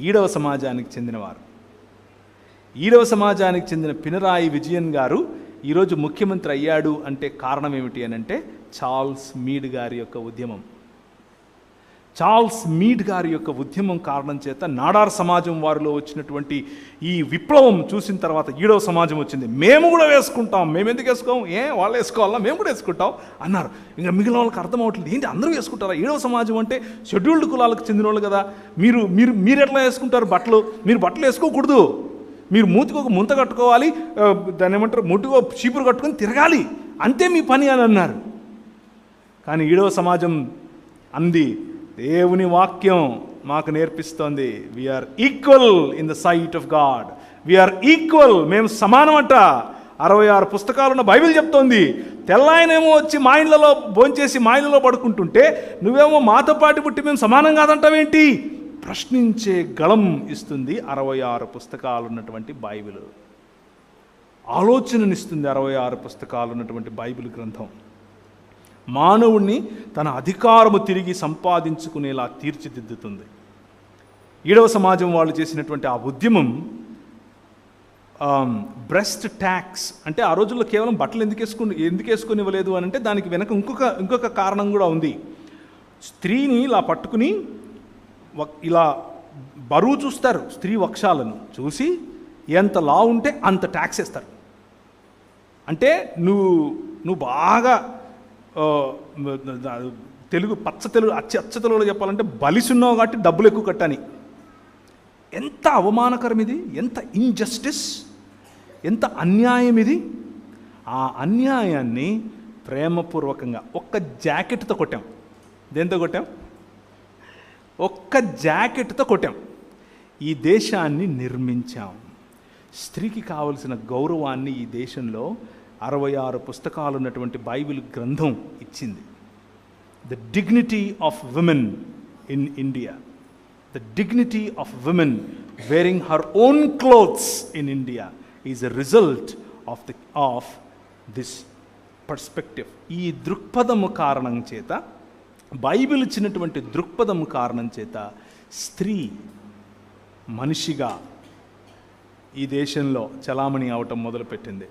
ఈడవ సమాజానికి చెందినవారు. ఈడవ సమాజానికి చెందిన పినరాయి విజయన్ గారు ఈరోజు ముఖ్యమంత్రి అయ్యాడు అంటే కారణం ఏమిటి అని అంటే, చార్ల్స్ మీడ్ గారి యొక్క ఉద్యమం. చార్ల్స్ మీడ్ గారి యొక్క ఉద్యమం కారణం చేత నాడార్ సమాజం వారిలో వచ్చినటువంటి ఈ విప్లవం చూసిన తర్వాత ఈడవ సమాజం వచ్చింది. మేము కూడా వేసుకుంటాం. మేము ఎందుకు వేసుకోం? వాళ్ళు వేసుకోవాలా, మేము కూడా వేసుకుంటాం అన్నారు. ఇంకా మిగిలిన వాళ్ళకి అర్థం అవ్వట్లేదు, ఏంటి అందరూ వేసుకుంటారా? ఈడవ సమాజం అంటే షెడ్యూల్డ్ కులాలకు చెందిన వాళ్ళు కదా, మీరు ఎట్లా వేసుకుంటారు బట్టలు? మీరు బట్టలు వేసుకోకూడదు, మీరు మూతికి ఒక ముంత కట్టుకోవాలి, దాన్ని ఏమంటారు, ముట్టుకో చీపురు కట్టుకొని తిరగాలి, అంతే మీ పని అని అన్నారు. కానీ ఈడవ సమాజం అంది, దేవుని వాక్యం మాకు నేర్పిస్తోంది, we are equal in the sight of God, we are equal, మేము సమానం అంట. 66 పుస్తకాలున్న బైబిల్ చెప్తోంది. తెల్లాయనేమో వచ్చి మా ఇళ్ళలో భోంచేసి మా ఇళ్ళలో పడుకుంటుంటే నువ్వేమో మాతో పాటు పుట్టి మేము సమానం కాదంటావేంటి? ప్రశ్నించే గళం ఇస్తుంది 66 పుస్తకాలు ఉన్నటువంటి బైబిల్. ఆలోచననిస్తుంది 66 పుస్తకాలు ఉన్నటువంటి బైబిల్ గ్రంథం. మానవుణ్ణి తన అధికారము తిరిగి సంపాదించుకునేలా తీర్చిదిద్దుతుంది. ఈడవ సమాజం వాళ్ళు చేసినటువంటి ఆ ఉద్యమం బ్రెస్ట్ ట్యాక్స్ అంటే, ఆ రోజుల్లో కేవలం బట్టలు ఎందుకు వేసుకొని ఇవ్వలేదు అని అంటే, దానికి వెనక ఇంకొక కారణం కూడా ఉంది. స్త్రీని ఇలా పట్టుకుని ఇలా బరువు చూస్తారు, స్త్రీ వక్షాలను చూసి ఎంత లా ఉంటే అంత ట్యాక్స్ వేస్తారు. అంటే నువ్వు బాగా తెలుగు పచ్చ తెలుగు అచ్చ తెలుగులో చెప్పాలంటే బలిసున్నావు కాబట్టి డబ్బులు ఎక్కువ కట్టని. ఎంత అవమానకరం ఇది, ఎంత ఇన్జస్టిస్, ఎంత అన్యాయం ఇది. ఆ అన్యాయాన్ని ప్రేమపూర్వకంగా ఒక్క జాకెట్తో కొట్టాం. దేంతో కొట్టాం? ఒక్క జాకెట్తో కొట్టాం. ఈ దేశాన్ని నిర్మించాం. స్త్రీకి కావలసిన గౌరవాన్ని ఈ దేశంలో 66 పుస్తకాలు ఉన్నటువంటి బైబిల్ గ్రంథం ఇచ్చింది. The dignity of women in India, the dignity of women wearing her own clothes in India is a result of this perspective. ఈ దృక్పథము కారణం చేత, బైబిల్ ఇచ్చినటువంటి దృక్పథము కారణం చేత స్త్రీ మనిషిగా ఈ దేశంలో చలామణి అవటం మొదలుపెట్టింది.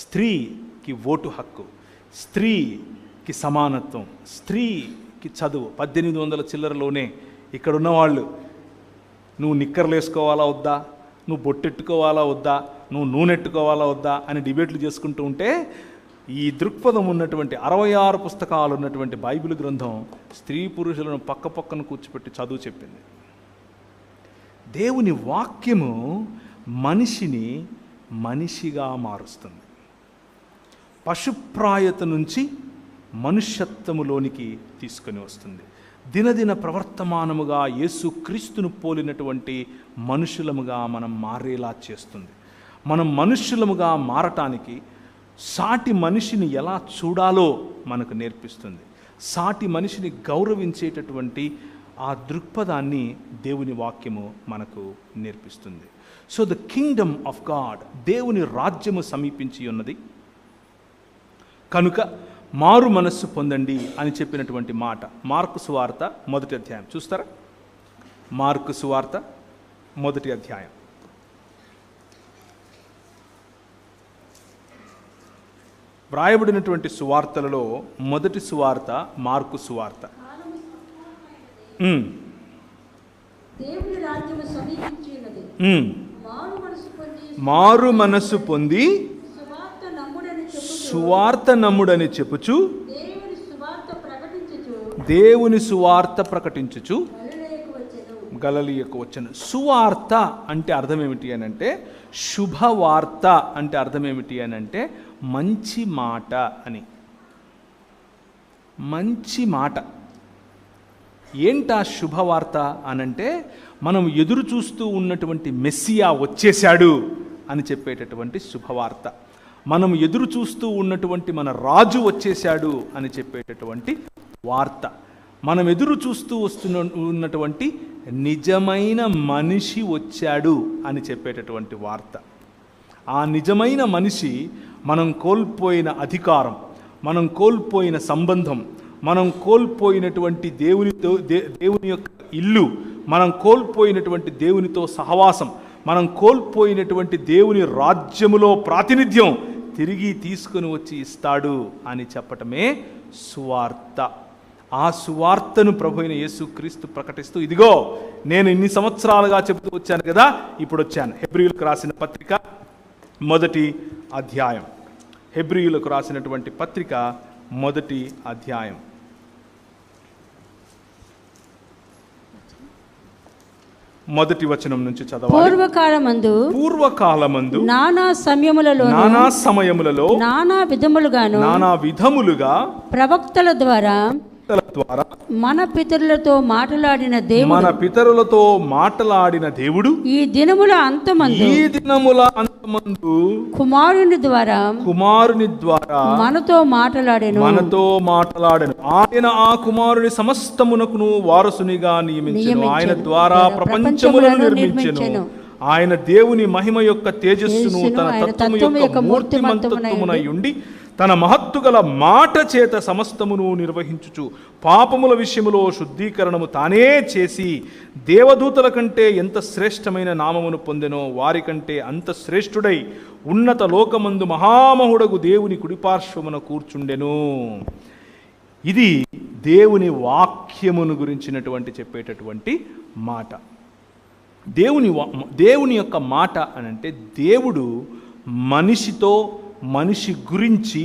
స్త్రీకి ఓటు హక్కు, స్త్రీకి సమానత్వం, స్త్రీకి చదువు. 1800 చిల్లరలోనే ఇక్కడ ఉన్నవాళ్ళు నువ్వు నిక్కర్లు వేసుకోవాలా వద్దా, నువ్వు బొట్టెట్టుకోవాలా వద్దా, నువ్వు నూనెట్టుకోవాలా వద్దా అని డిబేట్లు చేసుకుంటూ ఉంటే, ఈ దృక్పథం ఉన్నటువంటి 66 పుస్తకాలు ఉన్నటువంటి బైబిల్ గ్రంథం స్త్రీ పురుషులను పక్కపక్కన కూర్చోపెట్టి చదువు చెప్పింది. దేవుని వాక్యము మనిషిని మనిషిగా మారుస్తుంది. పశుప్రాయత నుంచి మనుష్యత్వములోనికి తీసుకొని వస్తుంది. దినదిన ప్రవర్తమానముగా యేసుక్రీస్తును పోలినటువంటి మనుషులముగా మనం మారేలా చేస్తుంది. మనం మనుష్యులముగా మారటానికి సాటి మనిషిని ఎలా చూడాలో మనకు నేర్పిస్తుంది. సాటి మనిషిని గౌరవించేటటువంటి ఆ దృక్పథాన్ని దేవుని వాక్యము మనకు నేర్పిస్తుంది. So the Kingdom of God, దేవుని రాజ్యము సమీపించి ఉన్నది కనుక మారు మనస్సు పొందండి అని చెప్పినటువంటి మాట మార్కు సువార్త 1వ అధ్యాయం. చూస్తారా? మార్కు సువార్త 1వ అధ్యాయం. వ్రాయబడినటువంటి సువార్తలలో మొదటి సువార్త మార్కు సువార్త. మారు మనస్సు పొంది సువార్త నమ్ముడని చెప్పుచు దేవుని సువార్త ప్రకటించుచు గలిలయకు వచ్చెను. సువార్త అంటే అర్థం ఏమిటి అని అంటే, శుభవార్త అంటే అర్థం ఏమిటి అని అంటే మంచి మాట అని. మంచి మాట. ఏంటా శుభవార్త అనంటే, మనం ఎదురు చూస్తూ ఉన్నటువంటి మెస్సియా వచ్చేశాడు అని చెప్పేటటువంటి శుభవార్త. మనం ఎదురు చూస్తూ ఉన్నటువంటి మన రాజు వచ్చేశాడు అని చెప్పేటటువంటి వార్త. మనం ఎదురు చూస్తూ ఉన్నటువంటి నిజమైన మనిషి వచ్చాడు అని చెప్పేటటువంటి వార్త. ఆ నిజమైన మనిషి మనం కోల్పోయిన అధికారం, మనం కోల్పోయిన సంబంధం, మనం కోల్పోయినటువంటి దేవుని యొక్క ఇల్లు, మనం కోల్పోయినటువంటి దేవునితో సహవాసం, మనం కోల్పోయినటువంటి దేవుని రాజ్యములో ప్రాతినిధ్యం తిరిగి తీసుకుని వచ్చి ఇస్తాడు అని చెప్పటమే సువార్త. ఆ సువార్తను ప్రభు అయిన యేసుక్రీస్తు ప్రకటిస్తూ, ఇదిగో నేను ఇన్ని సంవత్సరాలుగా చెబుతూ వచ్చాను కదా, ఇప్పుడు వచ్చాను. హెబ్రీయులకు రాసిన పత్రిక 1వ అధ్యాయం. హెబ్రీయులకు రాసినటువంటి పత్రిక 1వ అధ్యాయం. మొదటి వచనం నుంచి చదవాలి. పూర్వకాలమందు నానా సమయములలో నానా విధములుగా ప్రవక్తల ద్వారా మన పితరులతో మాటలాడిన దేవుడు ఈ దినముల అంతమందు కుమారుని ద్వారా మనతో మాటలాడెను. ఆయన ఆ కుమారుని సమస్తమునకును వారసునిగా నియమించెను. ఆయన ద్వారా ప్రపంచములను నిర్మించెను. ఆయన దేవుని మహిమ యొక్క తేజస్సును తన తత్వము యొక్క మూర్తిమంతత్వమునై ఉండి తన మహత్తు గల మాట చేత సమస్తమును నిర్వహించుచు పాపముల విషయములో శుద్ధీకరణము తానే చేసి దేవదూతల కంటే ఎంత శ్రేష్టమైన నామమును పొందెనో వారికంటే అంత శ్రేష్ఠుడై ఉన్నత లోకమందు మహామహుడగు దేవుని కుడిపార్శ్వమున కూర్చుండెను. ఇది దేవుని వాక్యమును గురించినటువంటి చెప్పేటటువంటి మాట. దేవుని యొక్క మాట అని అంటే దేవుడు మనిషితో, మనిషి గురించి,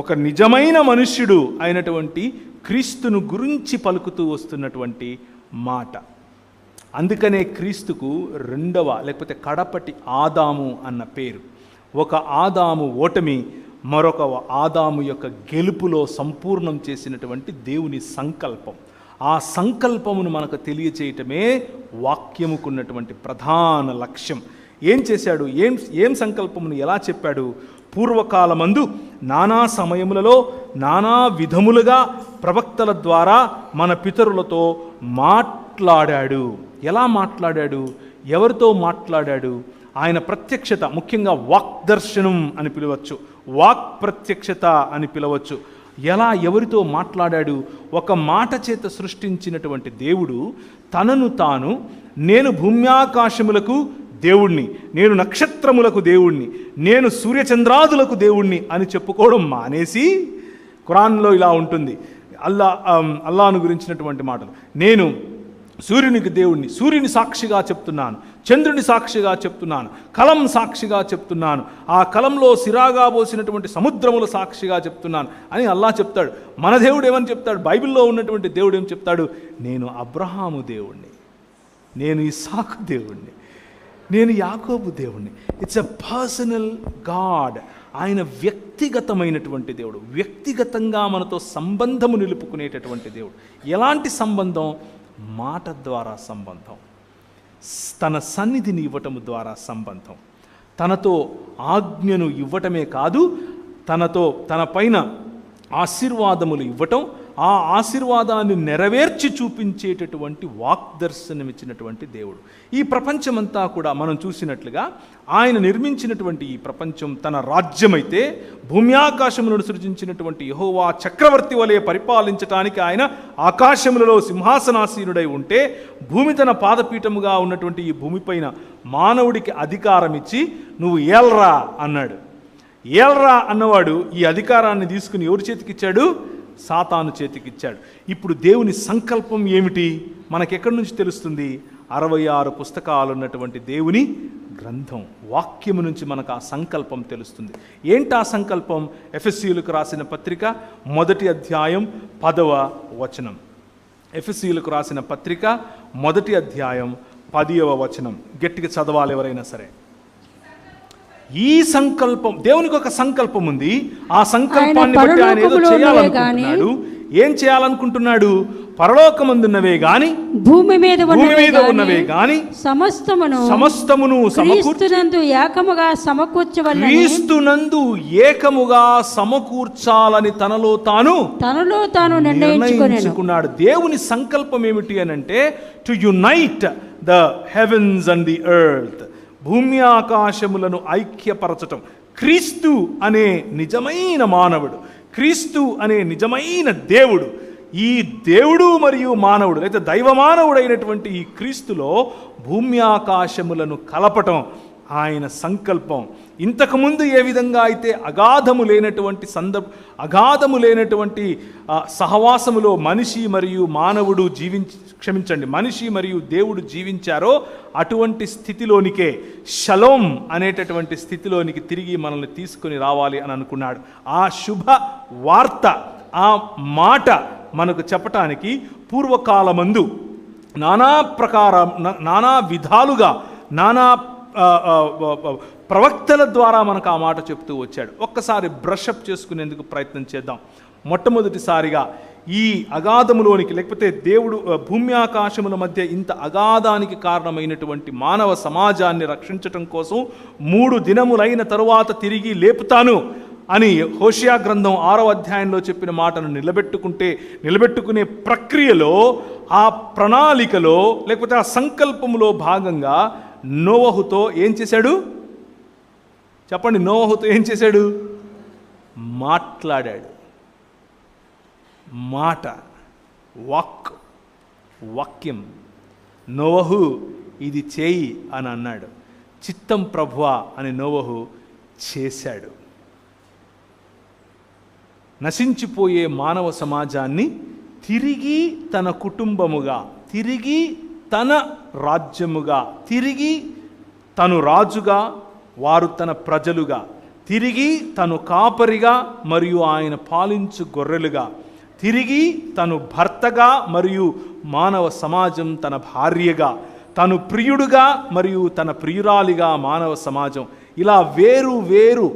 ఒక నిజమైన మనుష్యుడు అయినటువంటి క్రీస్తును గురించి పలుకుతూ వస్తున్నటువంటి మాట. అందుకనే క్రీస్తుకు రెండవ లేకపోతే కడపటి ఆదాము అన్న పేరు. ఒక ఆదాము ఓటమి మరొక ఆదాము యొక్క గెలుపులో సంపూర్ణం చేసినటువంటి దేవుని సంకల్పం. ఆ సంకల్పమును మనకు తెలియచేయటమే వాక్యముకున్నటువంటి ప్రధాన లక్ష్యం. ఏం చేశాడు, ఏం సంకల్పమును ఎలా చెప్పాడు? పూర్వకాలమందు నానా సమయములలో నానా విధములుగా ప్రవక్తల ద్వారా మన పితరులతో మాట్లాడాడు. ఎలా మాట్లాడాడు? ఎవరితో మాట్లాడాడు? ఆయన ప్రత్యక్షత, ముఖ్యంగా వాక్ దర్శనం అని పిలవచ్చు, వాక్ ప్రత్యక్షత అని పిలవచ్చు. ఎలా, ఎవరితో మాట్లాడాడు? ఒక మాట చేత సృష్టించినటువంటి దేవుడు తనను తాను, నేను భూమ్యాకాశములకు దేవుణ్ణి, నేను నక్షత్రములకు దేవుణ్ణి, నేను సూర్యచంద్రాదులకు దేవుణ్ణి అని చెప్పుకోవడం మానేసి, ఖురాన్లో ఇలా ఉంటుంది, అల్లాను గురించినటువంటి మాటలు, నేను సూర్యునికి దేవుణ్ణి, సూర్యుని సాక్షిగా చెప్తున్నాను, చంద్రుని సాక్షిగా చెప్తున్నాను, కలం సాక్షిగా చెప్తున్నాను, ఆ కలంలో సిరాగా పోసినటువంటి సముద్రముల సాక్షిగా చెప్తున్నాను అని అల్లా చెప్తాడు. మన దేవుడు ఏమని చెప్తాడు? బైబిల్లో ఉన్నటువంటి దేవుడు ఏం చెప్తాడు? నేను అబ్రహాము దేవుణ్ణి, నేను ఇస్సాకు దేవుణ్ణి, నేను యాకోబు దేవుణ్ణి. It's a personal God. ఆయన వ్యక్తిగతమైనటువంటి దేవుడు, వ్యక్తిగతంగా మనతో సంబంధము నిలుపుకునేటటువంటి దేవుడు. ఎలాంటి సంబంధం? మాట ద్వారా సంబంధం, తన సన్నిధిని ఇవ్వటం ద్వారా సంబంధం, తనతో ఆజ్ఞను ఇవ్వటమే కాదు, తన పైన ఆశీర్వాదములు ఇవ్వటం, ఆ ఆశీర్వాదాన్ని నెరవేర్చి చూపించేటటువంటి వాగ్దర్శనమిచ్చినటువంటి దేవుడు. ఈ ప్రపంచమంతా కూడా మనం చూసినట్లుగా ఆయన నిర్మించినటువంటి ఈ ప్రపంచం తన రాజ్యమైతే, భూమ్యాకాశములను సృజించినటువంటి యెహోవా చక్రవర్తి వలె పరిపాలించటానికి ఆయన ఆకాశములలో సింహాసనాసీనుడై ఉంటే, భూమి తన పాదపీఠముగా ఉన్నటువంటి ఈ భూమిపైన మానవుడికి అధికారం ఇచ్చి నువ్వు ఏల్రా అన్నాడు. ఏల్రా అన్నవాడు ఈ అధికారాన్ని తీసుకుని ఎవరి చేతికిచ్చాడు? సాతాను చేతికిచ్చాడు. ఇప్పుడు దేవుని సంకల్పం ఏమిటి? మనకెక్కడి నుంచి తెలుస్తుంది? 66 పుస్తకాలు ఉన్నటువంటి దేవుని గ్రంథం, వాక్యము నుంచి మనకు ఆ సంకల్పం తెలుస్తుంది. ఏంటి ఆ సంకల్పం? ఎఫెసీయులకు రాసిన పత్రిక 1వ అధ్యాయం 10వ వచనం. ఎఫెసీయులకు రాసిన పత్రిక 1వ అధ్యాయం 10వ వచనం. గట్టిగా చదవాలి ఎవరైనా సరే. ఈ సంకల్పం, దేవునికి ఒక సంకల్పం ఉంది. ఆ సంకల్పాన్ని బట్టి ఆయన ఏదో చేయాలనుకుంటున్నాడు. ఏం చేయాలనుకుంటున్నాడు? పరలోకమందున్నవే గాని, భూమి మీద ఉన్నవే గాని సమస్తమును క్రీస్తునందు ఏకముగా సమకూర్చాలని తనలో తాను నిర్ణయించుకున్నాడు. దేవుని సంకల్పం ఏమిటి అనంటే, to unite the heavens and the earth, భూమి ఆకాశములను ఐక్యపరచటం. క్రీస్తు అనే నిజమైన మానవుడు, క్రీస్తు అనే నిజమైన దేవుడు, ఈ దేవుడు మరియు మానవుడు అయితే దైవమానవుడైనటువంటి ఈ క్రీస్తులో భూమి ఆకాశములను కలపటం ఆయన సంకల్పం. ఇంతకుముందు ఏ విధంగా అయితే అగాధము లేనటువంటి సహవాసములో మనిషి మరియు మానవుడు మనిషి మరియు దేవుడు జీవించారో, అటువంటి స్థితిలోనికే, షలోం అనేటటువంటి స్థితిలోనికి తిరిగి మనల్ని తీసుకొని రావాలి అని అనుకున్నాడు. ఆ శుభ వార్త, ఆ మాట మనకు చెప్పటానికి పూర్వకాలమందు నానా విధాలుగా ప్రవక్తల ద్వారా మనకు ఆ మాట చెప్తూ వచ్చాడు. ఒక్కసారి బ్రషప్ చేసుకునేందుకు ప్రయత్నం చేద్దాం. మొట్టమొదటిసారిగా ఈ అగాధములోనికి, లేకపోతే దేవుడు భూమి ఆకాశముల మధ్య ఇంత అగాధానికి కారణమైనటువంటి మానవ సమాజాన్ని రక్షించటం కోసం 3 దినములైన తరువాత తిరిగి లేపుతాను అని హోషియా గ్రంథం 6వ అధ్యాయంలో చెప్పిన మాటను నిలబెట్టుకునే ప్రక్రియలో, ఆ ప్రణాళికలో, లేకపోతే ఆ సంకల్పములో భాగంగా నోవహుతో ఏం చేశాడు? చెప్పండి. నోవహుతో ఏం చేశాడు? మాట్లాడాడు. మాట, వాక్యం. నోవహు ఇది చేయి అని అన్నాడు. చిత్తం ప్రభువా అని నోవహు చేశాడు. నశించిపోయే మానవ సమాజాన్ని తిరిగి తన కుటుంబముగా, తిరిగి తన రాజ్యముగా, తిరిగి తను రాజుగా, వారు తన ప్రజలుగా, తిరిగి తను కాపరిగా మరియు ఆయన పాలించు గొర్రెలుగా, తిరిగి తను భర్తగా మరియు మానవ సమాజం తన భార్యగా, తను ప్రియుడుగా మరియు తన ప్రియురాలిగా మానవ సమాజం, ఇలా వేరు వేరు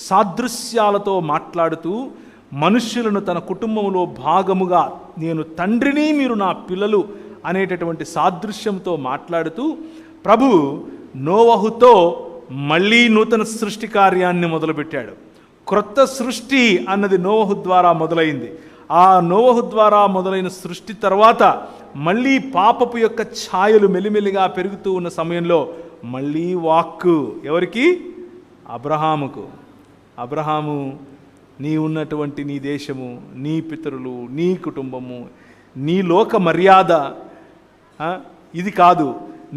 సాదృశ్యాలతో మాట్లాడుతూ మనుష్యులను తన కుటుంబంలో భాగముగా, నేను తండ్రిని మీరు నా పిల్లలు అనేటటువంటి సాదృశ్యంతో మాట్లాడుతూ ప్రభు నోవహుతో మళ్ళీ నూతన సృష్టి కార్యాన్ని మొదలుపెట్టాడు. క్రొత్త సృష్టి అన్నది నోవహు ద్వారా మొదలైంది. ఆ నోవహు ద్వారా మొదలైన సృష్టి తర్వాత మళ్ళీ పాపపు యొక్క ఛాయలు మెల్లిమెల్లిగా పెరుగుతూ ఉన్న సమయంలో మళ్ళీ వాక్కు ఎవరికి? అబ్రహాముకు. అబ్రహాము, నీ ఉన్నటువంటి నీ దేశము, నీ పితరులు, నీ కుటుంబము, నీ లోక మర్యాద ఇది కాదు.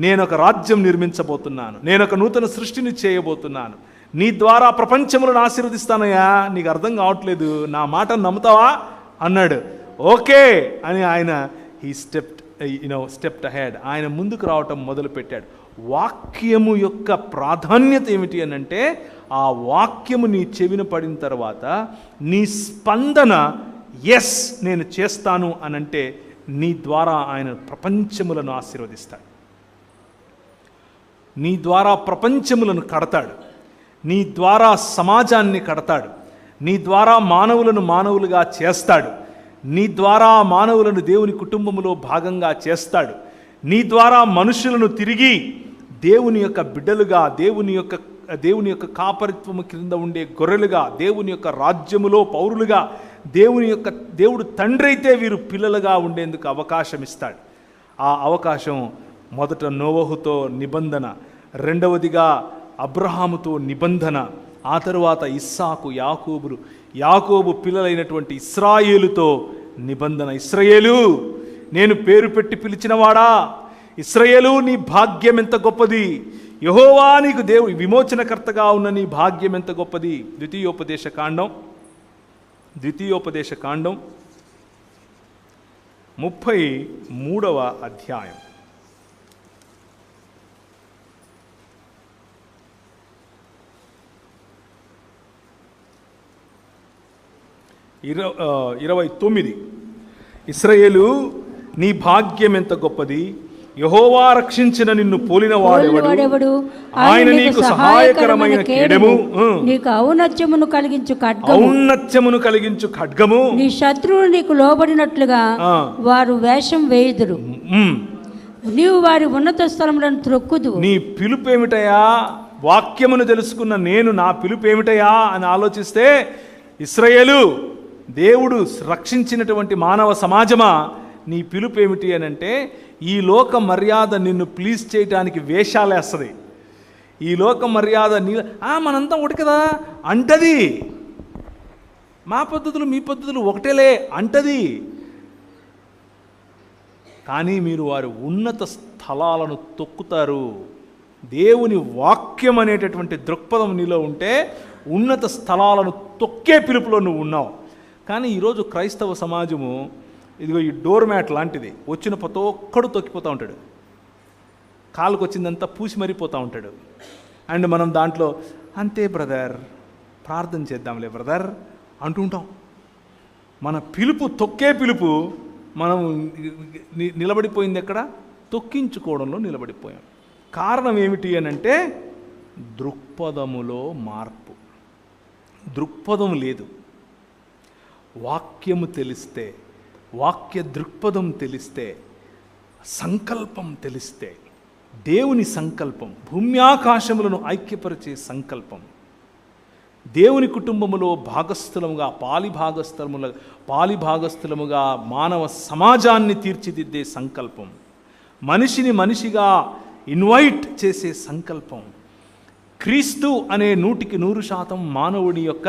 నేను ఒక రాజ్యం నిర్మించబోతున్నాను, నేను ఒక నూతన సృష్టిని చేయబోతున్నాను, నీ ద్వారా ప్రపంచములను ఆశీర్వదిస్తానయ్యా, నీకు అర్థం కావట్లేదు, నా మాటను నమ్ముతావా అన్నాడు. ఓకే అని ఆయన స్టెప్డ్ అహెడ్, ఆయన ముందుకు రావటం మొదలుపెట్టాడు. వాక్యము యొక్క ప్రాధాన్యత ఏమిటి అని అంటే, ఆ వాక్యము నీ చెవిన పడిన తర్వాత నీ స్పందన ఎస్ నేను చేస్తాను అనంటే నీ ద్వారా ఆయన ప్రపంచములను ఆశీర్వదిస్తాడు, నీ ద్వారా ప్రపంచములను కడతాడు, నీ ద్వారా సమాజాన్ని కడతాడు, నీ ద్వారా మానవులను మానవులుగా చేస్తాడు, నీ ద్వారా మానవులను దేవుని కుటుంబములో భాగంగా చేస్తాడు, నీ ద్వారా మనుషులను తిరిగి దేవుని యొక్క బిడ్డలుగా, దేవుని యొక్క కాపరిత్వము క్రింద ఉండే గొర్రెలుగా, దేవుని యొక్క రాజ్యములో పౌరులుగా, దేవుడు తండ్రి అయితే వీరు పిల్లలుగా ఉండేందుకు అవకాశం ఇస్తాడు. ఆ అవకాశం మొదట నోవహుతో నిబంధన, రెండవదిగా అబ్రహాముతో నిబంధన, ఆ తరువాత ఇస్సాకు, యాకోబు పిల్లలైనటువంటి ఇశ్రాయేలుతో నిబంధన. ఇశ్రాయేలు, నేను పేరు పెట్టి పిలిచినవాడా, ఇశ్రాయేలు నీ భాగ్యం ఎంత గొప్పది, యెహోవా నీకు విమోచనకర్తగా ఉన్న నీ భాగ్యం ఎంత గొప్పది. ద్వితీయోపదేశ కాండం 33వ అధ్యాయం. ఇరవై 29. ఇశ్రాయేలు నీ భాగ్యం ఎంత గొప్పది, యెహోవా రక్షించిన నిన్ను పోలిన వాడెవడు, ఆయన నీకు సహాయకరమైన కేడెము, నీకు ఔన్నత్యమును కలిగించు ఖడ్గము, నీ శత్రువులు నీకు లోబడినట్లుగా వారు వేషం వేయుదురు, నీవు వారి ఉన్నత స్థలములను త్రొక్కుదు. నీ పిలుపు ఏమిటయా? వాక్యమును తెలుసుకున్న నేను నా పిలుపు ఏమిటయా అని ఆలోచిస్తే, ఇశ్రాయేలు, దేవుడు రక్షించినటువంటి మానవ సమాజమా, నీ పిలుపు ఏమిటి అని అంటే, ఈ లోక మర్యాద నిన్ను ప్లీజ్ చేయటానికి వేషాలేస్తుంది. ఈ లోక మర్యాద మనంతా ఒకటి కదా అంటది, మా పద్ధతులు మీ పద్ధతులు ఒకటేలే అంటది. కానీ మీరు వారి ఉన్నత స్థలాలను తొక్కుతారు. దేవుని వాక్యం అనేటటువంటి దృక్పథం నీలో ఉంటే ఉన్నత స్థలాలను తొక్కే పిలుపులో నువ్వు ఉన్నావు. కానీ ఈరోజు క్రైస్తవ సమాజము ఇదిగో ఈ డోర్ మ్యాట్ లాంటిది, వచ్చిన ప్రతి ఒక్కడు తొక్కిపోతూ ఉంటాడు, కాలుకు వచ్చిందంతా పూసి మరిపోతూ ఉంటాడు. అండ్ మనం దాంట్లో అంతే బ్రదర్, ప్రార్థన చేద్దాంలే బ్రదర్ అంటుంటాం. మన పిలుపు తొక్కే పిలుపు, మనం నిలబడిపోయింది ఎక్కడ? తొక్కించుకోవడంలో నిలబడిపోయాం. కారణం ఏమిటి అని అంటే, దృక్పథములో మార్పు. దృక్పథం లేదు. వాక్యము తెలిస్తే, వాక్య దృక్పథం తెలిస్తే, సంకల్పం తెలిస్తే, దేవుని సంకల్పం, భూమ్యాకాశములను ఐక్యపరిచే సంకల్పం, దేవుని కుటుంబములో భాగస్థులముగా పాలిభాగస్థులముగా మానవ సమాజాన్ని తీర్చిదిద్దే సంకల్పం, మనిషిని మనిషిగా ఇన్వైట్ చేసే సంకల్పం, క్రీస్తు అనే 100% మానవుని యొక్క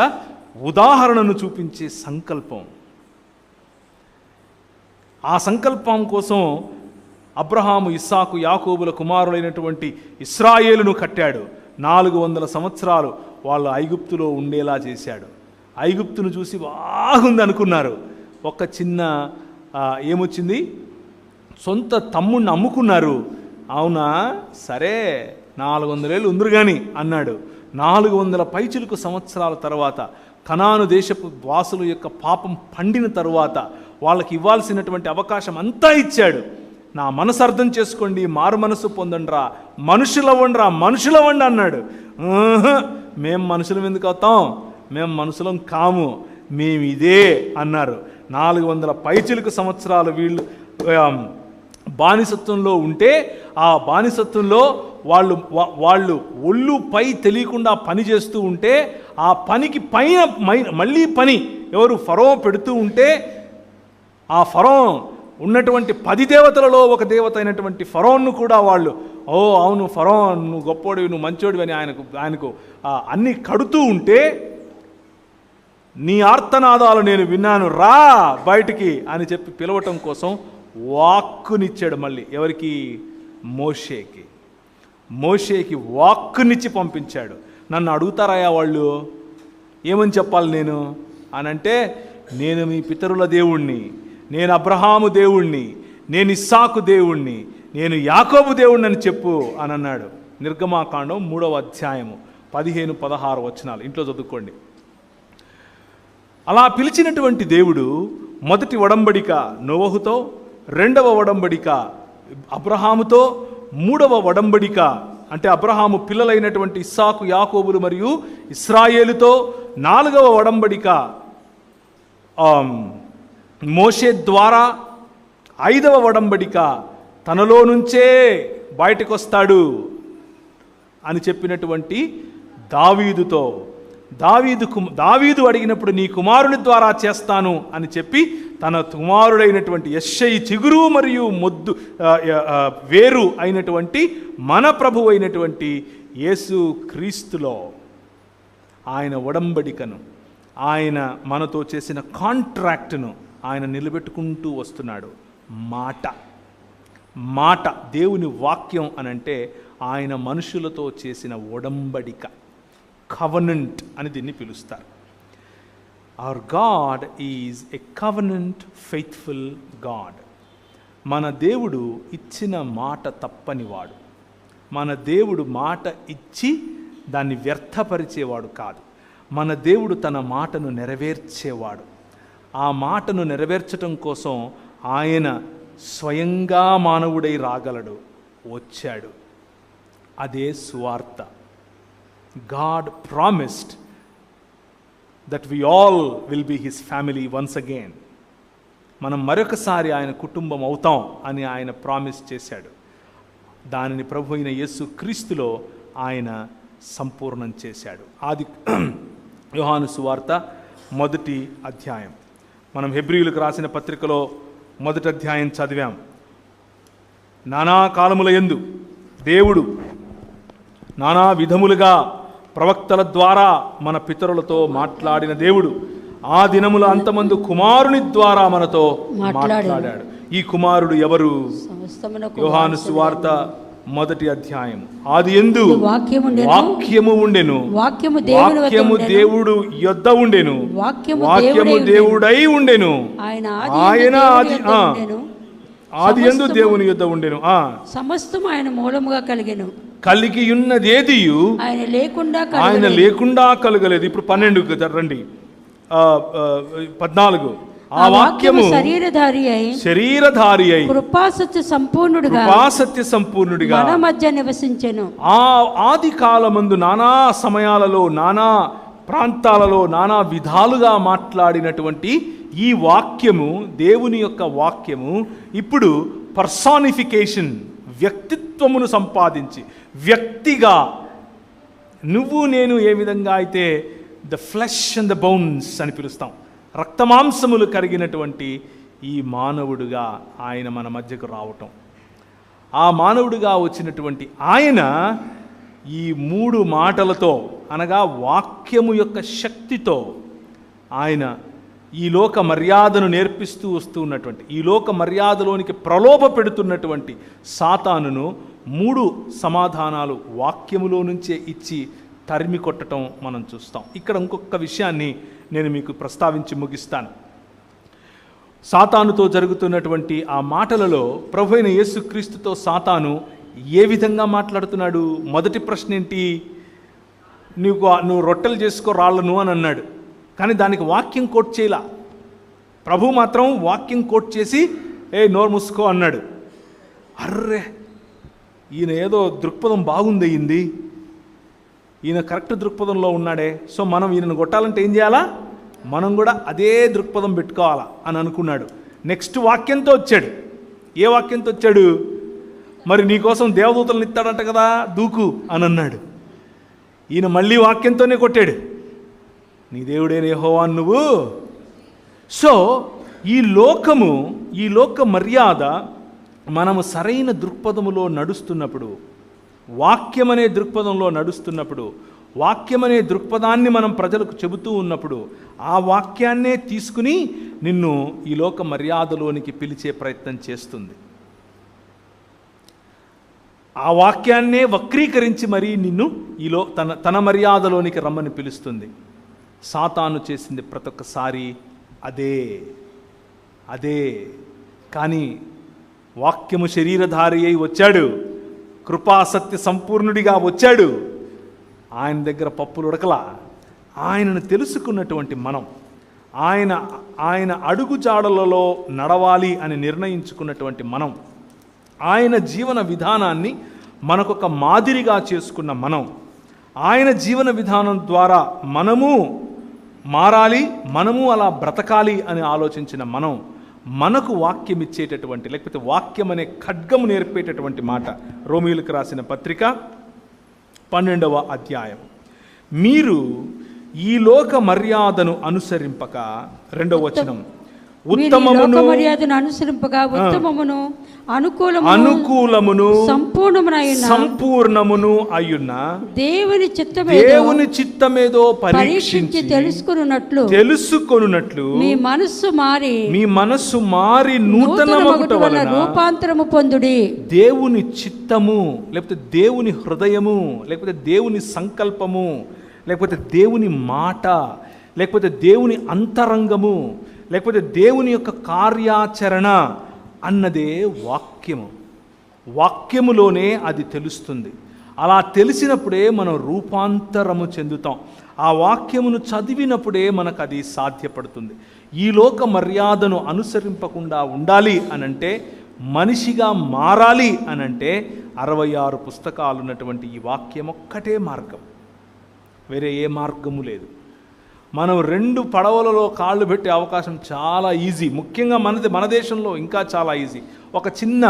ఉదాహరణను చూపించే సంకల్పం. ఆ సంకల్పం కోసం అబ్రహాము, ఇస్సాకు, యాకోబుల కుమారులైనటువంటి ఇశ్రాయేలును కట్టాడు. 400 సంవత్సరాలు వాళ్ళు ఐగుప్తులో ఉండేలా చేశాడు. ఐగుప్తును చూసి బాగుంది అనుకున్నారు. ఒక చిన్న ఏమొచ్చింది? సొంత తమ్ముడిని అమ్ముకున్నారు. అవునా, సరే 400 ఏళ్ళు ఉందరు కానీ అన్నాడు. 400 పైచిలుకు సంవత్సరాల తర్వాత కనాను దేశపు వాసుల యొక్క పాపం పండిన తరువాత వాళ్ళకి ఇవ్వాల్సినటువంటి అవకాశం అంతా ఇచ్చాడు. నా మనసు అర్థం చేసుకోండి, మారు మనసు పొందండిరా, మనుషులవ్వండి అన్నాడు. మేం మనుషులం ఎందుకు అవుతాం, మేము మనుషులం కాము, మేము ఇదే అన్నారు. 400 పైచిలుకు సంవత్సరాలు వీళ్ళు బానిసత్వంలో ఉంటే, ఆ బానిసత్వంలో వాళ్ళు ఒళ్ళు పై తెలియకుండా పని చేస్తూ ఉంటే, ఆ పనికి పైన మళ్ళీ పని ఎవరు ఫరో పెడుతూ ఉంటే, ఆ ఫరో ఉన్నటువంటి 10 దేవతలలో ఒక దేవత అయినటువంటి ఫరోన్ను కూడా వాళ్ళు, ఓ అవును ఫరో నువ్వు గొప్పోడివి, నువ్వు మంచోడివి అని ఆయనకు అన్నీ కడుతూ ఉంటే, నీ ఆర్తనాదాలు నేను విన్నాను, రా బయటికి అని చెప్పి పిలవటం కోసం వాక్కునిచ్చాడు. మళ్ళీ ఎవరికి? మోషేకి వాక్కునిచ్చి పంపించాడు. నన్ను అడుగుతారయ్యా వాళ్ళు, ఏమని చెప్పాలి నేను అనంటే, నేను మీ పితరుల దేవుణ్ణి, నేను అబ్రహాము దేవుణ్ణి, నేను ఇస్సాకు దేవుణ్ణి, నేను యాకోబు దేవుణ్ణి అని చెప్పు అని అన్నాడు. నిర్గమాకాండం 3వ అధ్యాయము 15-16 వచనాలు ఇంట్లో చదువుకోండి. అలా పిలిచినటువంటి దేవుడు మొదటి ఒడంబడిక నోవహుతో, 2వ ఒడంబడిక అబ్రహాముతో, 3వ ఒడంబడిక అంటే అబ్రహాము పిల్లలైనటువంటి ఇస్సాకు, యాకోబులు మరియు ఇశ్రాయేలుతో, 4వ ఒడంబడిక మోషే ద్వారా, 5వ ఒడంబడిక తనలో నుంచే బయటకు వస్తాడు అని చెప్పినటువంటి దావీదుతో, దావీదు అడిగినప్పుడు నీ కుమారుని ద్వారా చేస్తాను అని చెప్పి తన కుమారుడైనటువంటి యెష్షయి చిగురు మరియు మొద్దు వేరు అయినటువంటి మన ప్రభు అయినటువంటి యేసు క్రీస్తులో ఆయన ఒడంబడికను, ఆయన మనతో చేసిన కాంట్రాక్ట్ను ఆయన నిలబెట్టుకుంటూ వస్తున్నాడు. మాట దేవుని వాక్యం అనంటే ఆయన మనుషులతో చేసిన ఒడంబడిక, కవనెంట్ అని దీన్ని పిలుస్తారు. Hour God is a covenant faithful God. మన దేవుడు ఇచ్చిన మాట తప్పనివాడు. మన దేవుడు మాట ఇచ్చి దాన్ని వ్యర్థపరిచేవాడు కాదు. మన దేవుడు తన మాటను నెరవేర్చేవాడు. ఆ మాటను నెరవేర్చటం కోసం ఆయన స్వయంగా మానవుడై రాగలడు, వచ్చాడు. అదే సువార్త. God promised that we all will be his family once again. మనం మరొకసారి ఆయన కుటుంబం అవుతాం అని ఆయన ప్రామిస్ చేశాడు. దానిని ప్రభు అయిన యేసు క్రీస్తులో ఆయన సంపూర్ణం చేశాడు. ఆది యోహాను సువార్త 1వ అధ్యాయం. మనం హెబ్రీయులకు రాసిన పత్రికలో 1వ అధ్యాయం చదివాం. నానా కాలముల యందు దేవుడు నానా విధములుగా ప్రవక్తల ద్వారా మన పితరులతో మాట్లాడిన దేవుడు ఆ దినముల అంతమందు కుమారుని ద్వారా మనతో మాట్లాడాడు. ఈ కుమారుడు ఎవరు? యోహాను సువార్త 1వ అధ్యాయం. ఆదియందు వాక్యము ఉండెను, వాక్యము దేవుడు యొద్ద ఉండెను, వాక్యము దేవుడై ఉండెను, ఆయన ఆదియందు దేవుని యొద్ద ఉండెను, సమస్తము ఆయన మూలముగా కలిగెను, కలిగి ఉన్నదేదియు ఆయన లేకుండా కలగలేదు. ఇప్పుడు 12 రండి, 14. ఆ వాక్యము శరీరధారి అయి కృపాసత్య సంపూర్ణుడిగా మన మధ్య నివసించెను. ఆ ఆది కాలమందు నానా సమయాలలో, నానా ప్రాంతాలలో, నానా విధాలుగా మాట్లాడినటువంటి ఈ వాక్యము, దేవుని యొక్క వాక్యము ఇప్పుడు పర్సానిఫికేషన్, వ్యక్తిత్వమును సంపాదించి వ్యక్తిగా, నువ్వు నేను ఏ విధంగా అయితే the flesh and the bones అని పిలుస్తాం, రక్తమాంసములు కరిగినటువంటి ఈ మానవుడుగా ఆయన మన మధ్యకు రావటం. ఆ మానవుడుగా వచ్చినటువంటి ఆయన ఈ 3 మాటలతో, అనగా వాక్యము యొక్క శక్తితో ఆయన ఈ లోక మర్యాదను నేర్పిస్తూ వస్తూ ఉన్నటువంటి, ఈ లోక మర్యాదలోనికి ప్రలోభ పెడుతున్నటువంటి సాతానును 3 సమాధానాలు వాక్యములో నుంచే ఇచ్చి తరిమి కొట్టడం మనం చూస్తాం. ఇక్కడ ఇంకొక విషయాన్ని నేను మీకు ప్రస్తావించి ముగిస్తాను. సాతానుతో జరుగుతున్నటువంటి ఆ మాటలలో ప్రభువైన యేసుక్రీస్తుతో సాతాను ఏ విధంగా మాట్లాడుతున్నాడు? మొదటి ప్రశ్న ఏంటి? నువ్వు రొట్టెలు చేసుకో రాళ్ళను అని అన్నాడు. కానీ దానికి వాక్యం కోట్ చేయలా. ప్రభు మాత్రం వాక్యం కోట్ చేసి నోరు మూసుకో అన్నాడు. అర్రే, ఈయన ఏదో దృక్పథం బాగుంది, ఈయన కరెక్ట్ దృక్పథంలో ఉన్నాడే, సో మనం ఈయనను కొట్టాలంటే ఏం చేయాలా? మనం కూడా అదే దృక్పథం పెట్టుకోవాలా అని అనుకున్నాడు. నెక్స్ట్ వాక్యంతో వచ్చాడు. ఏ వాక్యంతో వచ్చాడు? మరి నీకోసం దేవదూతలను ఇస్తాడంట కదా, దూకు అని అన్నాడు. ఈయన మళ్ళీ వాక్యంతోనే కొట్టాడు, నీ దేవుడేనే యెహోవా నువ్వు. సో ఈ లోక మర్యాద మనము సరైన దృక్పథములో నడుస్తున్నప్పుడు, వాక్యం అనే దృక్పథంలో నడుస్తున్నప్పుడు, వాక్యం అనే దృక్పథాన్ని మనం ప్రజలకు చెబుతూ ఉన్నప్పుడు, ఆ వాక్యాన్నే తీసుకుని నిన్ను ఈ లోక మర్యాదలోనికి పిలిచే ప్రయత్నం చేస్తుంది. ఆ వాక్యాన్నే వక్రీకరించి మరీ నిన్ను తన మర్యాదలోనికి రమ్మని పిలుస్తుంది. సాతాను చేసింది ప్రతి ఒక్కసారి అదే. కానీ వాక్యము శరీరధారి అయి వచ్చాడు, కృపాసత్య సంపూర్ణుడిగా వచ్చాడు. ఆయన దగ్గర పప్పులు ఉడకలా. ఆయనను తెలుసుకున్నటువంటి మనం, ఆయన అడుగుజాడలలో నడవాలి అని నిర్ణయించుకున్నటువంటి మనం, ఆయన జీవన విధానాన్ని మనకొక మాదిరిగా చేసుకున్న మనం, ఆయన జీవన విధానం ద్వారా మనము మారాలి, మనము అలా బ్రతకాలి అని ఆలోచించిన మనం, మనకు వాక్యం ఇచ్చేటటువంటి, లేకపోతే వాక్యం అనే ఖడ్గము నేర్పేటటువంటి మాట రోమీయులకు రాసిన పత్రిక 12వ అధ్యాయం. మీరు ఈ లోక మర్యాదను అనుసరింపక, 2వ వచనం, ఉత్తమమును అనుసరింపగా ఉత్తమమును అనుకూలమును సంపూర్ణమును అయ్యున్న దేవుని చిత్తమేదో పరీక్షించి తెలుసుకొనున్నట్లు మీ మనస్సు మారి నూతనమగుట వలన రూపాంతరము పొందుడి. దేవుని చిత్తము, లేకపోతే దేవుని హృదయము, లేకపోతే దేవుని సంకల్పము, లేకపోతే దేవుని మాట, లేకపోతే దేవుని అంతరంగము, లేకపోతే దేవుని యొక్క కార్యాచరణ అన్నదే వాక్యము. వాక్యములోనే అది తెలుస్తుంది. అలా తెలిసినప్పుడే మనం రూపాంతరము చెందుతాం. ఆ వాక్యమును చదివినప్పుడే మనకు అది సాధ్యపడుతుంది. ఈ లోక మర్యాదను అనుసరింపకుండా ఉండాలి అనంటే, మనిషిగా మారాలి అనంటే 66 పుస్తకాలు ఉన్నటువంటి ఈ వాక్యం ఒక్కటే మార్గం, వేరే ఏ మార్గము లేదు. మనం 2 పడవలలో కాళ్ళు పెట్టే అవకాశం చాలా ఈజీ. ముఖ్యంగా మన దేశంలో ఇంకా చాలా ఈజీ. ఒక చిన్న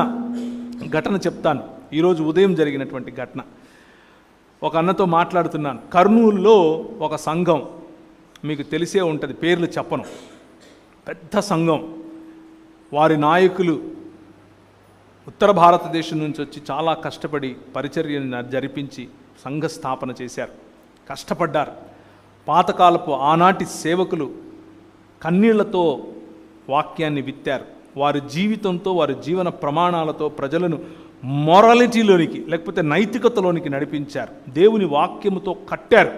ఘటన చెప్తాను. ఈరోజు ఉదయం జరిగినటువంటి ఘటన. ఒక అన్నతో మాట్లాడుతున్నాను. కర్నూలులో ఒక సంఘం, మీకు తెలిసే ఉంటుంది, పేర్లు చెప్పను, పెద్ద సంఘం. వారి నాయకులు ఉత్తర భారతదేశం నుంచి వచ్చి చాలా కష్టపడి పరిచర్యను జరిపించి సంఘ స్థాపన చేశారు, కష్టపడ్డారు. పాతకాలపు ఆనాటి సేవకులు కన్నీళ్లతో వాక్యాన్ని విత్తారు. వారి జీవితంతో, వారి జీవన ప్రమాణాలతో ప్రజలను మొరాలిటీలోనికి, లేకపోతే నైతికతలోనికి నడిపించారు. దేవుని వాక్యముతో కట్టారు.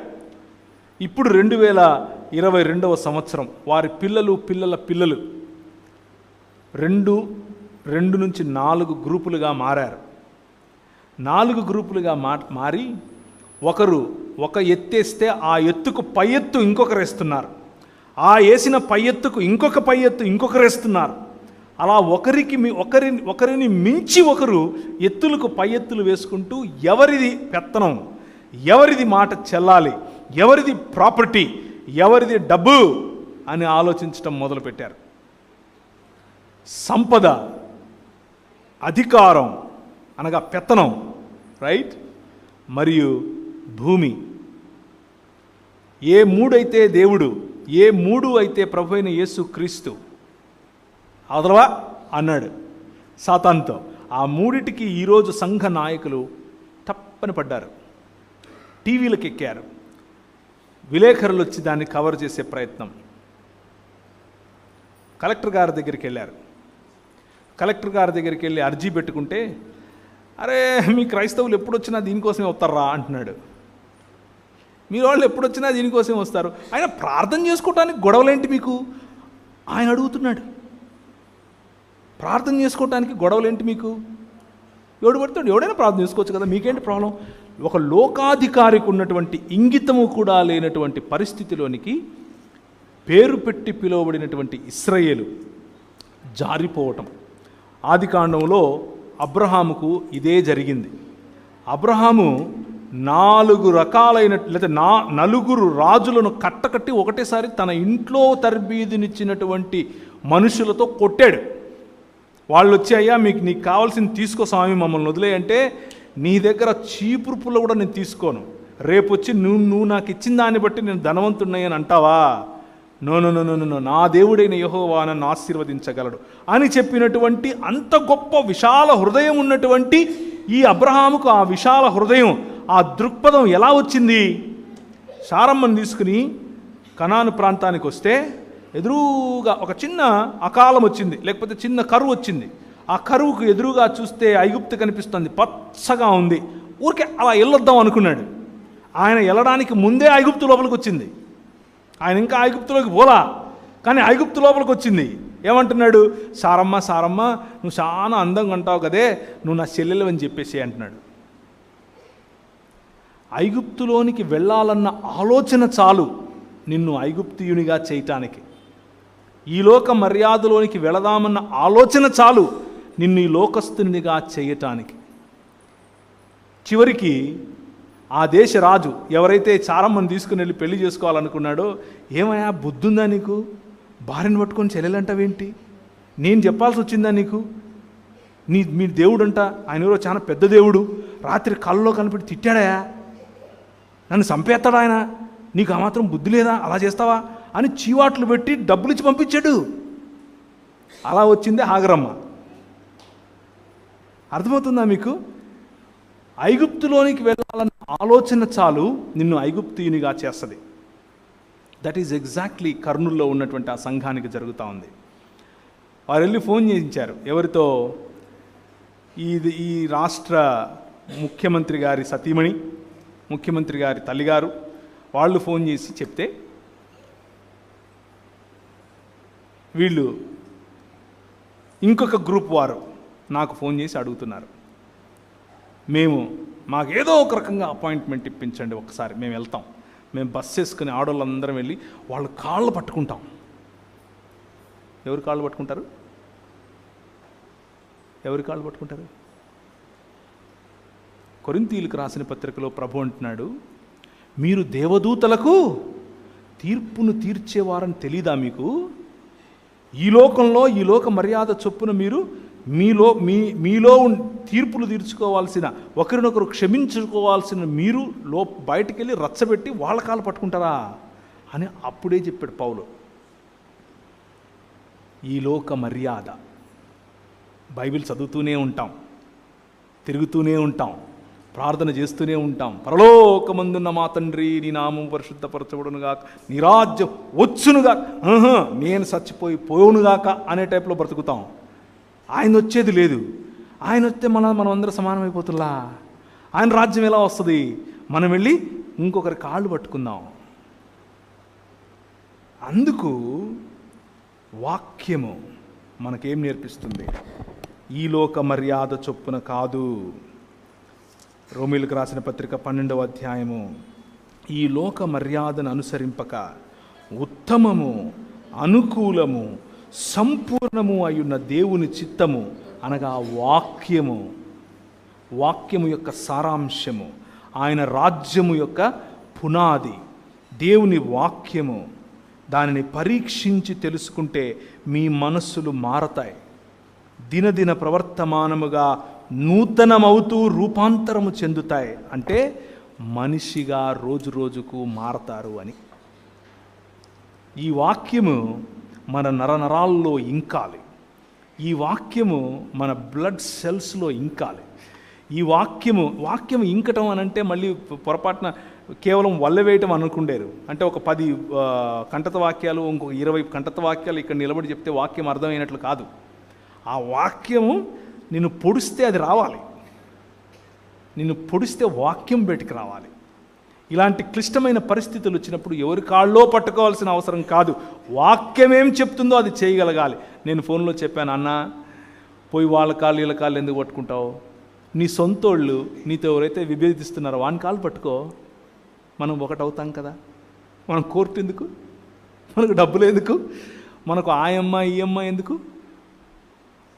ఇప్పుడు 2022వ సంవత్సరం వారి పిల్లల పిల్లలు 2 నుంచి 4 గ్రూపులుగా మారారు. 4 గ్రూపులుగా మారి ఒక ఎత్తేస్తే ఆ ఎత్తుకు పై ఎత్తు ఇంకొకరు వేస్తున్నారు, ఆ వేసిన పై ఎత్తుకు ఇంకొక పై ఎత్తు ఇంకొకరు వేస్తున్నారు. అలా ఒకరిని మించి ఒకరు ఎత్తులకు పై ఎత్తులు వేసుకుంటూ ఎవరిది పెత్తనం, ఎవరిది మాట చెల్లాలి, ఎవరిది ప్రాపర్టీ, ఎవరిది డబ్బు అని ఆలోచించటం మొదలుపెట్టారు. సంపద, అధికారం అనగా పెత్తనం, రైట్, మరియు భూమి. ఏ 3 అయితే దేవుడు, ఏ 3 అయితే ప్రభువైన యేసు క్రీస్తు, అదరవా అన్నాడు సాతానుతో. ఆ 3టికి ఈరోజు సంఘ నాయకులు తప్పని పడ్డారు, టీవీలకు ఎక్కారు, విలేకరులు వచ్చి దాన్ని కవర్ చేసే ప్రయత్నం. కలెక్టర్ గారి దగ్గరికి వెళ్ళారు. కలెక్టర్ గారి దగ్గరికి వెళ్ళి అర్జీ పెట్టుకుంటే, అరే మీ క్రైస్తవులు ఎప్పుడొచ్చినా దీనికోసమే వస్తారా అంటున్నాడు. మీ వాళ్ళు ఎప్పుడొచ్చినా దీనికోసమే వస్తారు, ఆయన ప్రార్థన చేసుకోవటానికి గొడవలేంటి మీకు ఆయన అడుగుతున్నాడు. ప్రార్థన చేసుకోవటానికి గొడవలు ఏంటి మీకు? ఎవడు పడుతాడు, ఎవడైనా ప్రార్థన చేసుకోవచ్చు కదా, మీకేంటి ప్రాబ్లం? ఒక లోకాధికారికి ఉన్నటువంటి ఇంగితము కూడా లేనటువంటి పరిస్థితిలోనికి పేరు పెట్టి పిలువబడినటువంటి ఇశ్రాయేలు జారిపోవటం. ఆదికాండంలో అబ్రహాముకు ఇదే జరిగింది. అబ్రహాము 4 రకాలైన లేదా 4 రాజులను కట్టకట్టి ఒకటేసారి తన ఇంట్లో తర్బీదునిచ్చినటువంటి మనుషులతో కొట్టాడు. వాళ్ళు వచ్చి, అయ్యా నీకు కావాల్సింది తీసుకో స్వామి, మమ్మల్ని వదిలేయంటే, నీ దగ్గర చీపురు పుల్ల కూడా నేను తీసుకోను, రేపు వచ్చి నువ్వు నాకు ఇచ్చిన దాన్ని బట్టి నేను ధనవంతుడిని అని అంటావా? నో, నా దేవుడైన యెహోవా నన్ను ఆశీర్వదించగలడు అని చెప్పినటువంటి అంత గొప్ప విశాల హృదయం ఉన్నటువంటి ఈ అబ్రహాముకు ఆ విశాల హృదయం, ఆ దృక్పథం ఎలా వచ్చింది? సారమ్మను తీసుకుని కనాను ప్రాంతానికి వస్తే ఎదురుగా ఒక చిన్న అకాలం వచ్చింది, లేకపోతే చిన్న కరువు వచ్చింది. ఆ కరువుకు ఎదురుగా చూస్తే ఐగుప్తు కనిపిస్తుంది, పచ్చగా ఉంది. ఊరికే అలా వెళ్ళొద్దాం అనుకున్నాడు. ఆయన వెళ్ళడానికి ముందే ఐగుప్తు లోపలికి వచ్చింది. ఆయన ఇంకా ఐగుప్తులోకి పోలా, కానీ ఐగుప్తు లోపలికి వచ్చింది. ఏమంటున్నాడు? సారమ్మ నువ్వు చాలా అందంగా అంటావు కదే, నువ్వు నా చెల్లెలు అని చెప్పేసి అంటున్నాడు. ఐగుప్తులోనికి వెళ్ళాలన్న ఆలోచన చాలు నిన్ను ఐగుప్తీయునిగా చేయటానికి. ఈ లోక మర్యాదలోనికి వెళదామన్న ఆలోచన చాలు నిన్ను ఈ లోకస్తునిగా చేయటానికి. చివరికి ఆ దేశ రాజు ఎవరైతే చారమ్మని తీసుకుని వెళ్ళి పెళ్లి చేసుకోవాలనుకున్నాడో, ఏమయ్యా బుద్ధుందా నీకు? భార్యను పట్టుకొని చెల్లెలంటావేంటి? నేను చెప్పాల్సి వచ్చిందా నీకు? మీ దేవుడంట, ఆయన ఎవరో చాలా పెద్ద దేవుడు, రాత్రి కళ్ళలో కనిపెట్టి తిట్టాడయా, నన్ను చంపేస్తాడు ఆయన, నీకు ఆ మాత్రం బుద్ధి లేదా, అలా చేస్తావా అని చీవాట్లు పెట్టి డబ్బులు ఇచ్చి పంపించాడు. అలా వచ్చిందే హాగరమ్మ. అర్థమవుతుందా మీకు? ఐగుప్తులోనికి వెళ్ళాలన్న ఆలోచన చాలు నిన్ను ఐగుప్తీయునిగా చేస్తుంది. దట్ ఈజ్ ఎగ్జాక్ట్లీ కర్నూల్లో ఉన్నటువంటి ఆ సంఘానికి జరుగుతూ ఉంది. వారు వెళ్ళి ఫోన్ చేయించారు. ఎవరితో? ఈ రాష్ట్ర ముఖ్యమంత్రి గారి సతీమణి, ముఖ్యమంత్రి గారి తల్లిగారు వాళ్ళు ఫోన్ చేసి చెప్తే, వీళ్ళు ఇంకొక గ్రూప్ వారు నాకు ఫోన్ చేసి అడుగుతున్నారు, మాకేదో ఒక రకంగా అపాయింట్మెంట్ ఇప్పించండి, ఒకసారి మేము వెళ్తాం, మేము బస్ వేసుకుని ఆడవాళ్ళందరం వెళ్ళి వాళ్ళ కాళ్ళు పట్టుకుంటాం. ఎవరి కాళ్ళు పట్టుకుంటారు? కొరింథీయులకు రాసిన పత్రికలో ప్రభు అంటున్నాడు, మీరు దేవదూతలకు తీర్పును తీర్చేవారని తెలీదా మీకు? ఈ లోకంలో ఈ లోక మర్యాద చొప్పున మీరు మీలో తీర్పులు తీర్చుకోవాల్సిన, ఒకరినొకరు క్షమించుకోవాల్సిన మీరు బయటికి వెళ్ళి రచ్చబెట్టి వాళ్ళ కాళ్ళు పట్టుకుంటారా అని అప్పుడే చెప్పాడు పౌలు. ఈ లోక మర్యాద, బైబిల్ చదువుతూనే ఉంటాం, తిరుగుతూనే ఉంటాం, ప్రార్థన చేస్తూనే ఉంటాం, పరలోకమందున్న మా తండ్రి నీ నామం పరిశుద్ధపరచబడునుగాక, నీ రాజ్యం వచ్చునుగాక, నేను చచ్చిపోనుగాక అనే టైప్లో బ్రతుకుతాం. ఆయన వచ్చేది లేదు. ఆయన వస్తే మనం అందరూ సమానమైపోతుల్లా. ఆయన రాజ్యం ఎలా వస్తుంది? మనం వెళ్ళి ఇంకొకరి కాళ్ళు పట్టుకుందాం. అందుకు వాక్యము మనకేం నేర్పిస్తుంది? ఈ లోక మర్యాద చొప్పున కాదు. రోమీయులకు రాసిన పత్రిక 12వ అధ్యాయము, ఈ లోక మర్యాదను అనుసరింపక ఉత్తమము, అనుకూలము, సంపూర్ణము అయ్యున్న దేవుని చిత్తము అనగా వాక్యము యొక్క సారాంశము, ఆయన రాజ్యము యొక్క పునాది దేవుని వాక్యము. దానిని పరీక్షించి తెలుసుకుంటే మీ మనస్సులు మారతాయి, దినదిన ప్రవర్తమానముగా నూతనమవుతూ రూపాంతరము చెందుతాయి. అంటే మనిషిగా రోజు రోజుకు మారతారు అని. ఈ వాక్యము మన నరనరాల్లో ఇంకాలి. ఈ వాక్యము మన బ్లడ్ సెల్స్లో ఇంకాలి. ఈ వాక్యము ఇంకటం అని అంటే మళ్ళీ పొరపాటున కేవలం వల్లవేయటం అనుకుండేరు. అంటే ఒక 10 కంటత వాక్యాలు, ఇంకొక 20 కంటత వాక్యాలు ఇక్కడ నిలబడి చెప్తే వాక్యం అర్థమైనట్లు కాదు. ఆ వాక్యము నిన్ను పొడిస్తే అది రావాలి, నిన్ను పొడిస్తే వాక్యం బయటికి రావాలి. ఇలాంటి క్లిష్టమైన పరిస్థితులు వచ్చినప్పుడు ఎవరి కాళ్ళో పట్టుకోవాల్సిన అవసరం కాదు, వాక్యం ఏం చెప్తుందో అది చేయగలగాలి. నేను ఫోన్లో చెప్పాను, అన్న పోయి వాళ్ళ కాళ్ళు వీళ్ళ కాళ్ళు ఎందుకు పట్టుకుంటావు? నీ సొంతోళ్ళు నీతో ఎవరైతే విభేదిస్తున్నారో వాని కాళ్ళు పట్టుకో, మనం ఒకటవుతాం కదా. మనం కోర్టు ఎందుకు? మనకు డబ్బులు ఎందుకు? మనకు ఆయమ్మ ఈయమ్మ ఎందుకు?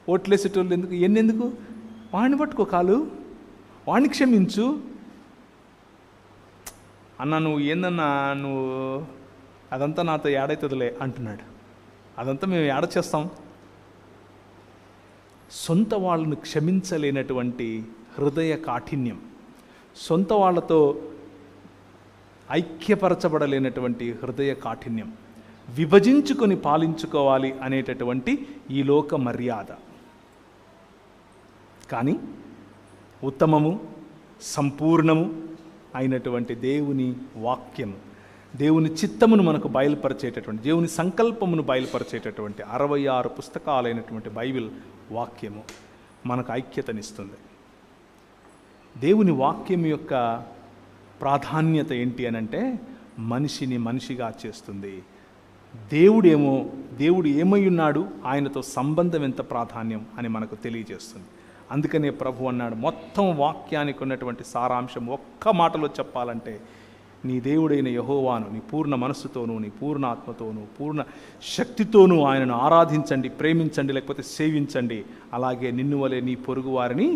ఓట్లేసేటోళ్ళు ఎందుకు? ఎన్నెందుకు? వాడిని పట్టుకో కాలు, వాడిని క్షమించు. అన్న నువ్వు ఏందన్నా, నువ్వు అదంతా నాతో ఏడవుతుందిలే అంటున్నాడు. అదంతా మేము ఏడ చేస్తాం? సొంత వాళ్ళను క్షమించలేనటువంటి హృదయ కాఠిన్యం, సొంత వాళ్ళతో ఐక్యపరచబడలేనటువంటి హృదయ కాఠిన్యం, విభజించుకొని పాలించుకోవాలి అనేటటువంటి ఈ లోక మర్యాద. కానీ ఉత్తమము సంపూర్ణము అయినటువంటి దేవుని వాక్యము, దేవుని చిత్తమును మనకు బయలుపరిచేటటువంటి, దేవుని సంకల్పమును బయలుపరిచేటటువంటి 66 పుస్తకాలైనటువంటి బైబిల్ వాక్యము మనకు ఐక్యతనిస్తుంది. దేవుని వాక్యం యొక్క ప్రాధాన్యత ఏంటి అనంటే మనిషిని మనిషిగా చేస్తుంది. దేవుడు ఏమై ఉన్నాడు, ఆయనతో సంబంధం ఎంత ప్రాధాన్యం అని మనకు తెలియజేస్తుంది. అందుకనే ప్రభు అన్నాడు, మొత్తం వాక్యానికి ఉన్నటువంటి సారాంశం ఒక్క మాటలో చెప్పాలంటే, నీ దేవుడైన యెహోవాను నీ పూర్ణ మనస్సుతోనూ, నీ పూర్ణ ఆత్మతోనూ, పూర్ణ శక్తితోనూ ఆయనను ఆరాధించండి, ప్రేమించండి, లేకపోతే సేవించండి. అలాగే నిన్ను వలె నీ పొరుగు వారిని,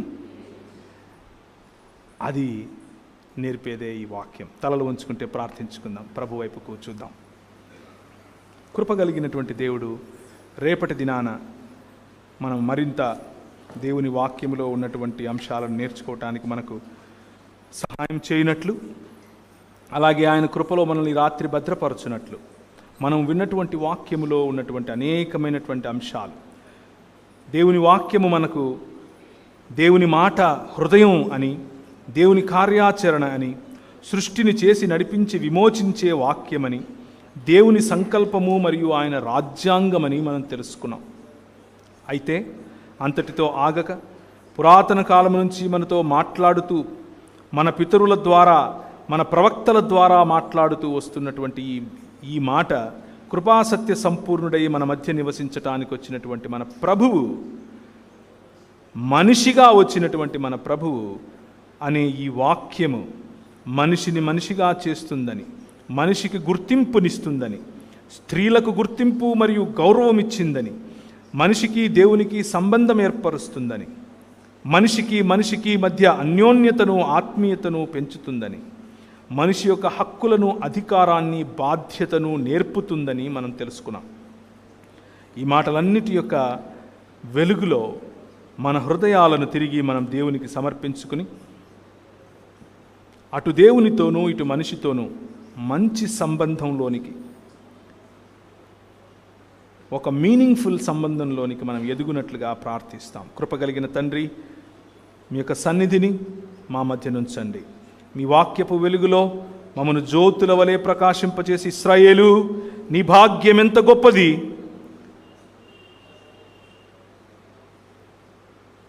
అది నేర్పేదే ఈ వాక్యం. తలలు ఉంచుకుంటే ప్రార్థించుకుందాం, ప్రభు వైపుకు చూద్దాం. కృపగలిగినటువంటి దేవుడు, రేపటి దినాన మనం మరింత దేవుని వాక్యములో ఉన్నటువంటి అంశాలను నేర్చుకోవటానికి మనకు సహాయం చేయనట్లు, అలాగే ఆయన కృపలో మనల్ని రాత్రి భద్రపరచునట్లు, మనం విన్నటువంటి వాక్యములో ఉన్నటువంటి అనేకమైనటువంటి అంశాలు, దేవుని వాక్యము మనకు దేవుని మాట హృదయం అని, దేవుని కార్యాచరణ అని, సృష్టిని చేసి నడిపించి విమోచించే వాక్యమని, దేవుని సంకల్పము మరియు ఆయన రాజ్యాంగమని మనం తెలుసుకున్నాం. అయితే అంతటితో ఆగక పురాతన కాలం నుంచి మనతో మాట్లాడుతూ, మన పితరుల ద్వారా, మన ప్రవక్తల ద్వారా మాట్లాడుతూ వస్తున్నటువంటి ఈ మాట, కృపాసత్య సంపూర్ణుడై మన మధ్య నివసించటానికి వచ్చినటువంటి మన ప్రభువు, మనిషిగా వచ్చినటువంటి మన ప్రభువు అనే ఈ వాక్యము మనిషిని మనిషిగా చేస్తుందని, మనిషికి గుర్తింపునిస్తుందని, స్త్రీలకు గుర్తింపు మరియు గౌరవం ఇచ్చిందని, మనిషికి దేవునికి సంబంధం ఏర్పరుస్తుందని, మనిషికి మధ్య అన్యోన్యతను ఆత్మీయతను పెంచుతుందని, మనిషి యొక్క హక్కులను, అధికారాన్ని, బాధ్యతను నేర్పుతుందని మనం తెలుసుకున్నాం. ఈ మాటలన్నిటి యొక్క వెలుగులో మన హృదయాలను తిరిగి మనం దేవునికి సమర్పించుకుని, అటు దేవునితోనూ ఇటు మనిషితోనూ మంచి సంబంధంలోనికి, ఒక మీనింగ్ఫుల్ సంబంధంలోనికి మనం ఎదుగునట్లుగా ప్రార్థిస్తాం. కృపగలిగిన తండ్రి, మీ యొక్క సన్నిధిని మా మధ్య నుంచండి. మీ వాక్యపు వెలుగులో మమ్మను జ్యోతుల వలె ప్రకాశింపచేసి, ఇశ్రాయేలు నీ భాగ్యం ఎంత గొప్పది,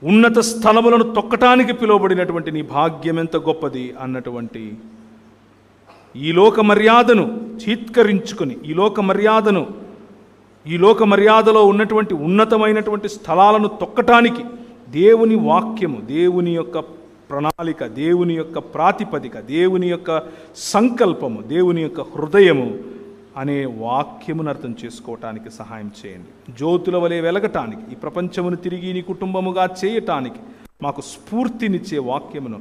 ఉన్నత స్థలములను తొక్కటానికి పిలువబడినటువంటి నీ భాగ్యం ఎంత గొప్పది అన్నటువంటి ఈ లోక మర్యాదను చీత్కరించుకొని, ఈ లోక మర్యాదలో ఉన్నటువంటి ఉన్నతమైనటువంటి స్థలాలను తొక్కటానికి దేవుని వాక్యము, దేవుని యొక్క ప్రణాళిక, దేవుని యొక్క ప్రాతిపదిక, దేవుని యొక్క సంకల్పము, దేవుని యొక్క హృదయము అనే వాక్యమును అర్థం చేసుకోవటానికి సహాయం చేయండి. జ్యోతుల వలె వెలగటానికి, ఈ ప్రపంచమును తిరిగి నీ కుటుంబముగా చేయటానికి మాకు స్ఫూర్తినిచ్చే వాక్యమును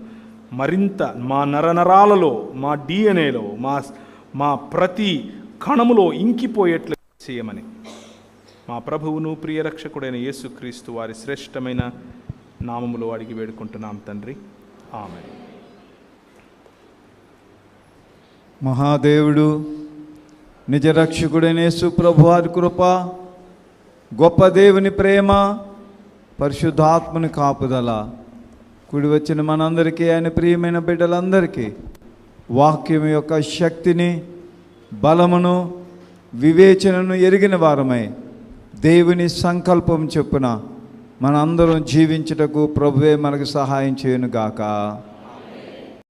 మరింత మా నరనరాలలో, మా డిఎన్ఏలో, మా ప్రతి కణములో ఇంకిపోయేట్లు చేయమని మా ప్రభువును ప్రియరక్షకుడైన యేసుక్రీస్తు వారి శ్రేష్టమైన నామములో అడిగి వేడుకుంటున్నాం తండ్రి, ఆమేన్. మహాదేవుడు, నిజరక్షకుడైన యేసు ప్రభువారి కృప, గొప్ప దేవుని ప్రేమ, పరిశుద్ధాత్మని కాపుదల కూడి వచ్చిన మనందరికీ, ఆయన ప్రియమైన బిడ్డలందరికీ వాక్యం యొక్క శక్తిని, బలమును, వివేచనను ఎరిగిన వారమై దేవుని సంకల్పం చొప్పున మనందరం జీవించుటకు ప్రభువే మనకు సహాయం చేయునుగాక.